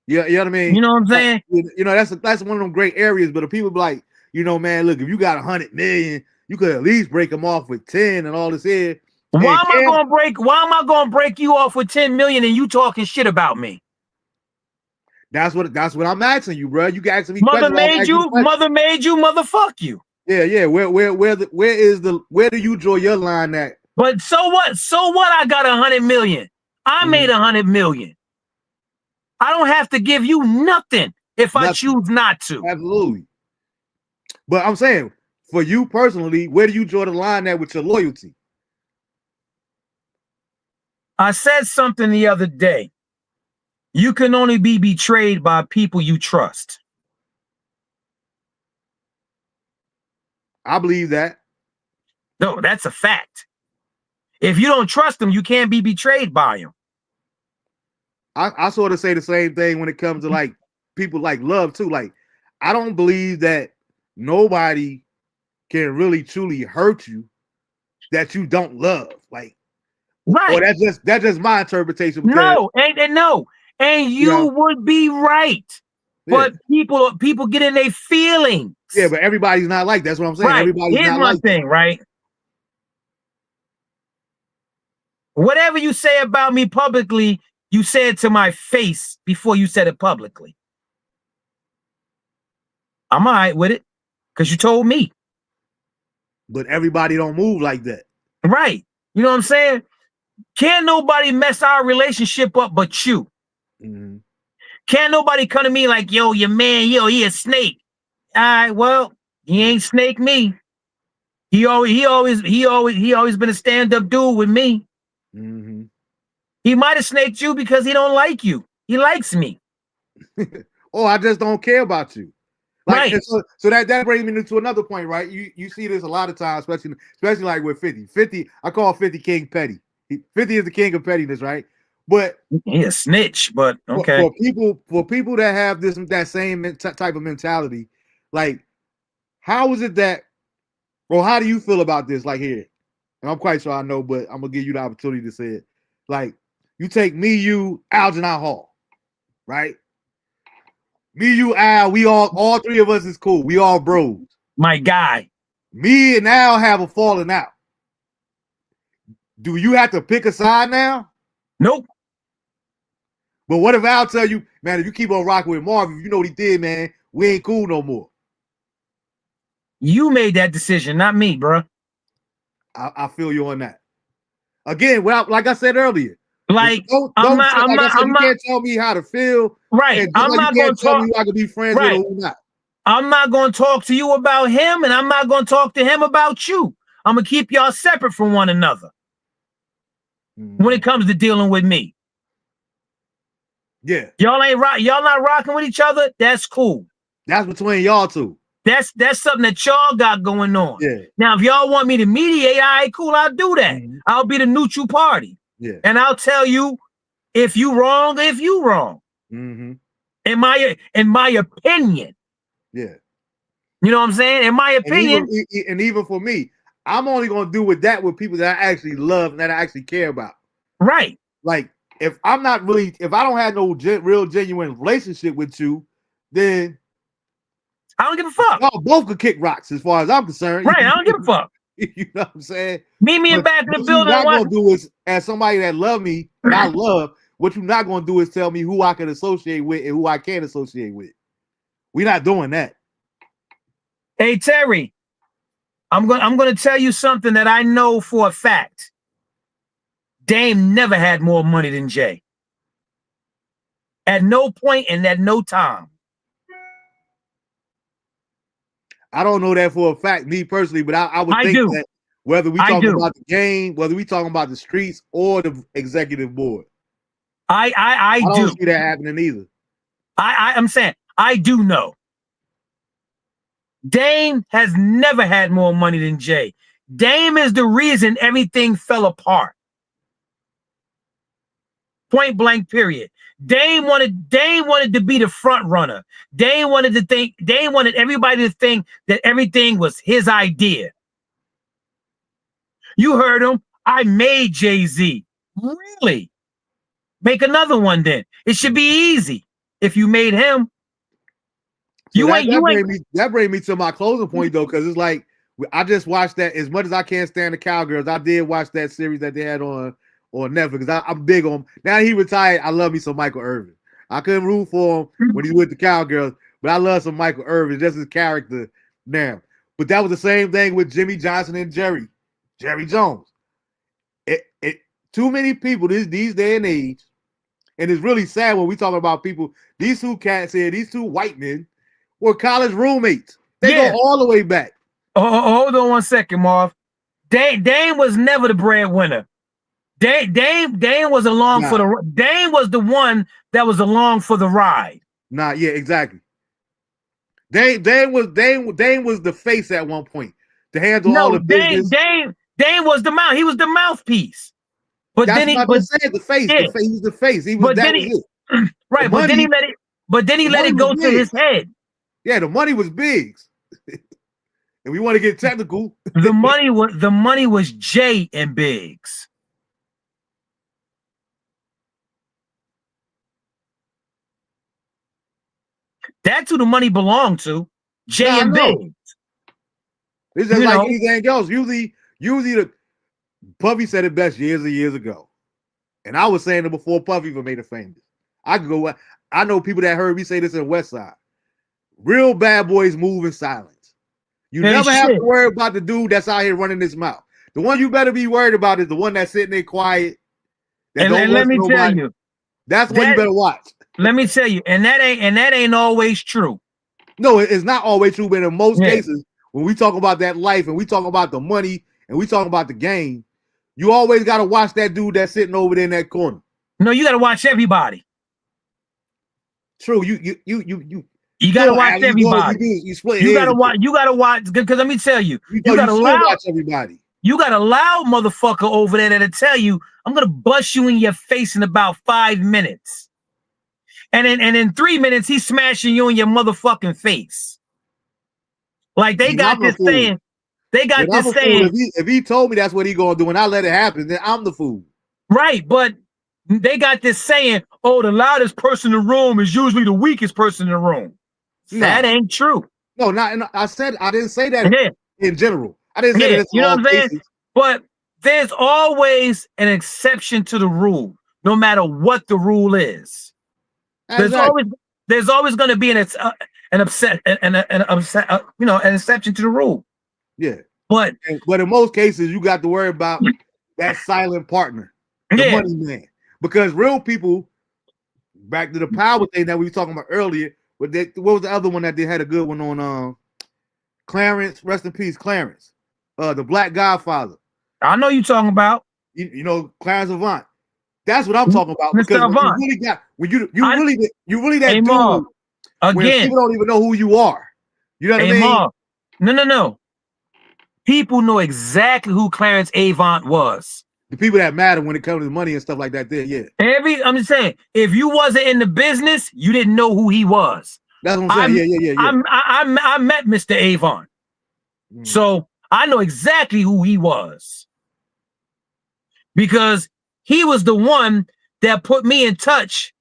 yeah, you know what I mean? You know what I'm saying? You know, that's one of them great areas, but the people be like, you know, man, look, if you got 100 million, you could at least break them off with 10 and all this here. Why am I gonna break you off with 10 million and you talking shit about me? That's what I'm asking you, bro. You can asking me mother questions. Mother made you, motherfuck you. Yeah. Where do you draw your line at? But so what? So what? I got 100 million. I made 100 million. I don't have to give you nothing if I choose not to. Absolutely. But I'm saying, for you personally, where do you draw the line at with your loyalty? I said something the other day. You can only be betrayed by people you trust. I believe that. No, that's a fact. If you don't trust them, you can't be betrayed by them. I sort of say the same thing when it comes to like people like love too. Like, I don't believe that nobody can really truly hurt you that you don't love. Like, right. Or that's just my interpretation. Because, and you would be right. But people get in their feelings. Yeah, but everybody's not like that's what I'm saying. Right. Everybody's Here's not my like thing, that. Right? Whatever you say about me publicly, you say it to my face before you said it publicly. I'm all right with it because you told me. But everybody don't move like that. Right. You know what I'm saying? Can't nobody mess our relationship up but you. Mm-hmm. Can't nobody come to me like, yo, your man, he a snake. All right, well, he ain't snake me. He always been a stand-up dude with me. Mm-hmm. He might have snaked you because he don't like you. He likes me. Oh, I just don't care about you. Like, right. So that brings me to another point, right? You see this a lot of times, especially like with 50. 50, I call 50 King Petty. 50 is the king of pettiness, right? But he's a snitch, but okay. For people that have that same type of mentality, like, how is it that, or how do you feel about this? Like here, and I'm quite sure I know, but I'm gonna give you the opportunity to say it. Like, you take me, you, Algernon Hall, right? Me, you, Al, we all three of us is cool. We all bros. My guy. Me and Al have a falling out. Do you have to pick a side now? Nope. But what if Al tell you, man, if you keep on rocking with Marvin, you know what he did, man, we ain't cool no more. You made that decision, not me, bro. I feel you on that. Again, well, like I said earlier, like you can't tell me how to feel. Right. I'm not going to tell me who I can be friends with or who not. I'm not going to talk to you about him, and I'm not going to talk to him about you. I'm going to keep y'all separate from one another when it comes to dealing with me. Yeah. Y'all not rocking with each other. That's cool. That's between y'all two. That's something that y'all got going on. Yeah. Now, if y'all want me to mediate, all right, cool, I'll do that. I'll be the neutral party. Yeah. And I'll tell you if you wrong, if you wrong. In my opinion. Yeah. You know what I'm saying? In my opinion. And even for me, I'm only going to do with people that I actually love and that I actually care about. Right. Like, if I don't have no real genuine relationship with you, then I don't give a fuck. Y'all both could kick rocks as far as I'm concerned. Right, I don't give a fuck. You know what I'm saying? Meet me in back of the building. What you're not going to do is, as somebody that love me, I love, what you're not going to do is tell me who I can associate with and who I can't associate with. We're not doing that. Hey, Terry, I'm going to tell you something that I know for a fact. Dame never had more money than Jay. At no point and at no time. I don't know that for a fact, me personally, but I would think that whether we talking about the game, whether we talking about the streets or the executive board. I don't do. see that happening either. I'm saying I do know. Dame has never had more money than Jay. Dame is the reason everything fell apart. Point blank, period. Dame wanted to be the front runner. Dame wanted everybody to think that everything was his idea. You heard him. I made Jay-Z. Really? Make another one then. It should be easy if you made him. So that bring me to my closing point though, because it's like I just watched that. As much as I can't stand the Cowgirls, I did watch that series that they had on Netflix because I'm big on him. Now he retired, I love me some Michael Irvin. I couldn't root for him when he was with the Cowgirls, but I love some Michael Irvin, just his character now. But that was the same thing with Jimmy Johnson and Jerry Jones. Too many people these day and age, and it's really sad when we talk about people. These two cats here, these two white men, were college roommates. They go all the way back. Hold on one second, Marv. Dame was never the breadwinner. Dame was along for the. Dame was the one that was along for the ride. Nah, yeah, exactly. Dame was the face at one point to handle all the business. Dame was the mouth. He was the mouthpiece. But that's then he what I said. The face. Yeah. He was the face. He was it. Right, but then he let it. But then he let it go to his head. Yeah, the money was Biggs. And we want to get technical. The money was Jay and Biggs. That's who the money belonged to. Jay and Biggs. It's just like anything else. Usually the Puffy said it best years and years ago. And I was saying it before Puffy even made it famous. I know people that heard me say this in West Side. Real bad boys move in silence. You never have to worry about the dude that's out here running his mouth. The one you better be worried about is the one that's sitting there quiet. And let me tell you, that's what you better watch. Let me tell you, and that ain't always true. No, it's not always true, but in most cases, when we talk about that life and we talk about the money and we talk about the game, you always got to watch that dude that's sitting over there in that corner. No, you got to watch everybody. True, you got to watch everybody. You got to watch because let me tell you, you got to watch everybody. You got a loud motherfucker over there that'll tell you, I'm gonna bust you in your face in about 5 minutes. And in 3 minutes, he's smashing you in your motherfucking face. Like they got this saying. They got this saying. If he told me that's what he gonna do and I let it happen, then I'm the fool. Right, but they got this saying, oh, the loudest person in the room is usually the weakest person in the room. No. That ain't true. No, I didn't say that in general. I didn't say that. You know what I'm saying? But there's always an exception to the rule, no matter what the rule is. Exactly. There's always going to be an exception to the rule. Yeah. But in most cases, you got to worry about that silent partner, the money man. Because real people, back to the power thing that we were talking about earlier, what was the other one that they had a good one on? Clarence, rest in peace, Clarence, the Black Godfather. I know you're talking about. You know, Clarence Avant. That's what I'm talking about. Mr. Because Avant. you really that dude. Again, when people don't even know who you are. You know what I mean? Marv, no. People know exactly who Clarence Avant was. The people that matter when it comes to money and stuff like that, yeah. I'm just saying, if you wasn't in the business, you didn't know who he was. That's what I'm saying. Yeah. I met Mr. Avant. So I know exactly who he was. Because he was the one that put me in touch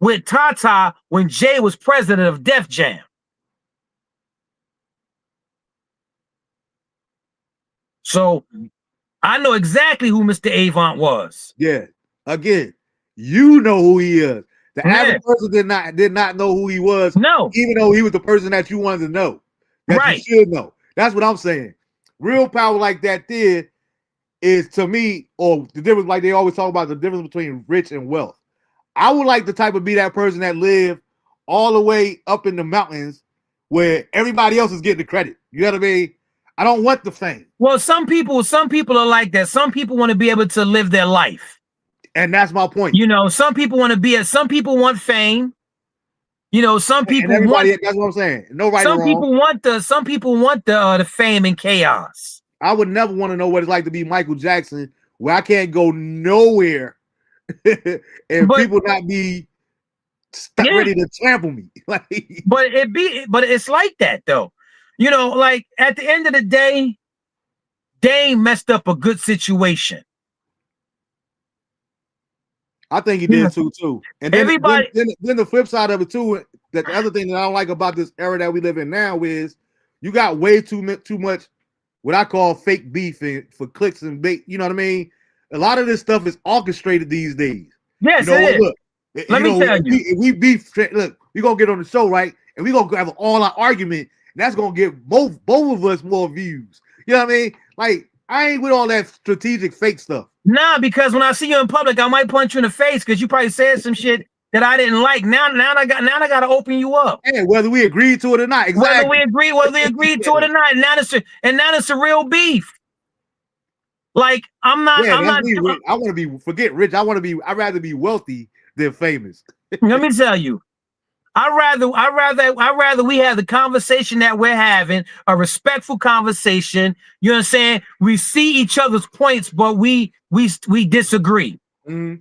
with Tata when Jay was president of Def Jam. So I know exactly who Mr. Avant was. Yeah. Again, you know who he is. The average person did not know who he was. No. Even though he was the person that you wanted to know. That you should know. That's what I'm saying. Real power like that there is, to me, or the difference, like they always talk about the difference between rich and wealth. I would like the type of be that person that live all the way up in the mountains where everybody else is getting the credit. You know what I mean? I don't want the fame. Well, some people are like that. Some people want to be able to live their life. And that's my point. You know, some people want to be some people want fame. You know, some people everybody, want. That's what I'm saying. No right or wrong. Some people want the fame and chaos. I would never want to know what it's like to be Michael Jackson, where I can't go nowhere, and people not be ready to trample me. But it's like that though. You know, like at the end of the day, Dame messed up a good situation. I think he did too. And then, then the flip side of it too, that the other thing that I don't like about this era that we live in now is you got way too much what I call fake beef for clicks and bait. You know what I mean? A lot of this stuff is orchestrated these days. Yes, you know, it is. Look, Let me tell you. If we beef, look, we're going to get on the show, right? And we're going to have an all-out argument. And that's going to give both of us more views. You know what I mean? Like, I ain't with all that strategic fake stuff. Nah, because when I see you in public, I might punch you in the face because you probably said some shit that I didn't like. Now I got to open you up. And whether we agree to it or not, exactly. Whether we agree to it or not. Now it's a real beef. Like I'm not. I want to be. Forget rich. I'd rather be wealthy than famous. Let me tell you. I'd rather we have the conversation that we're having, a respectful conversation. You know what I'm saying? We see each other's points, but we disagree. Mm-hmm.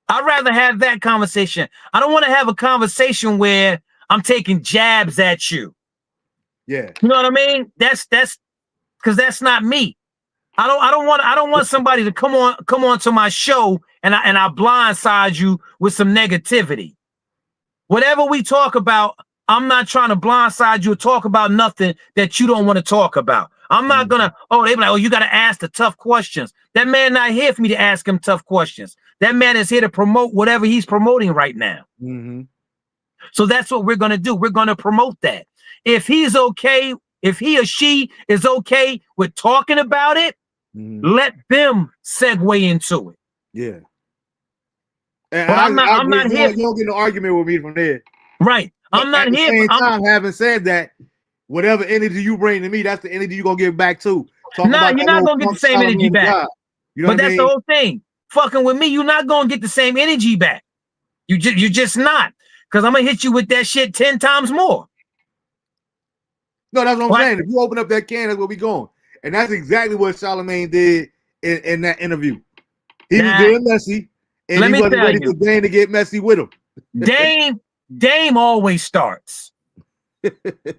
I'd rather have that conversation. I don't want to have a conversation where I'm taking jabs at you. Yeah. You know what I mean? That's because that's not me. I don't want somebody to come on to my show and I blindside you with some negativity. Whatever we talk about, I'm not trying to blindside you or talk about nothing that you don't want to talk about. I'm not gonna, they be like, you gotta ask the tough questions. That man not here for me to ask him tough questions. That man is here to promote whatever he's promoting right now. Mm-hmm. So that's what we're gonna do. We're gonna promote that. If he's okay, if he or she is okay with talking about it, let them segue into it. Yeah. And I'm not here. You don't get no argument with me from there. Right. I'm not here. At the same time, having said that, whatever energy you bring to me, that's the energy you're going to give back too. You're not going to get the same energy back. You know but that's the whole thing. Fucking with me, you're not going to get the same energy back. You're just not. Because I'm going to hit you with that shit 10 times more. No, that's what I'm saying. If you open up that can, that's where we going. And that's exactly what Charlamagne did in that interview. He was being messy. And he wasn't ready for Dame to get messy with him. Dame always starts.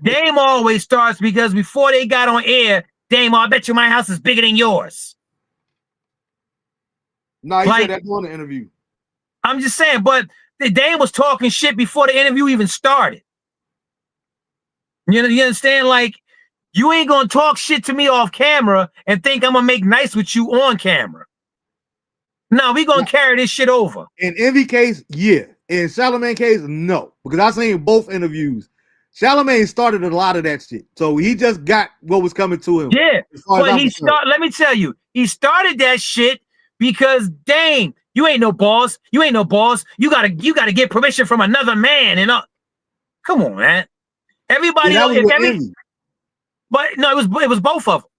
Dame always starts because before they got on air, Dame, I bet you my house is bigger than yours. No, he said that during the interview. I'm just saying, but Dame was talking shit before the interview even started. You understand? Like, you ain't gonna talk shit to me off camera and think I'm gonna make nice with you on camera. No, we gonna carry this shit over. In Envy case, yeah. In Charlamagne case, no. Because I seen both interviews. Charlamagne started a lot of that shit. So he just got what was coming to him. Yeah. But let me tell you, he started that shit because Dame, you ain't no boss. You ain't no boss. You gotta get permission from another man. And come on, man. Everybody else, but no, it was both of them.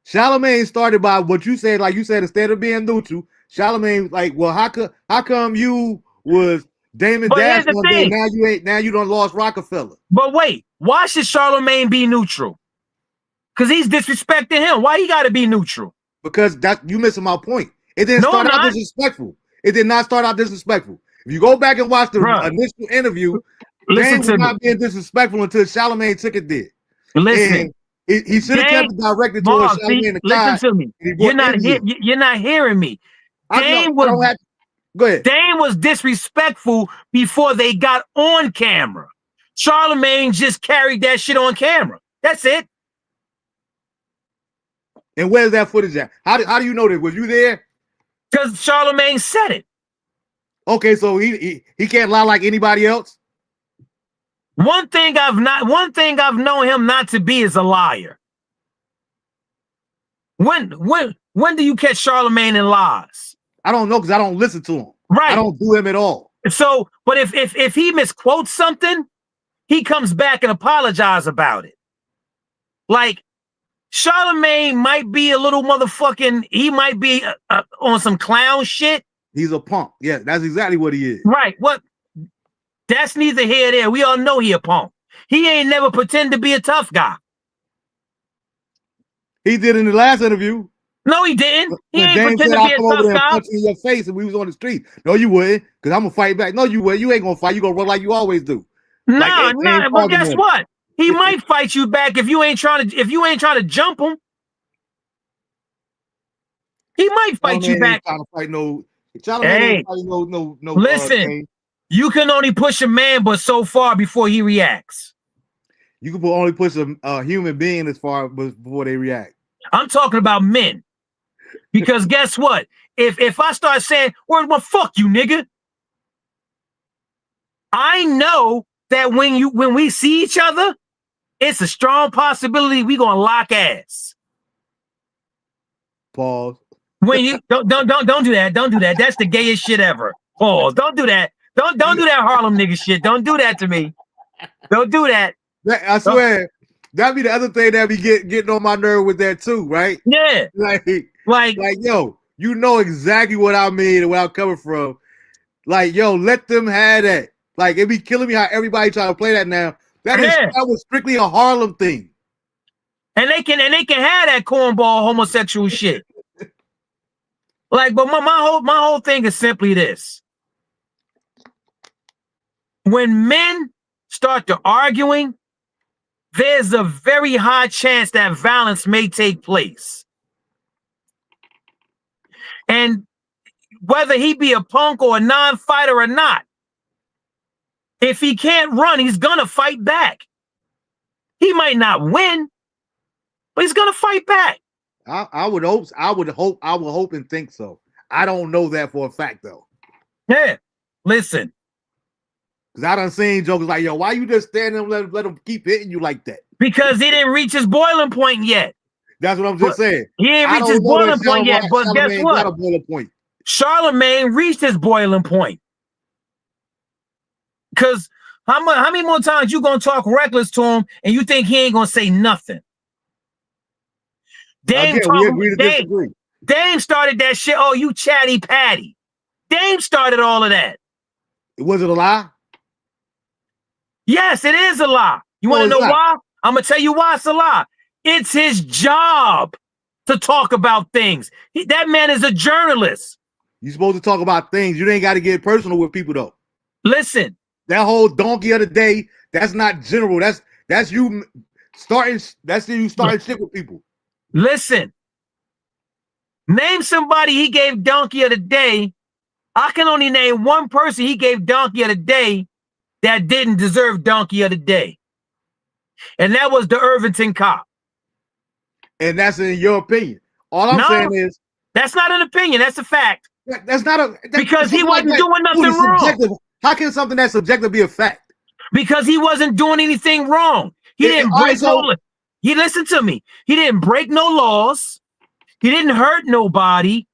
Charlamagne started by what you said, like you said, instead of being neutral, Charlamagne like, well, how come you was Damon Dash one day, now you done lost Rockefeller? But wait, why should Charlamagne be neutral? Because he's disrespecting him. Why he gotta be neutral? Because you missing my point. It didn't start out disrespectful. It did not start out disrespectful. If you go back and watch the initial interview, Dame was not being disrespectful until Charlamagne took it there. Listen. And he should have kept it directed towards Charlamagne. Listen to me. You're not hearing me. Go ahead. Dame was disrespectful before they got on camera. Charlamagne just carried that shit on camera. That's it. And where's that footage at? How do you know that? Was you there? Because Charlamagne said it. Okay, so he can't lie like anybody else. One thing I've known him not to be is a liar. When do you catch Charlamagne in lies? I don't know because I don't listen to him. Right. I don't do him at all. So, but if he misquotes something, he comes back and apologizes about it. Like Charlemagne might be a little motherfucking. He might be on some clown shit. He's a punk. Yeah, that's exactly what he is. Right. What? That's neither here nor there. We all know he a punk. He ain't never pretend to be a tough guy. He did in the last interview. No, he didn't. He ain't James pretend said, to I'll be a come over tough there and guy. punch you in your face and we was on the street. No, you wouldn't, because I'm gonna fight back. No, you wouldn't. You ain't gonna fight. You gonna run like you always do. Nah. But guess what? He might fight you back if you ain't trying to jump him. He might fight you back. Trying to fight no. Hey, no. Listen, you can only push a man, but so far before he reacts. You can only push a human being as far before they react. I'm talking about men. Because guess what? If I start saying, "Well, fuck you, nigga," I know that when we see each other, it's a strong possibility we gonna lock ass. Pause. When you don't do that. Don't do that. That's the gayest shit ever. Pause. Don't do that. Don't do that Harlem nigga shit. Don't do that to me. Don't do that. I swear, that'd be the other thing that be getting on my nerve with that too, right? Yeah. Like, yo, you know exactly what I mean and where I'm coming from. Like, yo, let them have that. Like, it be killing me how everybody trying to play that now. That was strictly a Harlem thing. And they can have that cornball homosexual shit. Like, but my whole thing is simply this. When men start to arguing, there's a very high chance that violence may take place. And whether he be a punk or a non-fighter or not, if he can't run, he's gonna fight back. He might not win, but he's gonna fight back. I would hope and think so. I don't know that for a fact though. Yeah, listen. Because I done seen jokers like, yo, why you just standing and let them keep hitting you like that? Because he didn't reach his boiling point yet. That's what I'm just saying. He didn't reach his boiling point yet, but guess what? Got a boiling point. Charlemagne reached his boiling point. Because how many more times you gonna talk reckless to him and you think he ain't gonna say nothing? Dame started that shit. Oh, you chatty patty. Dame started all of that. Was it a lie? Yes, it is a lie. You want to know why? I'm gonna tell you why it's a lie. It's his job to talk about things. That man is a journalist. You're supposed to talk about things. You ain't got to get personal with people though. Listen, that whole donkey of the day, that's not general. That's you starting. That's you starting shit with people. Listen, name somebody he gave donkey of the day. I can only name one person he gave donkey of the day that didn't deserve donkey of the day. And that was the Irvington cop. And that's in your opinion. All I'm saying is that's not an opinion, that's a fact. That's not because he wasn't doing nothing wrong. How can something that's subjective be a fact? Because he wasn't doing anything wrong. He didn't break He listened to me. He didn't break no laws. He didn't hurt nobody.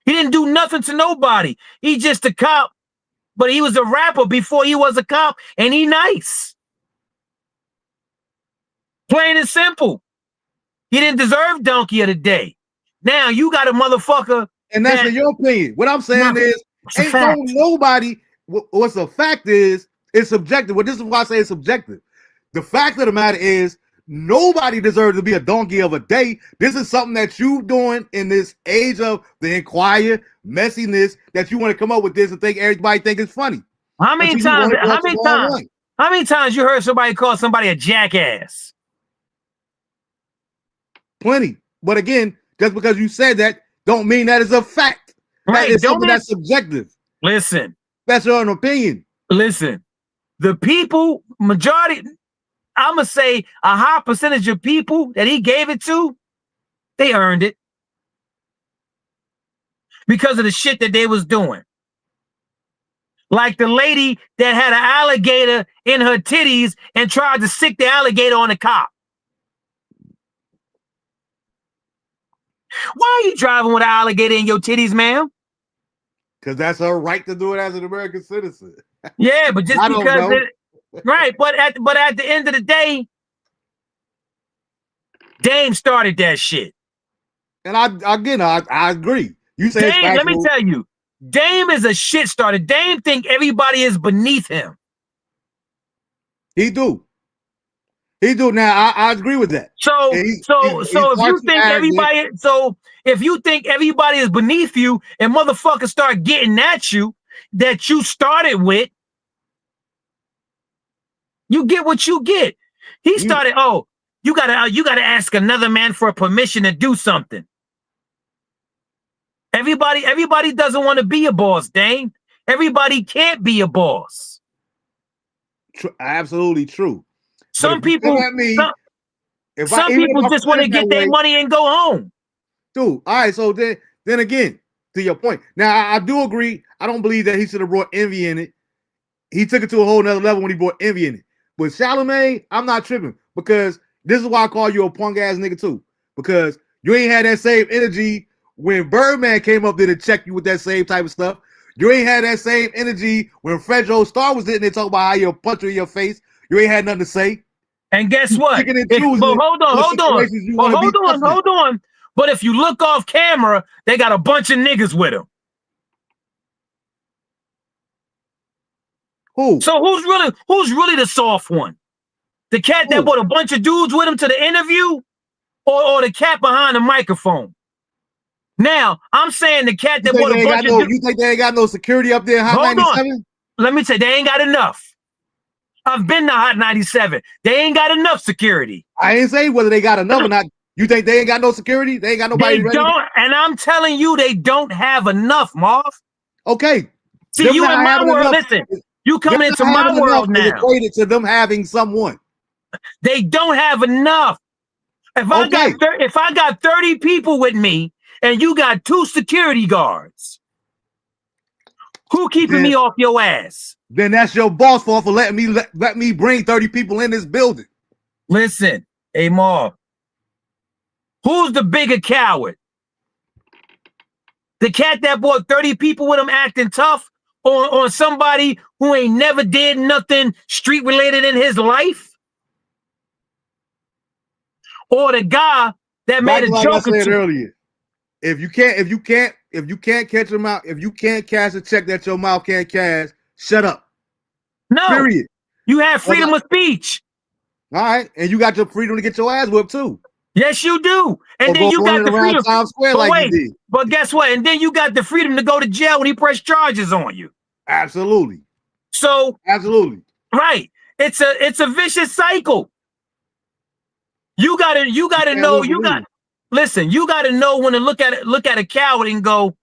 He didn't do nothing to nobody. He just a cop, but he was a rapper before he was a cop, and he nice. Plain and simple. He didn't deserve donkey of the day. Now you got a motherfucker. And that's in your opinion. What I'm saying is, ain't nobody. What's the fact is, it's subjective. Well, this is why I say it's subjective. The fact of the matter is, nobody deserves to be a donkey of a day. This is something that you doing in this age of the inquire messiness that you want to come up with this and think everybody think it's funny. How many times you heard somebody call somebody a jackass? Plenty. But again, just because you said that don't mean that is a fact. Right. That is something that's subjective. Listen. That's your own opinion. Listen. The people, majority, I'm going to say a high percentage of people that he gave it to, they earned it. Because of the shit that they was doing. Like the lady that had an alligator in her titties and tried to sick the alligator on the cop. Why are you driving with an alligator in your titties, ma'am? Because that's her right to do it as an American citizen. Yeah, but just because right, but at the end of the day, Dame started that shit. And I agree. You say it's Dame, let me factual. tell you, Dame is a shit starter. Dame think everybody is beneath him. He do. Now. I agree with that. So He's if far you too think arrogant. if you think everybody is beneath you and motherfuckers start getting at you that you started with, you get what you get. He started, you gotta ask another man for permission to do something. Everybody doesn't want to be a boss, Dane. Everybody can't be a boss. Absolutely true. Some people, if some people just want to get their money and go home. Dude, all right. So then again, to your point. Now I do agree. I don't believe that he should have brought envy in it. He took it to a whole nother level when he brought envy in it. But Charlamagne, I'm not tripping because this is why I call you a punk ass nigga too. Because you ain't had that same energy when Birdman came up there to check you with that same type of stuff. You ain't had that same energy when Fredro Starr was sitting there talking about how you'll punch her in your face. You ain't had nothing to say. And guess what? Hold on. But if you look off camera, they got a bunch of niggas with them. Who? So who's really the soft one? The cat that brought a bunch of dudes with him to the interview, or the cat behind the microphone? Now I'm saying the cat that brought a bunch of dudes. You think they ain't got no security up there in Hot 97? Let me say they ain't got enough. I've been to Hot 97. They ain't got enough security. I ain't saying whether they got enough or not. You think they ain't got no security? They ain't got nobody ready? And I'm telling you, they don't have enough, Marv. Okay. See, you in my world. Listen, you coming into my world now. Equated to them having someone. They don't have enough. If I got 30 people with me and you got 2 security guards, who keeping me off your ass? Then that's your boss fault for letting me bring 30 people in this building. Listen, hey Marv, who's the bigger coward? The cat that brought 30 people with him acting tough, or somebody who ain't never did nothing street related in his life? Or the guy that made a joke? Like I said earlier, if you can't catch a mouth, if you can't cash a check that your mouth can't cash, shut up. No. Period. You have freedom of speech. All right, and you got your freedom to get your ass whipped too. Yes, you do. And then you got the freedom. Times Square you did. But guess what? And then you got the freedom to go to jail when he pressed charges on you. Absolutely. So absolutely. Right. It's a vicious cycle. You gotta know. Listen. You gotta know when to look at a coward and go,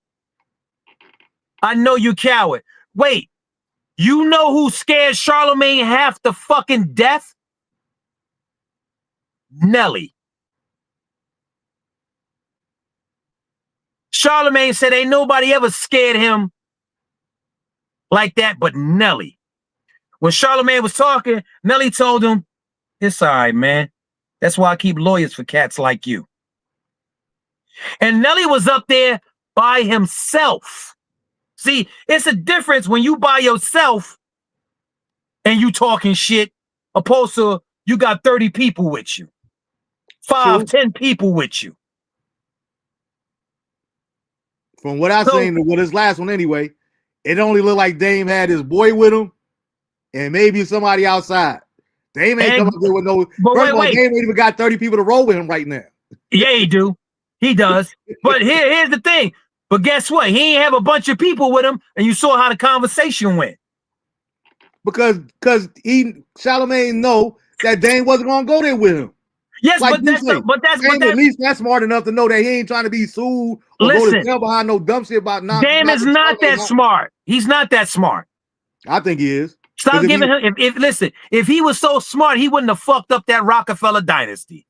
I know you coward. Wait, you know who scared Charlamagne half to fucking death? Nelly. Charlamagne said ain't nobody ever scared him like that but Nelly. When Charlamagne was talking, Nelly told him, it's all right, man. That's why I keep lawyers for cats like you. And Nelly was up there by himself. See, it's a difference when you by yourself and you talking shit, opposed to you got 30 people with you. 10 people with you. From what I seen with his last one anyway, it only looked like Dame had his boy with him and maybe somebody outside. Dame ain't come up there with no. First of all, Dame ain't even got 30 people to roll with him right now. Yeah, he do. He does. But here's the thing. But guess what? He ain't have a bunch of people with him, and you saw how the conversation went. Because Charlamagne know that Dame wasn't gonna go there with him. Yes, like but at least that's smart enough to know that he ain't trying to be sued or go to jail behind no dumb shit about not. Dame is not that smart. He's not that smart. I think he is. Stop giving him. If he was so smart, he wouldn't have fucked up that Rockefeller dynasty.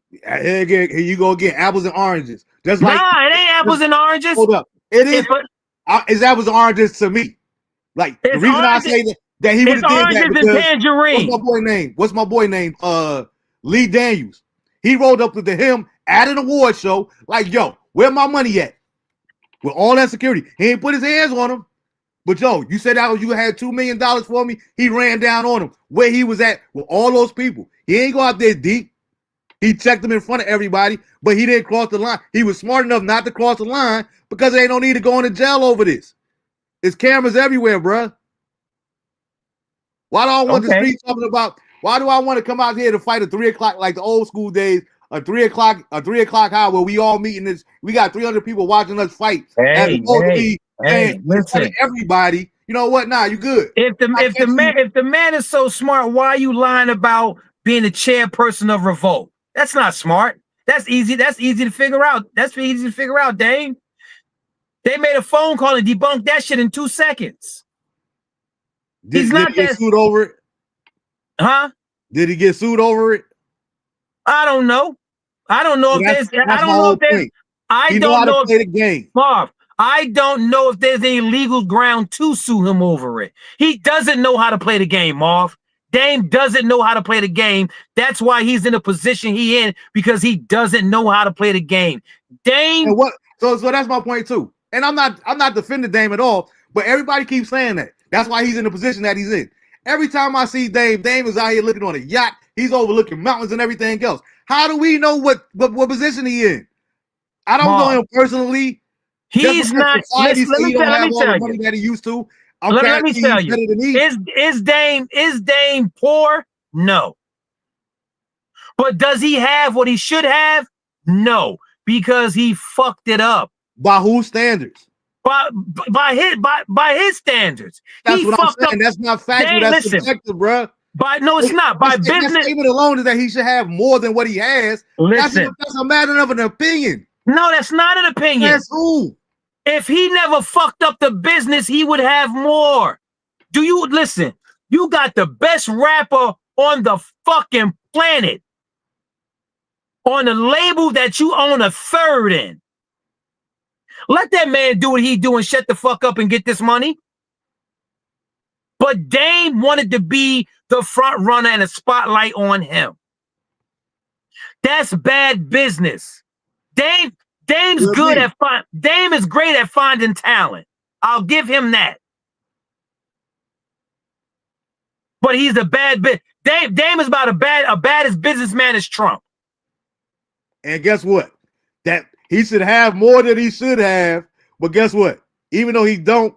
Here you go again. Apples and oranges. Just like it ain't apples and oranges. Hold up. It is. It's apples and oranges to me. Like the reason I say that he would have did that because tangerine. What's my boy name? Lee Daniels. He rolled up to him at an award show. Like, yo, where my money at? With all that security, he ain't put his hands on him. But yo, you said that you had $2 million for me. He ran down on him where he was at with all those people. He ain't go out there deep. He checked him in front of everybody, but he didn't cross the line. He was smart enough not to cross the line because they don't need to go into jail over this. There's cameras everywhere, bro. Why do I want the street talking about? Why do I want to come out here to fight at 3 o'clock like the old school days? A 3 o'clock hour where we all meeting this. We got 300 people watching us fight. Hey, listen, everybody. You know what? Nah, you good. If the man is so smart, why are you lying about being the chairperson of revolt? That's not smart. That's easy. That's easy to figure out. That's easy to figure out, Dane. They made a phone call and debunked that shit in 2 seconds. Did he get sued over it? Huh? Did he get sued over it? I don't know. I don't know if there's. I don't know if there's. I don't know if play the game. Marv, I don't know if there's any legal ground to sue him over it. He doesn't know how to play the game, Marv. Dame doesn't know how to play the game. That's why he's in the position he in, because he doesn't know how to play the game. Dame. And what? So that's my point too. And I'm not defending Dame at all, but everybody keeps saying that. That's why he's in the position that he's in. Every time I see Dame is out here looking on a yacht. He's overlooking mountains and everything else. How do we know what position he in? I don't know him personally. He's not. Let me tell you. That he used to. Let me tell you. Is Dame poor? No. But does he have what he should have? No, because he fucked it up. By whose standards? By his standards. That's what I'm saying. That's not factual. That's subjective, bro. No, it's not. By business. That statement alone is that he should have more than what he has. Listen, that's a matter of an opinion. No, that's not an opinion. That's who. If he never fucked up the business, he would have more. Do you listen? You got the best rapper on the fucking planet on a label that you own a third in. Let that man do what he do and shut the fuck up and get this money. But Dame wanted to be the front runner and a spotlight on him. That's bad business. Dame's good at Dame is great at finding talent. I'll give him that. But he's a bad bit. Dame is about a baddest businessman as Trump. And guess what? That he should have more than he should have. But guess what? Even though he don't,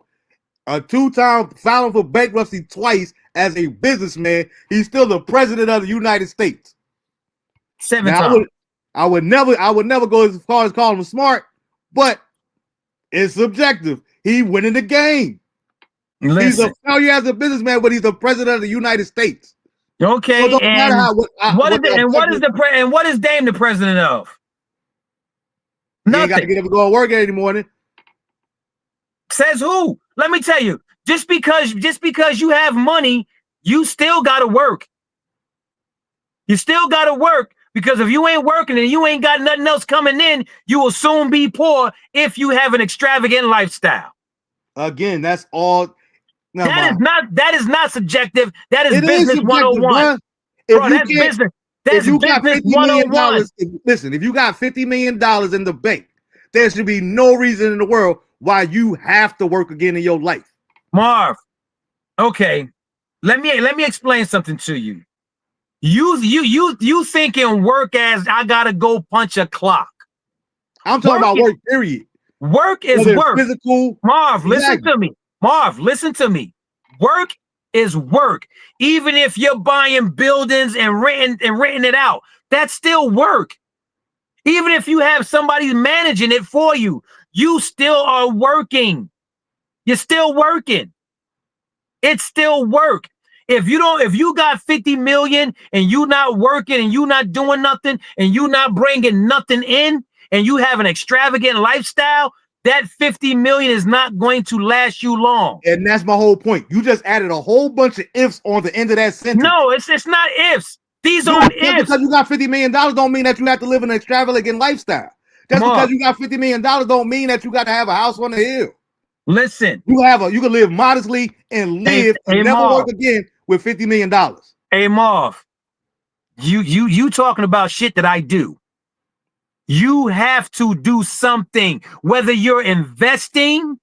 a 2-time filing for bankruptcy twice as a businessman, he's still the president of the United States. 7 times. I would never go as far as calling him smart, but it's subjective. He winning the game. Listen. He's a failure as a businessman, but he's the president of the United States. Okay, so what is Dame the president of? Nothing. You got to get up and go to work every morning. Says who? Let me tell you. Just because you have money, you still got to work. You still got to work. Because if you ain't working and you ain't got nothing else coming in, you will soon be poor if you have an extravagant lifestyle. Again, that's all. That is not subjective. That is business 101. Bro, that's business. That's business 101. Listen, if you got $50 million in the bank, there should be no reason in the world why you have to work again in your life. Marv, okay. Let me explain something to you. You thinking work as I gotta go punch a clock. I'm talking about work, period. Work is work. Physical. Marv, listen to me. Marv, listen to me. Work is work. Even if you're buying buildings and renting it out, that's still work. Even if you have somebody managing it for you, you still are working. You're still working. It's still work. If you got 50 million and you not working and you not doing nothing and you not bringing nothing in and you have an extravagant lifestyle, that 50 million is not going to last you long. And that's my whole point. You just added a whole bunch of ifs on the end of that sentence. No, it's not ifs. These aren't ifs. Because you got $50 million don't mean that you have to live an extravagant lifestyle. Just because you got $50 million don't mean that you got to have a house on the hill. Listen. You can live modestly and live and never work again with $50 million. Hey Marv, you talking about shit that I do. You have to do something. Whether you're investing,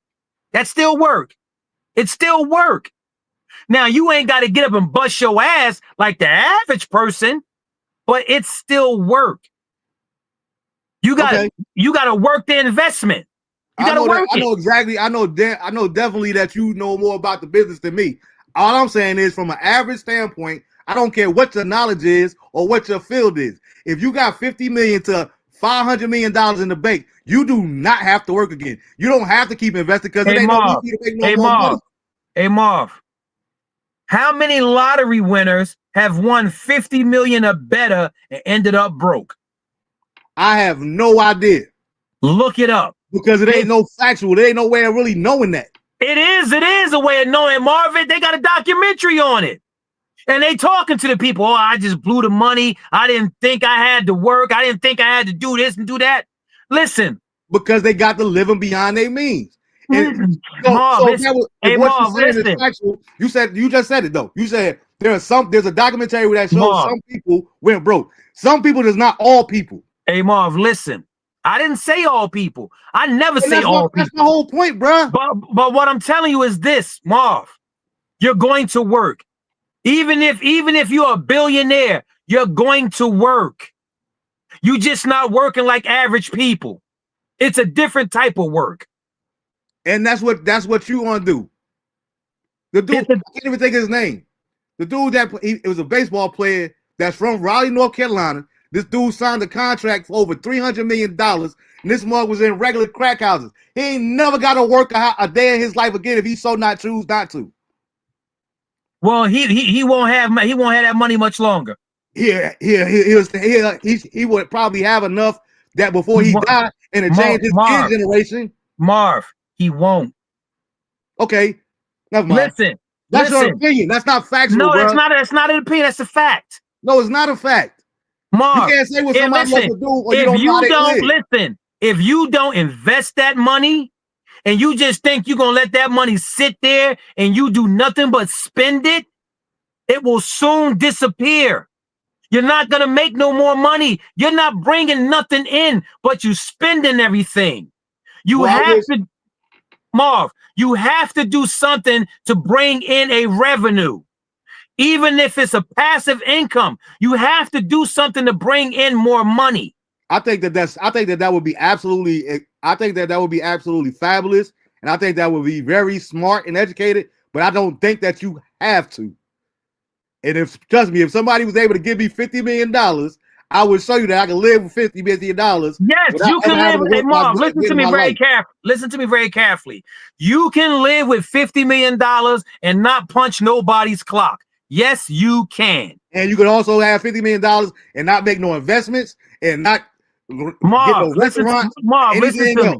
that's still work. It's still work. Now you ain't got to get up and bust your ass like the average person. but it's still work. You got Okay. to work the investment. You got I to know work that. I it. know exactly. I know definitely that you know more about the business than me. All I'm saying is, from an average standpoint, I don't care what your knowledge is or what your field is. If you got $50 million to $500 million in the bank, you do not have to work again. You don't have to keep investing because it Hey ain't no need Marv, for you to make no hey more money. Marv, hey Marv. How many lottery winners have won 50 million or better and ended up broke? I have no idea Look it up. because it ain't no factual. There ain't no way of really knowing that. It is a way of knowing, Marvin. They got a documentary on it. And they talking to the people. Oh, I just blew the money. I didn't think I had to work. I didn't think I had to do this and do that. Listen. Because they got to living beyond their means. And Marv, if what you're saying listen. is factual, you just said it though. You said there's a documentary that shows Marv, some people went broke. Some people is not all people. Hey Marv, listen. I didn't say all people. I never say all people. That's my whole point, bro. But what I'm telling you is this, Marv. You're going to work. Even if you're a billionaire, you're going to work. You just not working like average people. It's a different type of work. And that's what you want to do. The dude, I can't even think of his name. The dude it was a baseball player that's from Raleigh, North Carolina. This dude signed a contract for over $300 million, and this mug was in regular crack houses. He ain't never got to work a day in his life again if he so not choose not to. Well, he won't have that money much longer. He would probably have enough that before he died and it changed his kids' generation. Marv, he won't. Okay, never mind. That's your opinion. That's not factual. No, bro. That's not an opinion. That's a fact. No, it's not a fact. Marv, you can't say what somebody else will do, or you don't know how they live. Listen, if you don't invest that money and you just think you're gonna let that money sit there and you do nothing but spend it, it will soon disappear. You're not gonna make no more money. You're not bringing nothing in, but you spending everything. Marv, you have to do something to bring in a revenue. Even if it's a passive income, you have to do something to bring in more money. I think that would be absolutely fabulous, and I think that would be very smart and educated. But I don't think that you have to. And trust me, if somebody was able to give me $50 million, I would show you that I can live with $50 million. Yes, you can live with it, Marv. Listen to me very carefully. Listen to me very carefully. You can live with $50 million and not punch nobody's clock. Yes, you can. And you can also have $50 million and not make no investments and not get no restaurants. Marv, listen to me.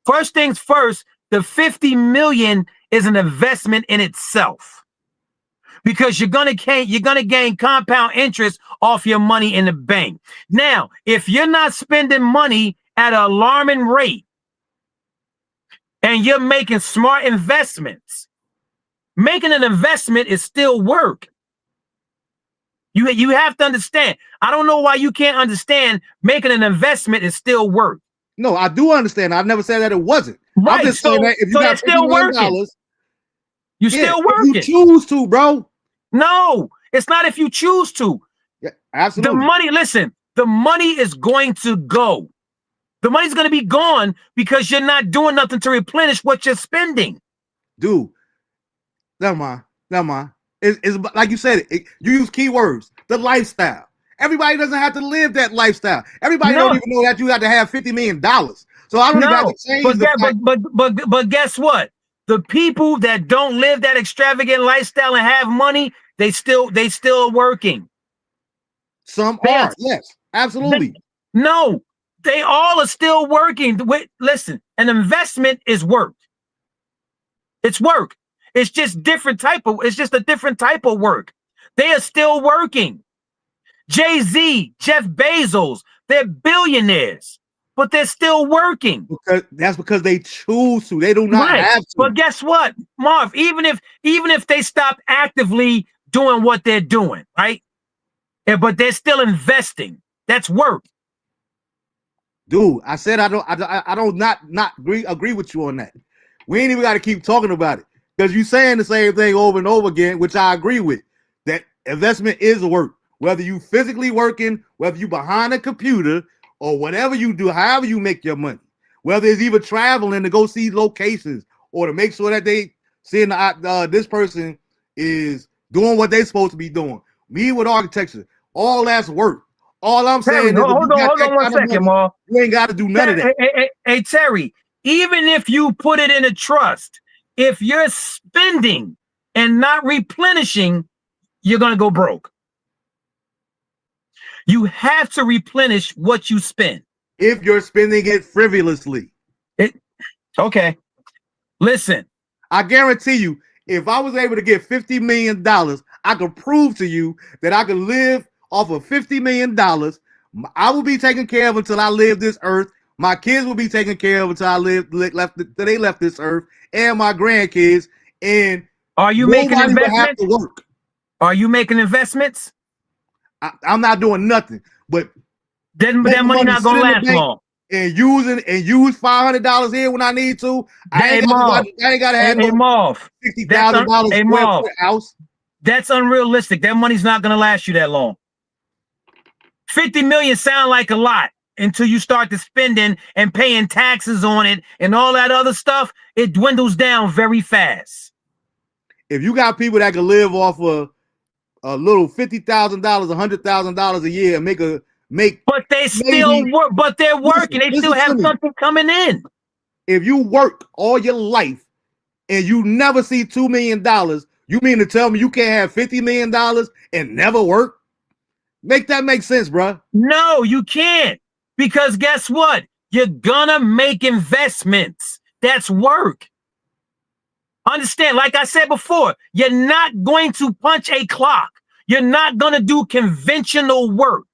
First things first, the $50 million is an investment in itself. Because you're gonna gain compound interest off your money in the bank. Now, if you're not spending money at an alarming rate and you're making smart investments, making an investment is still work. You have to understand. I don't know why you can't understand making an investment is still work. No, I do understand. I've never said that it wasn't. Right. I'm just saying that if you got $50 million, you're still working. You choose to, bro. No, it's not if you choose to. Yeah, absolutely. The money is going to go. The money's going to be gone because you're not doing nothing to replenish what you're spending. Dude, never mind. It's like you said, you use keywords, the lifestyle. Everybody doesn't have to live that lifestyle. Everybody don't even know that you have to have $50 million. So I don't even have to change but guess what? The people that don't live that extravagant lifestyle and have money, they still working. Some are, yes, absolutely. They all are still working. Listen, an investment is work. It's work. It's just a different type of work. They are still working. Jay-Z, Jeff Bezos, they're billionaires, but they're still working. That's because they choose to. They do not have to. But guess what, Marv? Even if they stop actively doing what they're doing, right? Yeah, but they're still investing. That's work. Dude, I said I don't not agree with you on that. We ain't even got to keep talking about it because you're saying the same thing over and over again, which I agree with. That investment is work. whether you physically working, whether you behind a computer, or whatever you do, however you make your money, whether it's even traveling to go see locations or to make sure that they seeing this person is doing what they're supposed to be doing. Me with architecture, all that's work. All I'm Terry, saying is, hold on 1 second, Marv. You ain't got to do none of that. Hey, Terry, even if you put it in a trust, if you're spending and not replenishing, you're going to go broke. You have to replenish what you spend. If you're spending it frivolously. Okay. Listen. I guarantee you, if I was able to get $50 million, I could prove to you that I could live off of $50 million. I will be taken care of until I leave this earth. My kids will be taken care of until I they left this earth, and my grandkids. And are you making investments? Have to work. Are you making investments? I'm not doing nothing, but that money not gonna last long. And use $500 here when I need to. I ain't gotta have no $60,000 square foot house. That's unrealistic. That money's not gonna last you that long. 50 million sound like a lot until you start to spending and paying taxes on it and all that other stuff. It dwindles down very fast. If you got people that can live off of a little $50,000, $100,000 a year and make, but they still work. But they're working. They still have something coming in. If you work all your life and you never see $2 million, you mean to tell me you can't have $50 million and never work? Make that make sense, bro. No, you can't. Because guess what? You're gonna make investments. That's work. Understand, like I said before, you're not going to punch a clock. You're not going to do conventional work.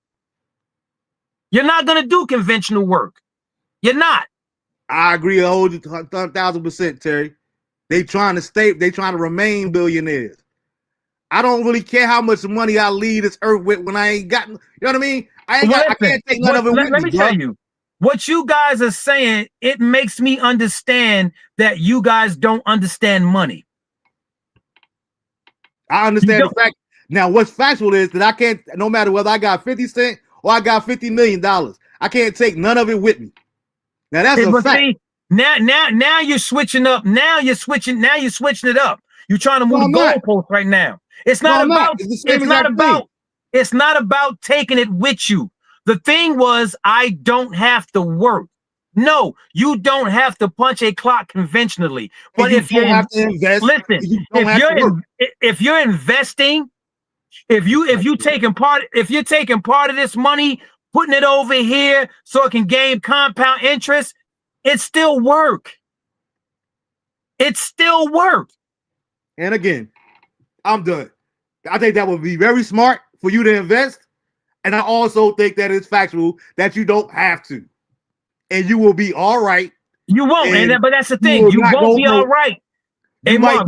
You're not going to do conventional work. You're not. I agree 1,000%, Terry. They trying to remain billionaires. I don't really care how much money I leave this earth with when I ain't got, you know what I mean? I can't take none of it with me. Let me tell you. What you guys are saying, it makes me understand that you guys don't understand money. I understand the fact. Now, what's factual is that I can't, no matter whether I got 50 cents or I got $50 million, I can't take none of it with me. Now, that's a fact. See, now you're switching up. Now you're switching it up. You're trying to move the goalpost right now. It's not about, it's not about taking it with you. The thing was, I don't have to work. No, you don't have to punch a clock conventionally. But if you have to invest, listen, if you're investing, if you're taking part of this money, putting it over here so it can gain compound interest, it's still work. It's still work. And again, I'm done. I think that would be very smart for you to invest. And I also think that it's factual that you don't have to. And you will be all right. You won't, but that's the thing. You won't be all right. Hey, Marv,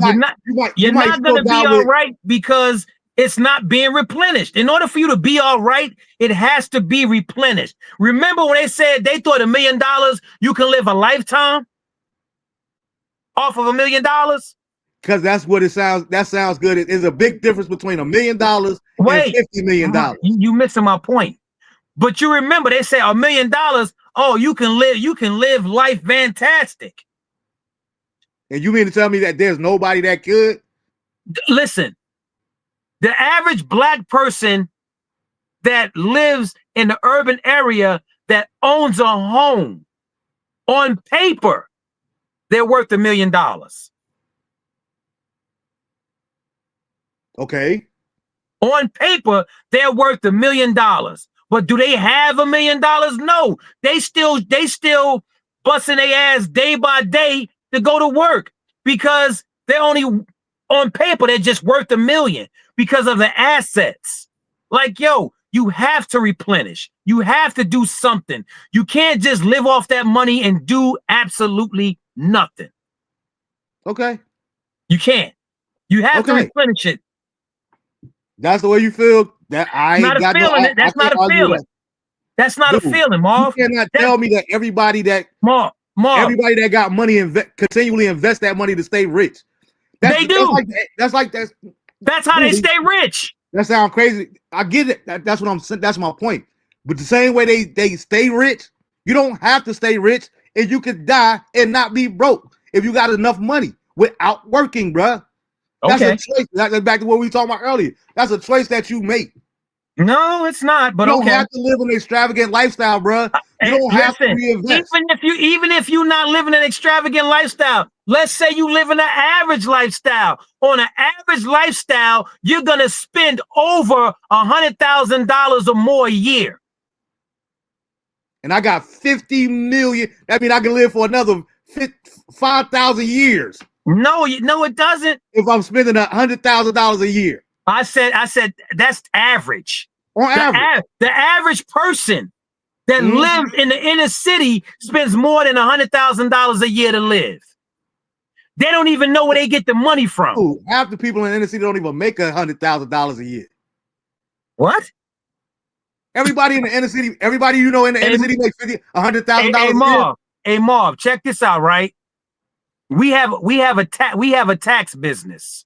you're not going to be all right because it's not being replenished. In order for you to be all right, it has to be replenished. Remember when they said they thought $1 million, you can live a lifetime off of $1 million? Because that's what it sounds. That sounds good. There's a big difference between $1 million and $50 million. You missing my point. But you remember they say $1 million. Oh, you can live life fantastic. And you mean to tell me that there's nobody that could? Listen, the average black person that lives in the urban area that owns a home, on paper, they're worth $1 million. Okay. On paper, they're worth $1 million. But do they have $1 million? No. They still busting their ass day by day to go to work because they're only on paper, they're just worth $1 million because of the assets. Like, yo, you have to replenish. You have to do something. You can't just live off that money and do absolutely nothing. Okay. You can't. You have to replenish it. That's the way you feel. That's not a feeling. That's not a feeling, Marv. You cannot tell me that everybody that everybody that got money continually invest that money to stay rich. They do. That's how they stay rich. That sounds crazy. I get it. That's what I'm saying. That's my point. But the same way they stay rich, you don't have to stay rich, and you could die and not be broke if you got enough money without working, bruh. That's a choice. That's back to what we were talking about earlier. That's a choice that you make. No, it's not. But you don't have to live an extravagant lifestyle, bruh. You don't have to reinvest. Even if you're not living an extravagant lifestyle, let's say you live in an average lifestyle. On an average lifestyle, you're gonna spend over $100,000 or more a year. And I got 50 million. That means I can live for another 5,000 years. No, it doesn't. If I'm spending $100,000 a year. I said that's average. On average. The average person that lives in the inner city spends more than $100,000 a year to live. They don't even know where they get the money from. Ooh, half the people in the inner city don't even make $100,000 a year. What? Everybody in the inner city, everybody you know in the inner city makes $100,000 a year. Hey Marv, check this out, right? We have a tax business.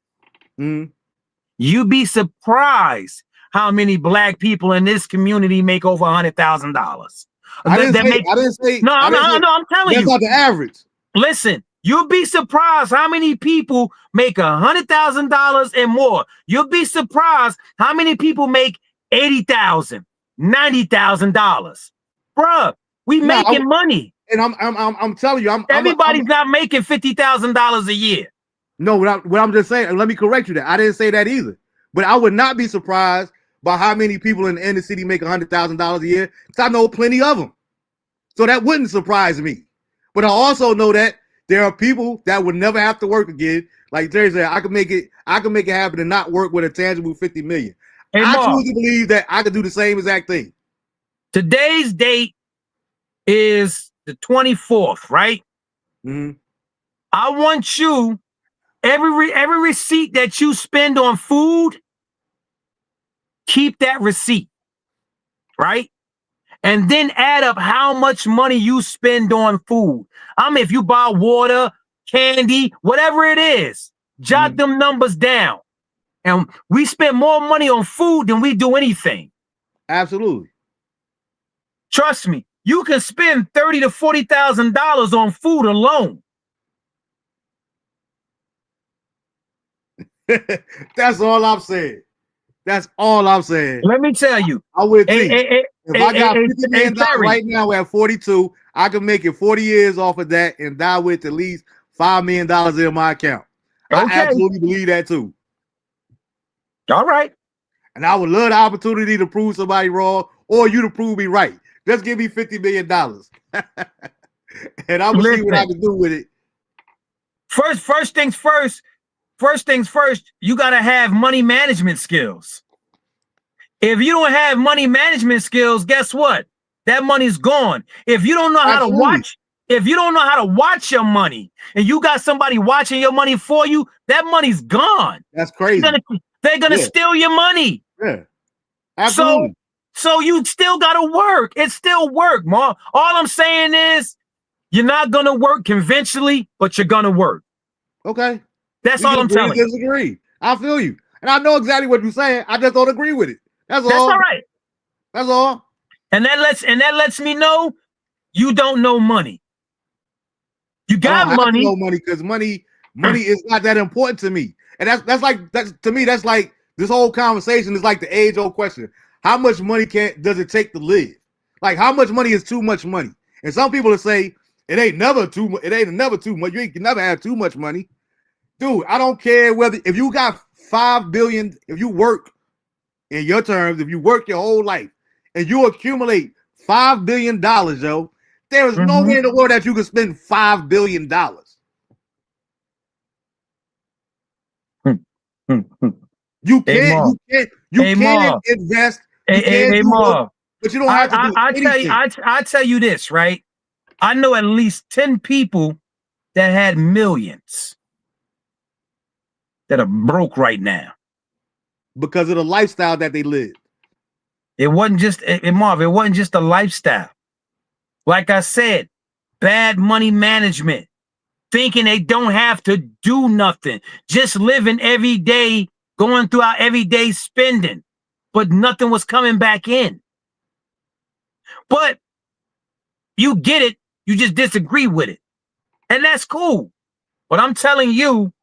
You'd be surprised how many black people in this community make over $100,000. I didn't say. No, I'm telling you. That's not the average. Listen, you'll be surprised how many people make $100,000 and more. You'll be surprised how many people make $80,000, $90,000. Bruh, we making money. And I'm telling you, everybody's not making $50,000 a year. No, what I'm just saying, and let me correct you that I didn't say that either. But I would not be surprised by how many people in the inner city make $100,000 a year, because I know plenty of them. So that wouldn't surprise me. But I also know that there are people that would never have to work again. Like Terry said, I can make it happen and not work with a tangible 50 million. Hey, I truly believe that I could do the same exact thing. Today's date is the 24th, right? I want you, every receipt that you spend on food, keep that receipt, right? And then add up how much money you spend on food. If you buy water, candy, whatever it is, jot them numbers down. And we spend more money on food than we do anything. Absolutely. Trust me, you can spend $30,000 to $40,000 on food alone. That's all I'm saying. That's all I'm saying. Let me tell you. I would think if I got $50 million right now at 42, I can make it 40 years off of that and die with at least $5 million in my account. I absolutely believe that too. All right. And I would love the opportunity to prove somebody wrong or you to prove me right. Just give me $50 million. And I will see what I can do with it. First things first, you got to have money management skills. If you don't have money management skills, guess what? That money's gone. If you don't know how to watch your money and you got somebody watching your money for you, that money's gone. That's crazy. They're gonna steal your money. Yeah. Absolutely. So you still gotta work. It's still work, Ma. All I'm saying is you're not gonna work conventionally, but you're gonna work. Okay. That's all I'm telling you. Disagree. I feel you. And I know exactly what you're saying. I just don't agree with it. That's all. That's all right. That's all. And that lets me know you don't know money. You got money. No money because money is not that important to me. And that's to me, that's like this whole conversation is like the age-old question. How much money does it take to live? Like how much money is too much money? And some people will say it ain't never too much. You can never have too much money. Dude, I don't care if you got 5 billion, if you work in your terms, if you work your whole life and you accumulate $5 billion, yo, there is no way in the world that you can spend $5 billion. You can't invest. But you don't have to do anything. I tell you this, right? I know at least 10 people that had millions that are broke right now because of the lifestyle that they live. It wasn't just Marv. It wasn't just a lifestyle. Like I said, bad money management, thinking they don't have to do nothing, just living every day, going through our everyday spending, but nothing was coming back in. But you get it, you just disagree with it. And that's cool. But I'm telling you,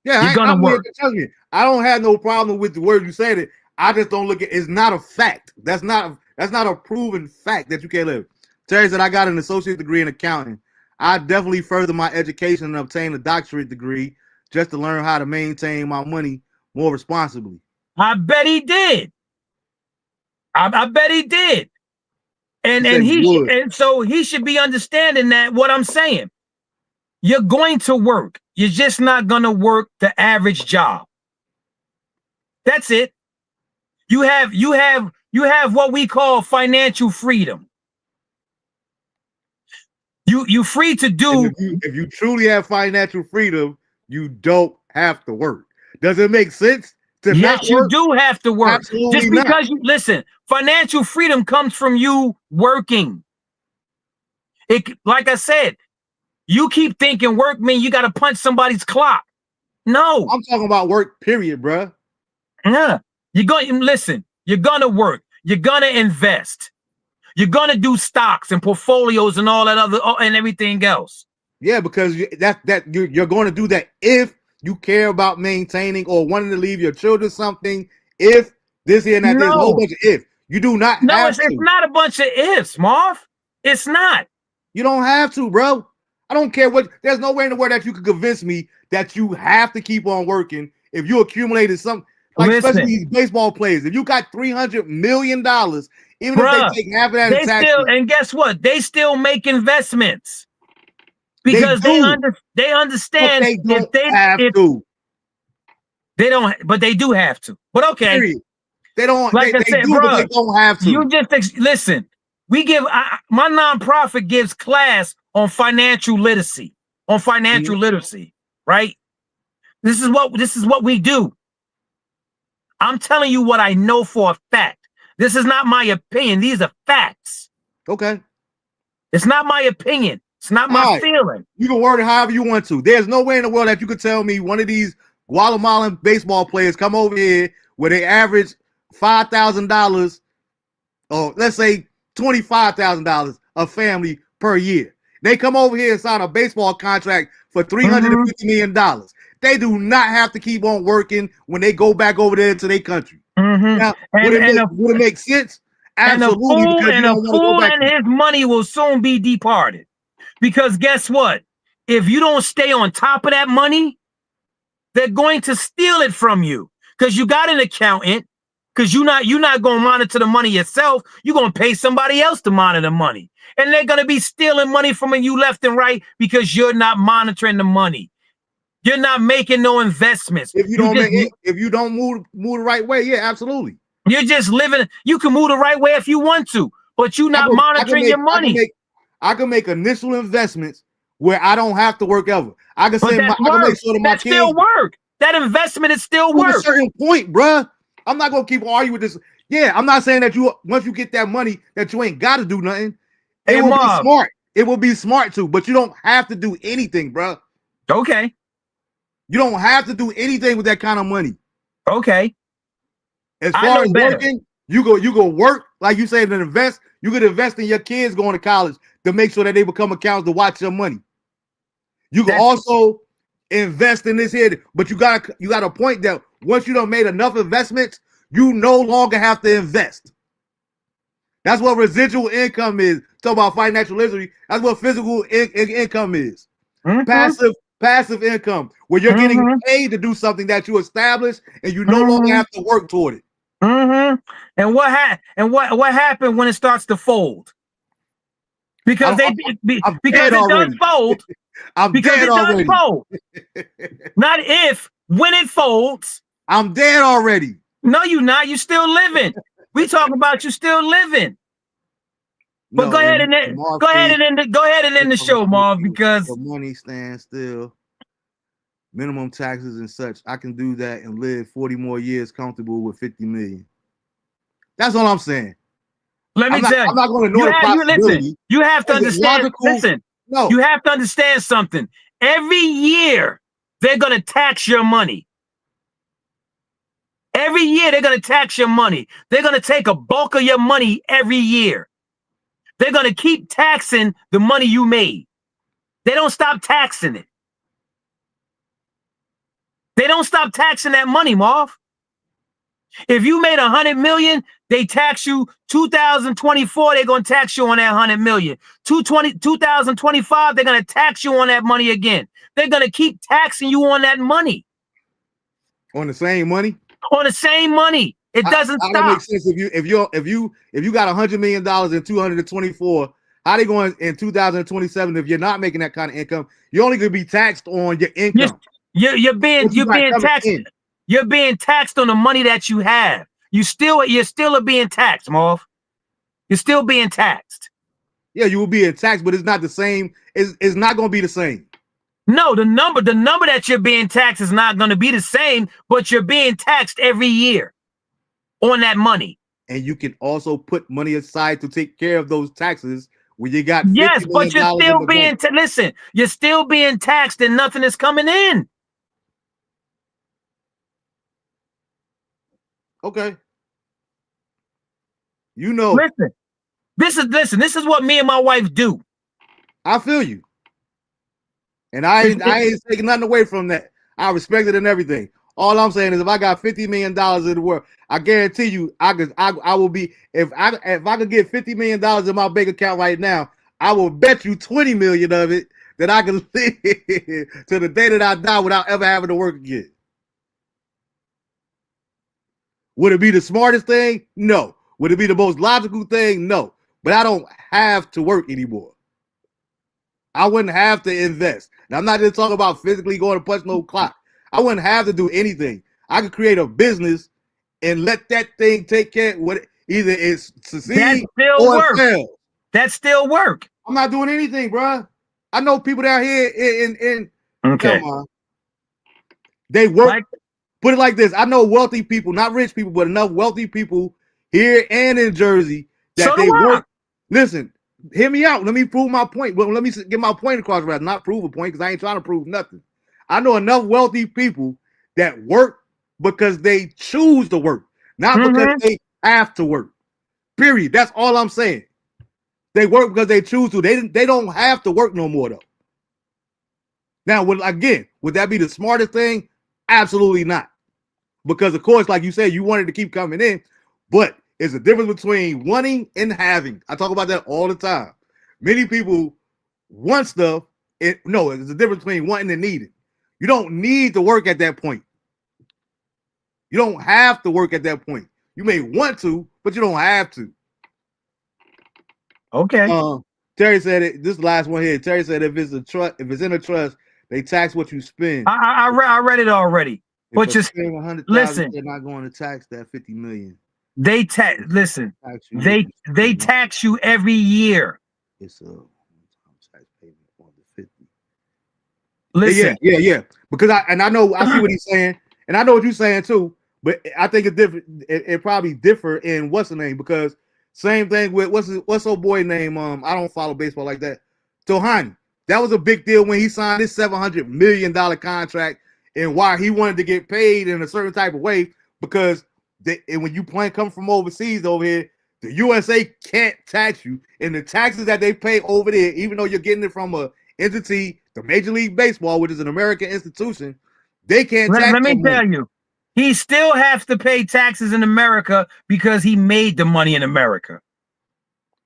Yeah, you're gonna I'm here work. to tell you. I don't have no problem with the word you said it. I just don't look at it's not a fact. That's not a proven fact that you can't live. Terry said I got an associate degree in accounting. I definitely further my education and obtain a doctorate degree just to learn how to maintain my money more responsibly. I bet he did. I bet he did. And so he should be understanding that what I'm saying. You're going to work. You're just not going to work the average job. That's it. You have what we call financial freedom. You free to do. And if you truly have financial freedom, you don't have to work. Does it make sense to not work? Yes, you do have to work. Absolutely just because you listen, financial freedom comes from you working. It, like I said, you keep thinking work means you got to punch somebody's clock. No, I'm talking about work, period, bro. Yeah, you're going to listen. You're gonna work. You're gonna invest. You're gonna do stocks and portfolios and all that other and everything else. Yeah, because you're going to do that if you care about maintaining or wanting to leave your children something. If this here and that, there's a whole bunch of if. You do not have to. It's not a bunch of ifs, Marv. It's not. You don't have to, bro. I don't care what. There's no way in the world that you could convince me that you have to keep on working if you accumulated some. Like especially these baseball players, if you got $300 million, even if they take half of that in taxes, and guess what? They still make investments because they understand but they don't, but they do have to. But okay, period. They don't. Like I said, but they don't have to. You just listen. We give my nonprofit gives class on financial literacy, right? This is what we do. I'm telling you what I know for a fact. This is not my opinion. These are facts. Okay. It's not my opinion. It's not my feeling. You can word it however you want to. There's no way in the world that you could tell me one of these Guatemalan baseball players come over here where they average $5,000 or let's say $25,000 a family per year. They come over here and sign a baseball contract for $350 million. They do not have to keep on working when they go back over there to their country. Now, would it make sense? Absolutely. And a fool and his money will soon be departed. Because guess what? If you don't stay on top of that money, they're going to steal it from you. Because you got an accountant. Because you're not going to monitor the money yourself. You're going to pay somebody else to monitor the money. And they're going to be stealing money from you left and right because you're not monitoring the money. You're not making no investments. If you don't move the right way, yeah, absolutely. You're just living. You can move the right way if you want to, but you're not monitoring your money. I can make initial investments where I don't have to work ever. I can say I can make sure that my kids still work. That investment is still work. To a certain point, bruh. I'm not gonna keep arguing with this. Yeah, I'm not saying that once you get that money that you ain't got to do nothing. It will be smart. It will be smart too, but you don't have to do anything, bruh. Okay. You don't have to do anything with that kind of money. Okay. As far as working, you go work, like you said, and invest. You could invest in your kids going to college to make sure that they become accountants to watch your money. You can also invest in this here, but you got a point that once you done made enough investments, you no longer have to invest. That's what residual income is. Talk about financial literacy. That's what physical income is. Passive income, where you're getting paid to do something that you established and you no longer have to work toward it. And what happened when it starts to fold? Because it does fold. Because it does fold. Not if, when it folds. I'm dead already. No, you're not. You're still living. We talk about you still living. But go ahead and end the show, Marv, because the money stands still. Minimum taxes and such. I can do that and live 40 more years comfortable with 50 million. That's all I'm saying. Let me tell you. I'm not going to know the possibility. You have to understand. Listen. No. You have to understand something. Every year they're going to tax your money. Every year they're going to tax your money. They're going to take a bulk of your money every year. They're going to keep taxing the money you made. They don't stop taxing it. They don't stop taxing that money, Marv. If you made 100 million, they tax you 2024, they're going to tax you on that 100 million. 2025, they're going to tax you on that money again. They're going to keep taxing you on that money. On the same money? On the same money. It doesn't stop. That makes sense. If you got $100 million in 224, how they going in 2027 if you're not making that kind of income? You're only going to be taxed on your income. You're being taxed. You're being taxed on the money that you have. You're still being taxed, Marv. You're still being taxed. Yeah, you will be taxed, but it's not the same. It's not going to be the same. No, the number that you're being taxed is not going to be the same, but you're being taxed every year on that money. And you can also put money aside to take care of those taxes when you got yes, but you're still being listen. You're still being taxed, and nothing is coming in. Okay. You know. Listen. This is what me and my wife do. I feel you. And I ain't taking nothing away from that. I respect it and everything. All I'm saying is if I got $50 million in the world, I guarantee you I will be if I could get $50 million in my bank account right now, I will bet you 20 million of it that I can live to the day that I die without ever having to work again. Would it be the smartest thing? No. Would it be the most logical thing? No. But I don't have to work anymore. I wouldn't have to invest. Now, I'm not just talking about physically going to punch no clock. I wouldn't have to do anything. I could create a business and let that thing take care of what either it's succeed or fail. That still work. I'm not doing anything, bro. I know people down here in okay. Come on. They work. Put it like this. I know wealthy people, not rich people, but enough wealthy people here and in Jersey that they work. Listen, hear me out. Let me prove my point. Well, let me get my point across, rather not prove a point, because I ain't trying to prove nothing. I know enough wealthy people that work because they choose to work, not because they have to work. Period. That's all I'm saying. They work because they choose to. They don't have to work no more, though. Now, would that be the smartest thing? Absolutely not. Because, of course, like you said, you wanted to keep coming in, but it's a difference between wanting and having. I talk about that all the time. Many people want stuff. No, there's a difference between wanting and needing. You don't need to work at that point. You don't have to work at that point. You may want to, but you don't have to. Okay. Terry said it. This last one here. Terry said if it's in a trust, they tax what you spend. I read it already. But just listen, they're not going to tax that 50 million. They tax you every year. It's a tax payment on the 50. Listen, yeah. Because I see what he's saying, and I know what you're saying too. But I think it's different. It probably differ in what's the name, because same thing with what's old boy name? I don't follow baseball like that. Tohani. That was a big deal when he signed this $700 million contract, and why he wanted to get paid in a certain type of way, because when you come from overseas over here, the USA can't tax you, and the taxes that they pay over there, even though you're getting it from a entity, the Major League Baseball, which is an American institution, they can't tax. Let me tell you, he still has to pay taxes in America because he made the money in America.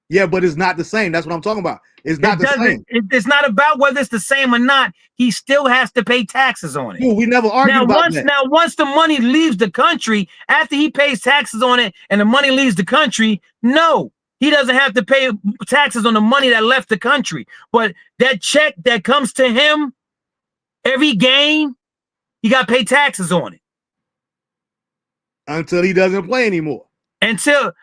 Yeah, but it's not the same. That's what I'm talking about. It's not the same. It's not about whether it's the same or not. He still has to pay taxes on it. Dude, we never argued about that. Now, once the money leaves the country, after he pays taxes on it and the money leaves the country, no, he doesn't have to pay taxes on the money that left the country. But that check that comes to him every game, he got to pay taxes on it. Until he doesn't play anymore. Until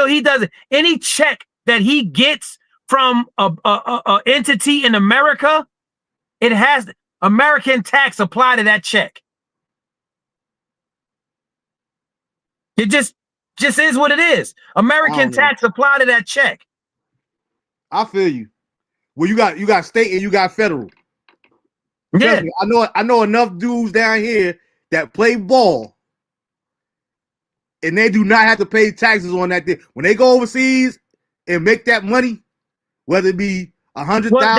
he doesn't. Any check that he gets from a entity in America, it has American tax applied to that check. It just is what it is. American tax applied to that check. I feel you. Well, you got state and you got federal. Yeah, I know enough dudes down here that play ball and they do not have to pay taxes on that thing. When they go overseas and make that money, whether it be 100,000. Well,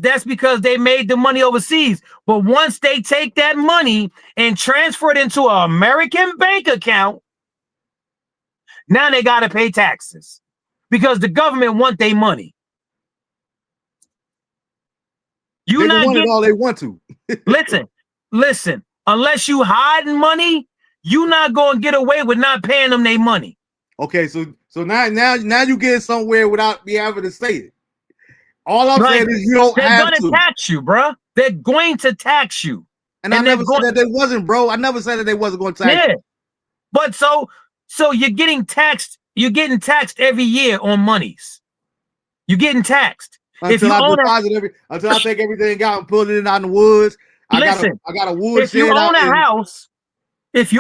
that's because they made the money overseas. But once they take that money and transfer it into an American bank account, now they got to pay taxes because the government want their money. They can want it all they want to. listen. Unless you hiding money, you not going to get away with not paying them their money. Okay, so now you get somewhere without me having to say it. All I'm saying is you don't have to. They're going to tax you, bro. They're going to tax you. And I never said that they wasn't, bro. I never said that they wasn't going to tax you. But so you're getting taxed. You're getting taxed every year on monies. You're getting taxed. Until I take everything out and put it out in the woods. I got a wood. If you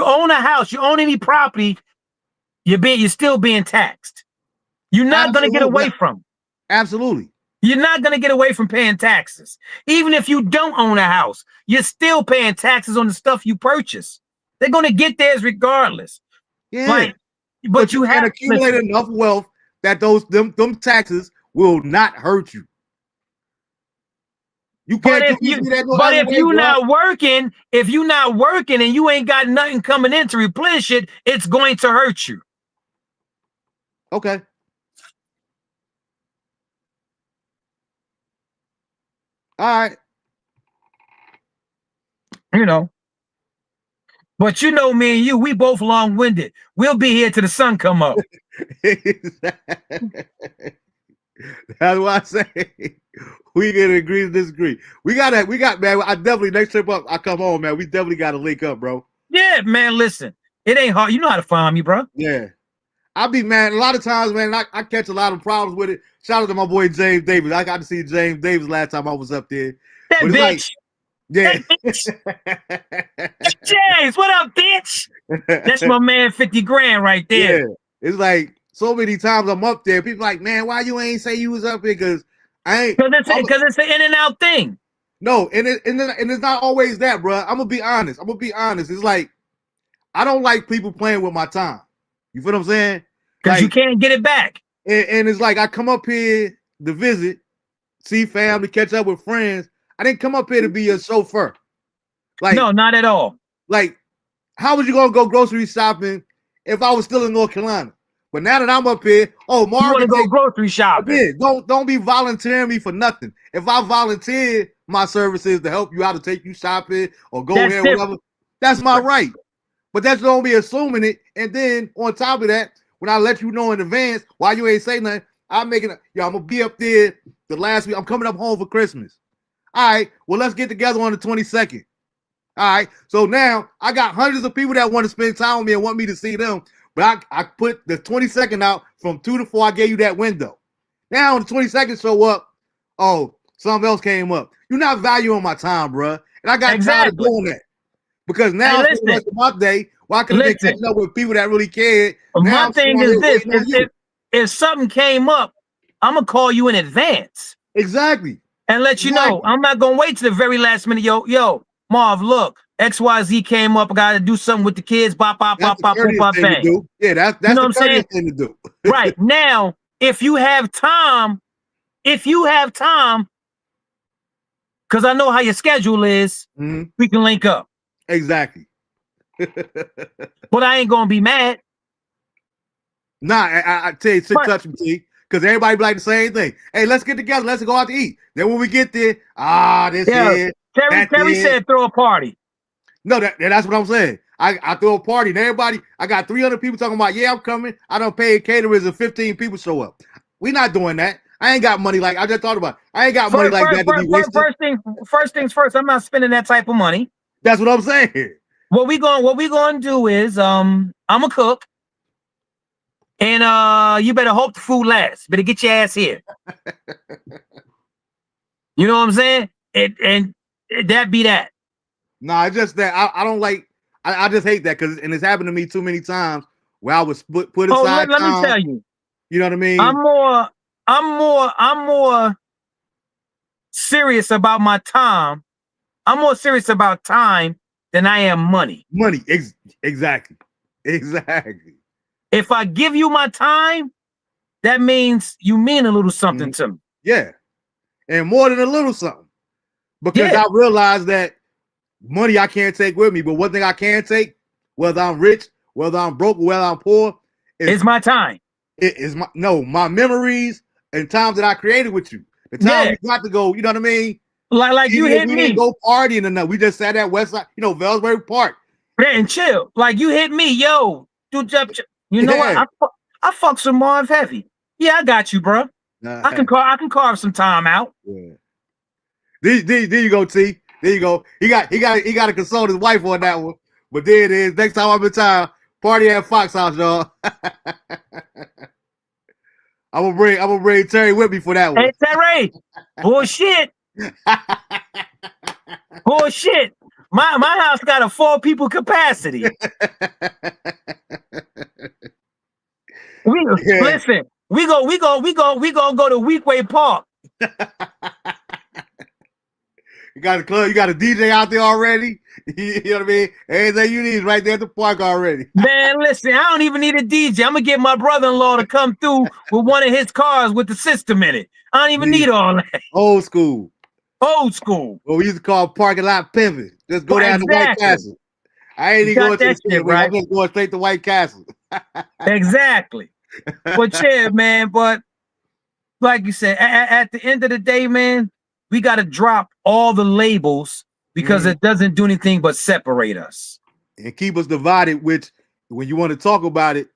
own a house, you own any property, you're still being taxed. You're not going to get away from. Absolutely. You're not going to get away from paying taxes. Even if you don't own a house, you're still paying taxes on the stuff you purchase. They're going to get theirs regardless. Yeah. But you have accumulated enough wealth that them taxes will not hurt you. You can't. If you're not working and you ain't got nothing coming in to replenish it, it's going to hurt you. Okay. All right. But me and you, we both long-winded. We'll be here till the sun come up. That's why I say we gonna agree to disagree. We got man. I definitely next trip up. I come home, man. We definitely got to link up, bro. Yeah, man. Listen, it ain't hard. You know how to find me, bro. Yeah, man. A lot of times, man, I catch a lot of problems with it. Shout out to my boy James Davis. I got to see James Davis last time I was up there. That bitch. Yeah. James, what up, bitch? That's my man, 50 grand right there. Yeah. It's like so many times I'm up there. People like, man, why you ain't say you was up here? Because I ain't. Because it's an in and out thing. No, and it's not always that, bro. I'm gonna be honest. It's like I don't like people playing with my time. You feel what I'm saying? Because you can't get it back. And it's like I come up here to visit, see family, catch up with friends. I didn't come up here to be a chauffeur. Like, no, not at all. Like, how was you gonna go grocery shopping if I was still in North Carolina? But now that I'm up here, Marvin, you want to go grocery shopping? Yeah, don't be volunteering me for nothing. If I volunteer my services to help you out, to take you shopping or go there, whatever, that's my right. But that's don't be assuming it. And then on top of that, when I let you know in advance why you ain't say nothing, I'm gonna be up there the last week. I'm coming up home for Christmas. All right, well, let's get together on the 22nd. All right, so now I got hundreds of people that want to spend time with me and want me to see them, but I put the 22nd out from 2 to 4. I gave you that window. Now on the 22nd show up, something else came up. You're not valuing my time, bro. And I got tired of doing that. Because now it's the rest of my day, why couldn't they catch up with people that really cared? My thing is this, if something came up, I'm going to call you in advance. Exactly. And let you know, I'm not going to wait to the very last minute. Yo, Marv, look, XYZ came up. I got to do something with the kids. Bop, bang. Yeah, that's the courteous thing to do. Right. Now, if you have time, because I know how your schedule is, we can link up. Exactly. But I ain't going to be mad. Nah, I tell you, touch me, T. Because everybody be like the same thing. Hey, let's get together. Let's go out to eat. Then when we get there, Terry said throw a party. No, that's what I'm saying. I throw a party and everybody, I got 300 people talking about, I'm coming. I don't pay caterers and 15 people show up. We not doing that. I ain't got money like I just thought about it. I ain't got money like that to be wasted. First things first, I'm not spending that type of money. That's what I'm saying. What we going to do is I'm a cook. And you better hope the food lasts. Better get your ass here. You know what I'm saying? And that be that. Nah, it's just that I don't like. I just hate that because it's happened to me too many times where I was put aside. Let me tell you. You know what I mean? I'm more serious about my time. I'm more serious about time than I am money. Exactly. Exactly. If I give you my time, that means you mean a little something to me. Yeah. And more than a little something. Because Yeah. I realized that money I can't take with me, but one thing I can take, whether I'm rich, whether I'm broke, whether I'm poor, It's my time. It is my memories and times that I created with you. The time Yeah. we got to go, you know what I mean? Like you Even if hit we me. didn't go partying enough, we just sat at Westside, Velsbury Park. Yeah, and chill. Like you hit me, yo. You know Yeah. what? I fuck some Marv heavy. Yeah, I got you, bro. I can carve some time out. Yeah. There you go, T. There you go. He got to consult his wife on that one. But there it is. Next time I'm in town, party at Fox House, y'all. I'm gonna bring Terry with me for that one. Hey, Terry. Bullshit. Bullshit. My house got a 4 people capacity. Listen. We go to Weekway Park. You got a club, you got a DJ out there already. You know what I mean? Everything you need is right there at the park already. Man, listen, I don't even need a DJ. I'm gonna get my brother-in-law to come through with one of his cars with the system in it. I don't even need all that. Old school. Old school. What we used to call parking lot pimping. Just go down to White Castle. I ain't even going to the shit, right? I'm just going straight to White Castle. Exactly. But yeah, man. But like you said, at the end of the day, man, we got to drop all the labels because it doesn't do anything but separate us and keep us divided. Which, when you want to talk about it,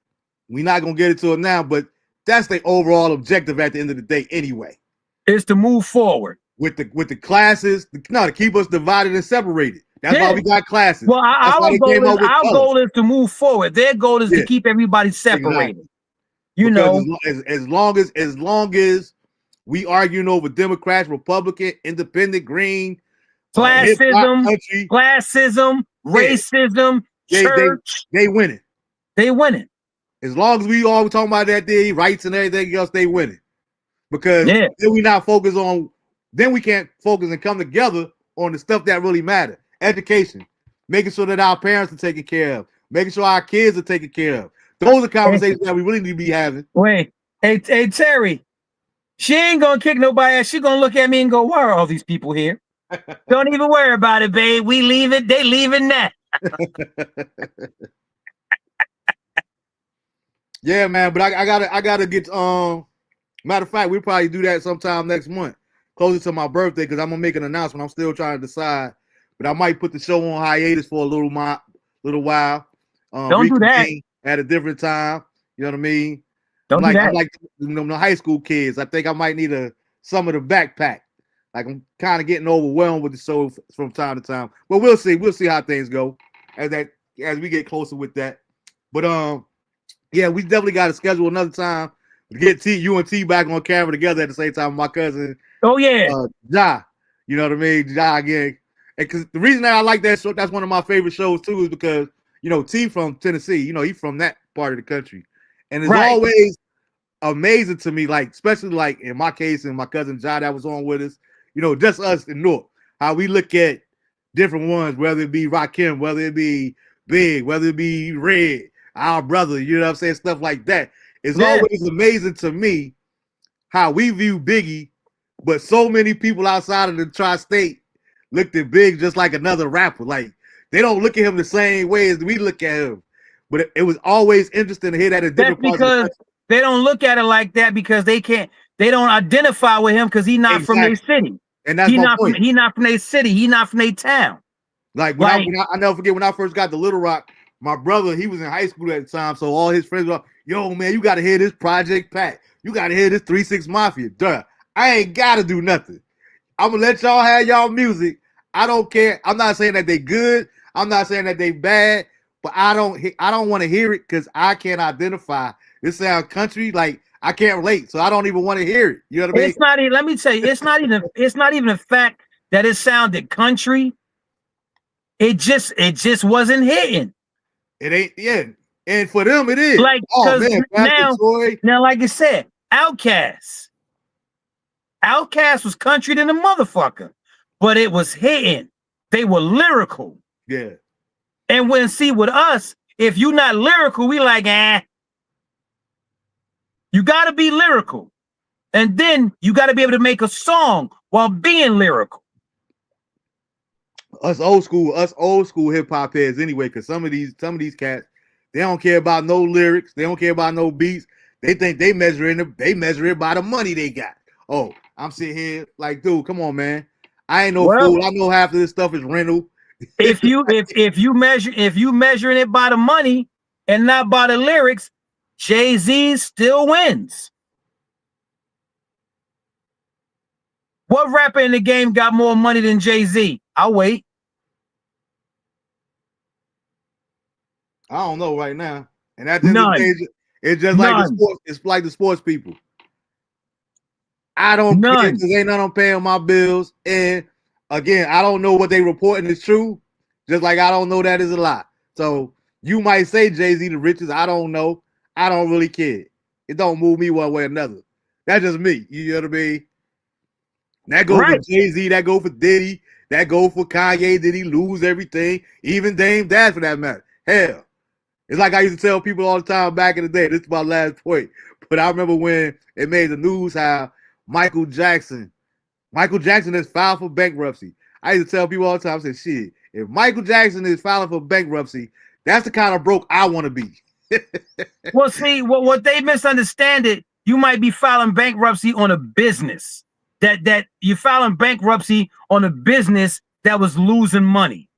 we're not gonna get into it now. But that's the overall objective at the end of the day, anyway. Is to move forward with the classes. To keep us divided and separated. That's why we got classes. Well, our goal is to move forward. Their goal is to keep everybody separated. Exactly. You know, as long as we arguing over Democrats, Republican, Independent, Green, classism, racism, church, they winning. They winning. As long as we all talking about that, their rights and everything else, they winning. Because then we not focus on. Then we can't focus and come together on the stuff that really matter. Education, making sure that our parents are taken care of, making sure our kids are taken care of. Those are conversations that we really need to be having. Wait, hey Terry, she ain't gonna kick nobody ass. She gonna look at me and go, "Why are all these people here?" Don't even worry about it, babe. We leave it. They leaving that. Yeah, man. But I gotta get. Matter of fact, we'll probably do that sometime next month, closer to my birthday, because I'm gonna make an announcement. I'm still trying to decide, but I might put the show on hiatus for a little while. Don't do that at a different time. You know what I mean? Don't do that. I'm like the high school kids. I think I might need some of the backpack. Like, I'm kind of getting overwhelmed with the show from time to time. But we'll see. We'll see how things go as we get closer with that. But yeah, we definitely got to schedule another time to get you and T back on camera together at the same time. My cousin. Oh yeah. Ja. You know what I mean? Ja again. And because the reason that I like that show, that's one of my favorite shows too, is because T from Tennessee. He's from that part of the country, and it's always amazing to me. Like, especially like in my case and my cousin Ja that was on with us. Just us in North, how we look at different ones, whether it be Rakim, whether it be Big, whether it be Red, our brother, you know what I'm saying? Stuff like that. It's always amazing to me how we view Biggie, but so many people outside of the tri-state looked at Big just like another rapper. Like, they don't look at him the same way as we look at him. But it was always interesting to hear that in different parts of the country. They don't look at it like that because they don't identify with him because he's not from their city. And that's my point. He's not from their city. He's not from their town. Like, I never forget when I first got to Little Rock, my brother, he was in high school at the time, so all his friends were like, "Yo, man, you got to hear this Project Pat. You got to hear this 3 6 Mafia." Duh, I ain't got to do nothing. I'm going to let y'all have y'all music. I don't care. I'm not saying that they good. I'm not saying that they bad, but I don't want to hear it because I can't identify. This sound country, like, I can't relate, so I don't even want to hear it. You know what I mean? It's not even. Let me tell you, it's not even the fact that it sounded country. It just wasn't hitting. It ain't. Yeah, and for them, it is. Like, man, now, like I said, Outkast was country than a motherfucker, but it was hitting. They were lyrical. Yeah. And with us, if you're not lyrical, we like, You got to be lyrical. And then you got to be able to make a song while being lyrical. Us old school hip hop heads anyway, because some of these cats, they don't care about no lyrics, they don't care about no beats. They think they measure it by the money they got. Oh, I'm sitting here like, dude, come on, man. I ain't no fool. I know half of this stuff is rental. If you measuring it by the money and not by the lyrics, Jay-Z still wins. What rapper in the game got more money than Jay-Z? I'll wait. I don't know right now. And at the end of the day, it's just like the sports. It's like the sports people. I don't care because ain't none of them paying my bills. And again, I don't know what they reporting is true. Just like I don't know that is a lie. So you might say Jay-Z the richest. I don't know. I don't really care. It don't move me one way or another. That's just me. You know what I mean? That goes for Jay-Z. That go for Diddy. That go for Kanye. Did he lose everything? Even Dame Dash for that matter. Hell. It's like I used to tell people all the time back in the day. This is my last point. But I remember when it made the news how Michael Jackson has filed for bankruptcy. I used to tell people all the time, I said, shit, if Michael Jackson is filing for bankruptcy, that's the kind of broke I want to be. Well, see, what they misunderstand it, you might be filing bankruptcy on a business. That you're filing bankruptcy on a business that was losing money.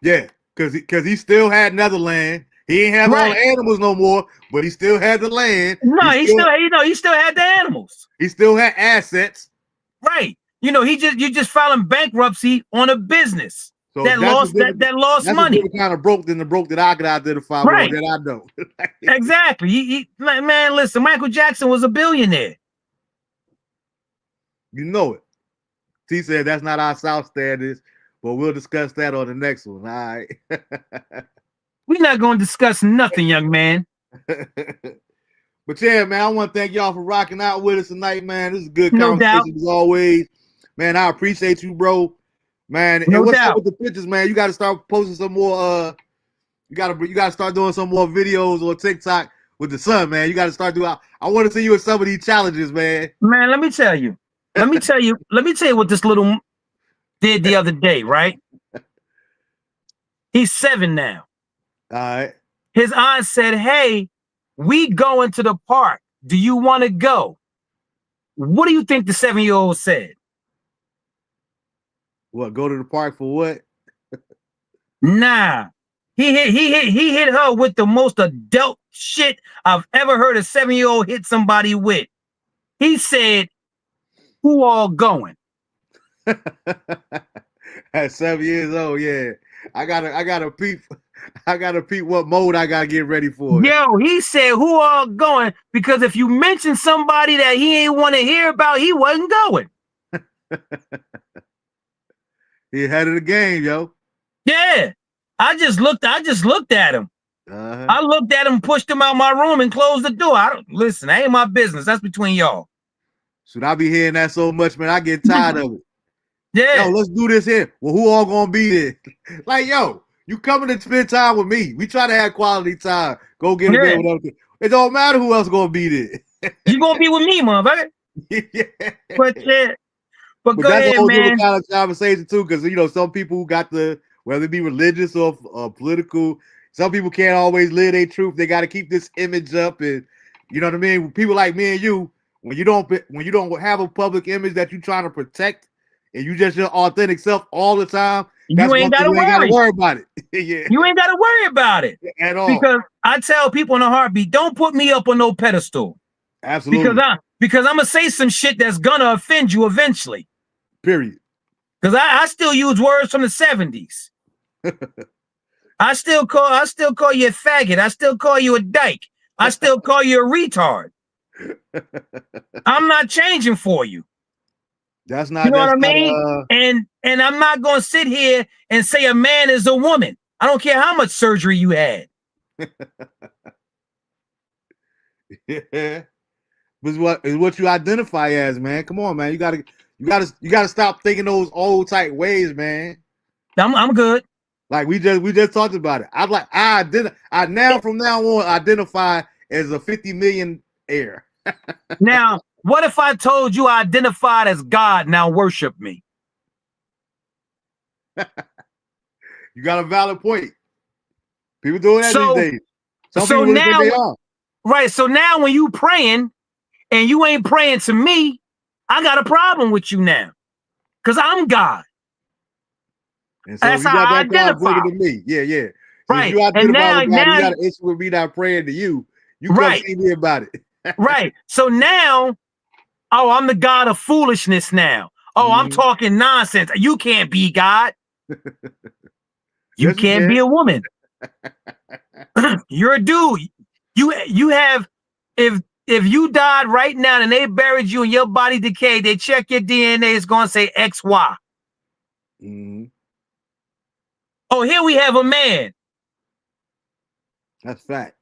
Yeah. Because he still had Netherland. He ain't have all the animals no more, but he still had the land. No, he still had the animals. He still had assets. Right. You just filing bankruptcy on a business so that lost money. That's kind of broke than the broke that I could identify with that I know. Exactly. Man, listen, Michael Jackson was a billionaire. You know it. T said that's not our South standards. But we'll discuss that on the next one. All right. We're not going to discuss nothing, young man. But yeah, man, I want to thank y'all for rocking out with us tonight, man. This is a good conversation as always. Man, I appreciate you, bro. Man, and what's up with the pictures, man? You got to start posting some more. You got to start doing some more videos on TikTok with the sun, man. You got to start doing. I want to see you in some of these challenges, man. Man, let me tell you what this little did the other day, right? He's 7 now. All right. His aunt said, hey, we going to the park. Do you want to go? What do you think the 7-year-old said? What, go to the park for what? Nah. He hit her with the most adult shit I've ever heard a 7-year-old hit somebody with. He said, who all going? At 7 years old, yeah. I gotta peep what mode I gotta get ready for. Yo, he said who all going, because if you mention somebody that he ain't want to hear about, he wasn't going. He ahead of the game, yo. Yeah. I just looked at him. I looked at him, pushed him out my room, and closed the door. Listen, that ain't my business. That's between y'all. Should I be hearing that so much, man? I get tired of it. Yeah. Yo, let's do this here. Well, who all gonna be there? Like, yo, you coming to spend time with me. We try to have quality time. Go get a bed with other people. It don't matter who else gonna be there. You gonna be with me, motherfucker. Yeah. But go that's ahead, a whole man. different kind of conversation too, because some people who got whether it be religious or political, some people can't always live their truth. They got to keep this image up, and you know what I mean. People like me and you, when you don't have a public image that you're trying to protect, and you just your authentic self all the time, you ain't gotta worry about it. Yeah. You ain't gotta worry about it at all. Because I tell people in a heartbeat, don't put me up on no pedestal. Absolutely. Because I'm gonna say some shit that's gonna offend you eventually. Period. Because I still use words from the 70s. I still call you a faggot. I still call you a dyke. I still call you a retard. I'm not changing for you. That's not. You know what I mean? And I'm not going to sit here and say a man is a woman. I don't care how much surgery you had. Yeah, but is what you identify as, man. Come on, man. You gotta stop thinking those old type ways, man. I'm good. Like we just talked about it. I now from now on identify as a 50 million heir. Now, what if I told you I identified as God, now worship me? You got a valid point. People doing that these days. Some so people really now, think they are. right? So now, when you praying and you ain't praying to me, I got a problem with you now, because I'm God. And so That's if you how got I that card, bring identify. it to me. Yeah. So if Right. you And identify now, with God, you got an issue with me not praying to you. You come right. see me about it. Right. So now, oh, I'm the God of foolishness now. Oh, I'm talking nonsense. You can't be God. You Yes, can't be a woman. You're a dude. You have, if you died right now and they buried you and your body decayed, they check your DNA, it's gonna say XY. Oh, here we have a man. That's fact.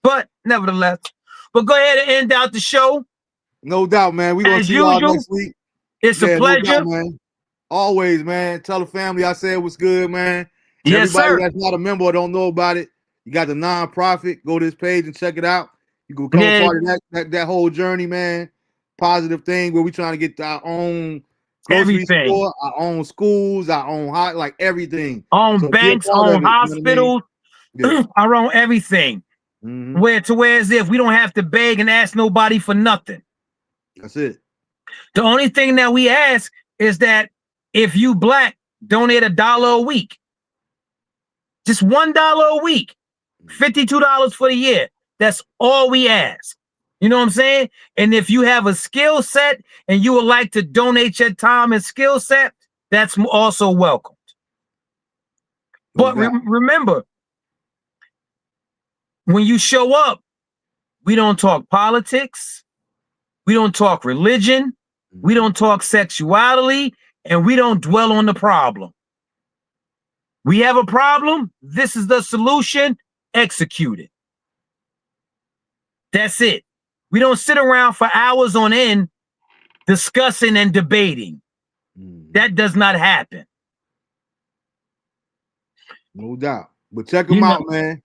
But nevertheless, but go ahead and end out the show. No doubt, man. We're gonna see y'all next week. It's a pleasure. No doubt, man. Always, man. Tell the family I said what's good, man. And yes, everybody sir. that's not a member or don't know about it, you got the nonprofit. Go to this page and check it out. You can become a part of that whole journey, man. Positive thing where we trying to get our own grocery store, our own schools, our own like everything. On banks, on hospitals, our own everything. Where as if we don't have to beg and ask nobody for nothing. That's it. The only thing that we ask is that if you Black, donate $1 a week. Just $1 a week. $52 for the year. That's all we ask. You know what I'm saying? And if you have a skill set and you would like to donate your time and skill set, that's also welcomed. But remember, when you show up, we don't talk politics, we don't talk religion, we don't talk sexuality, and we don't dwell on the problem. We have a problem, this is the solution, execute it. That's it. We don't sit around for hours on end discussing and debating. That does not happen. No doubt. But check them out, man.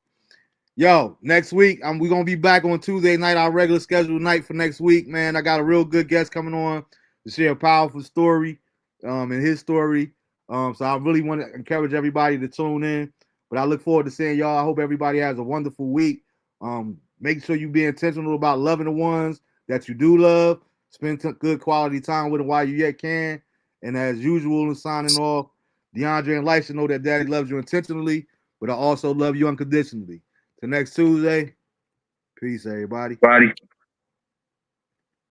Yo, next week, we're going to be back on Tuesday night, our regular scheduled night for next week, man. I got a real good guest coming on to share a powerful story and his story. So I really want to encourage everybody to tune in. But I look forward to seeing y'all. I hope everybody has a wonderful week. Make sure you be intentional about loving the ones that you do love. Spend good quality time with them while you yet can. And as usual, in signing off, DeAndre and Light should know that Daddy loves you intentionally, but I also love you unconditionally. Till next Tuesday. Peace, everybody.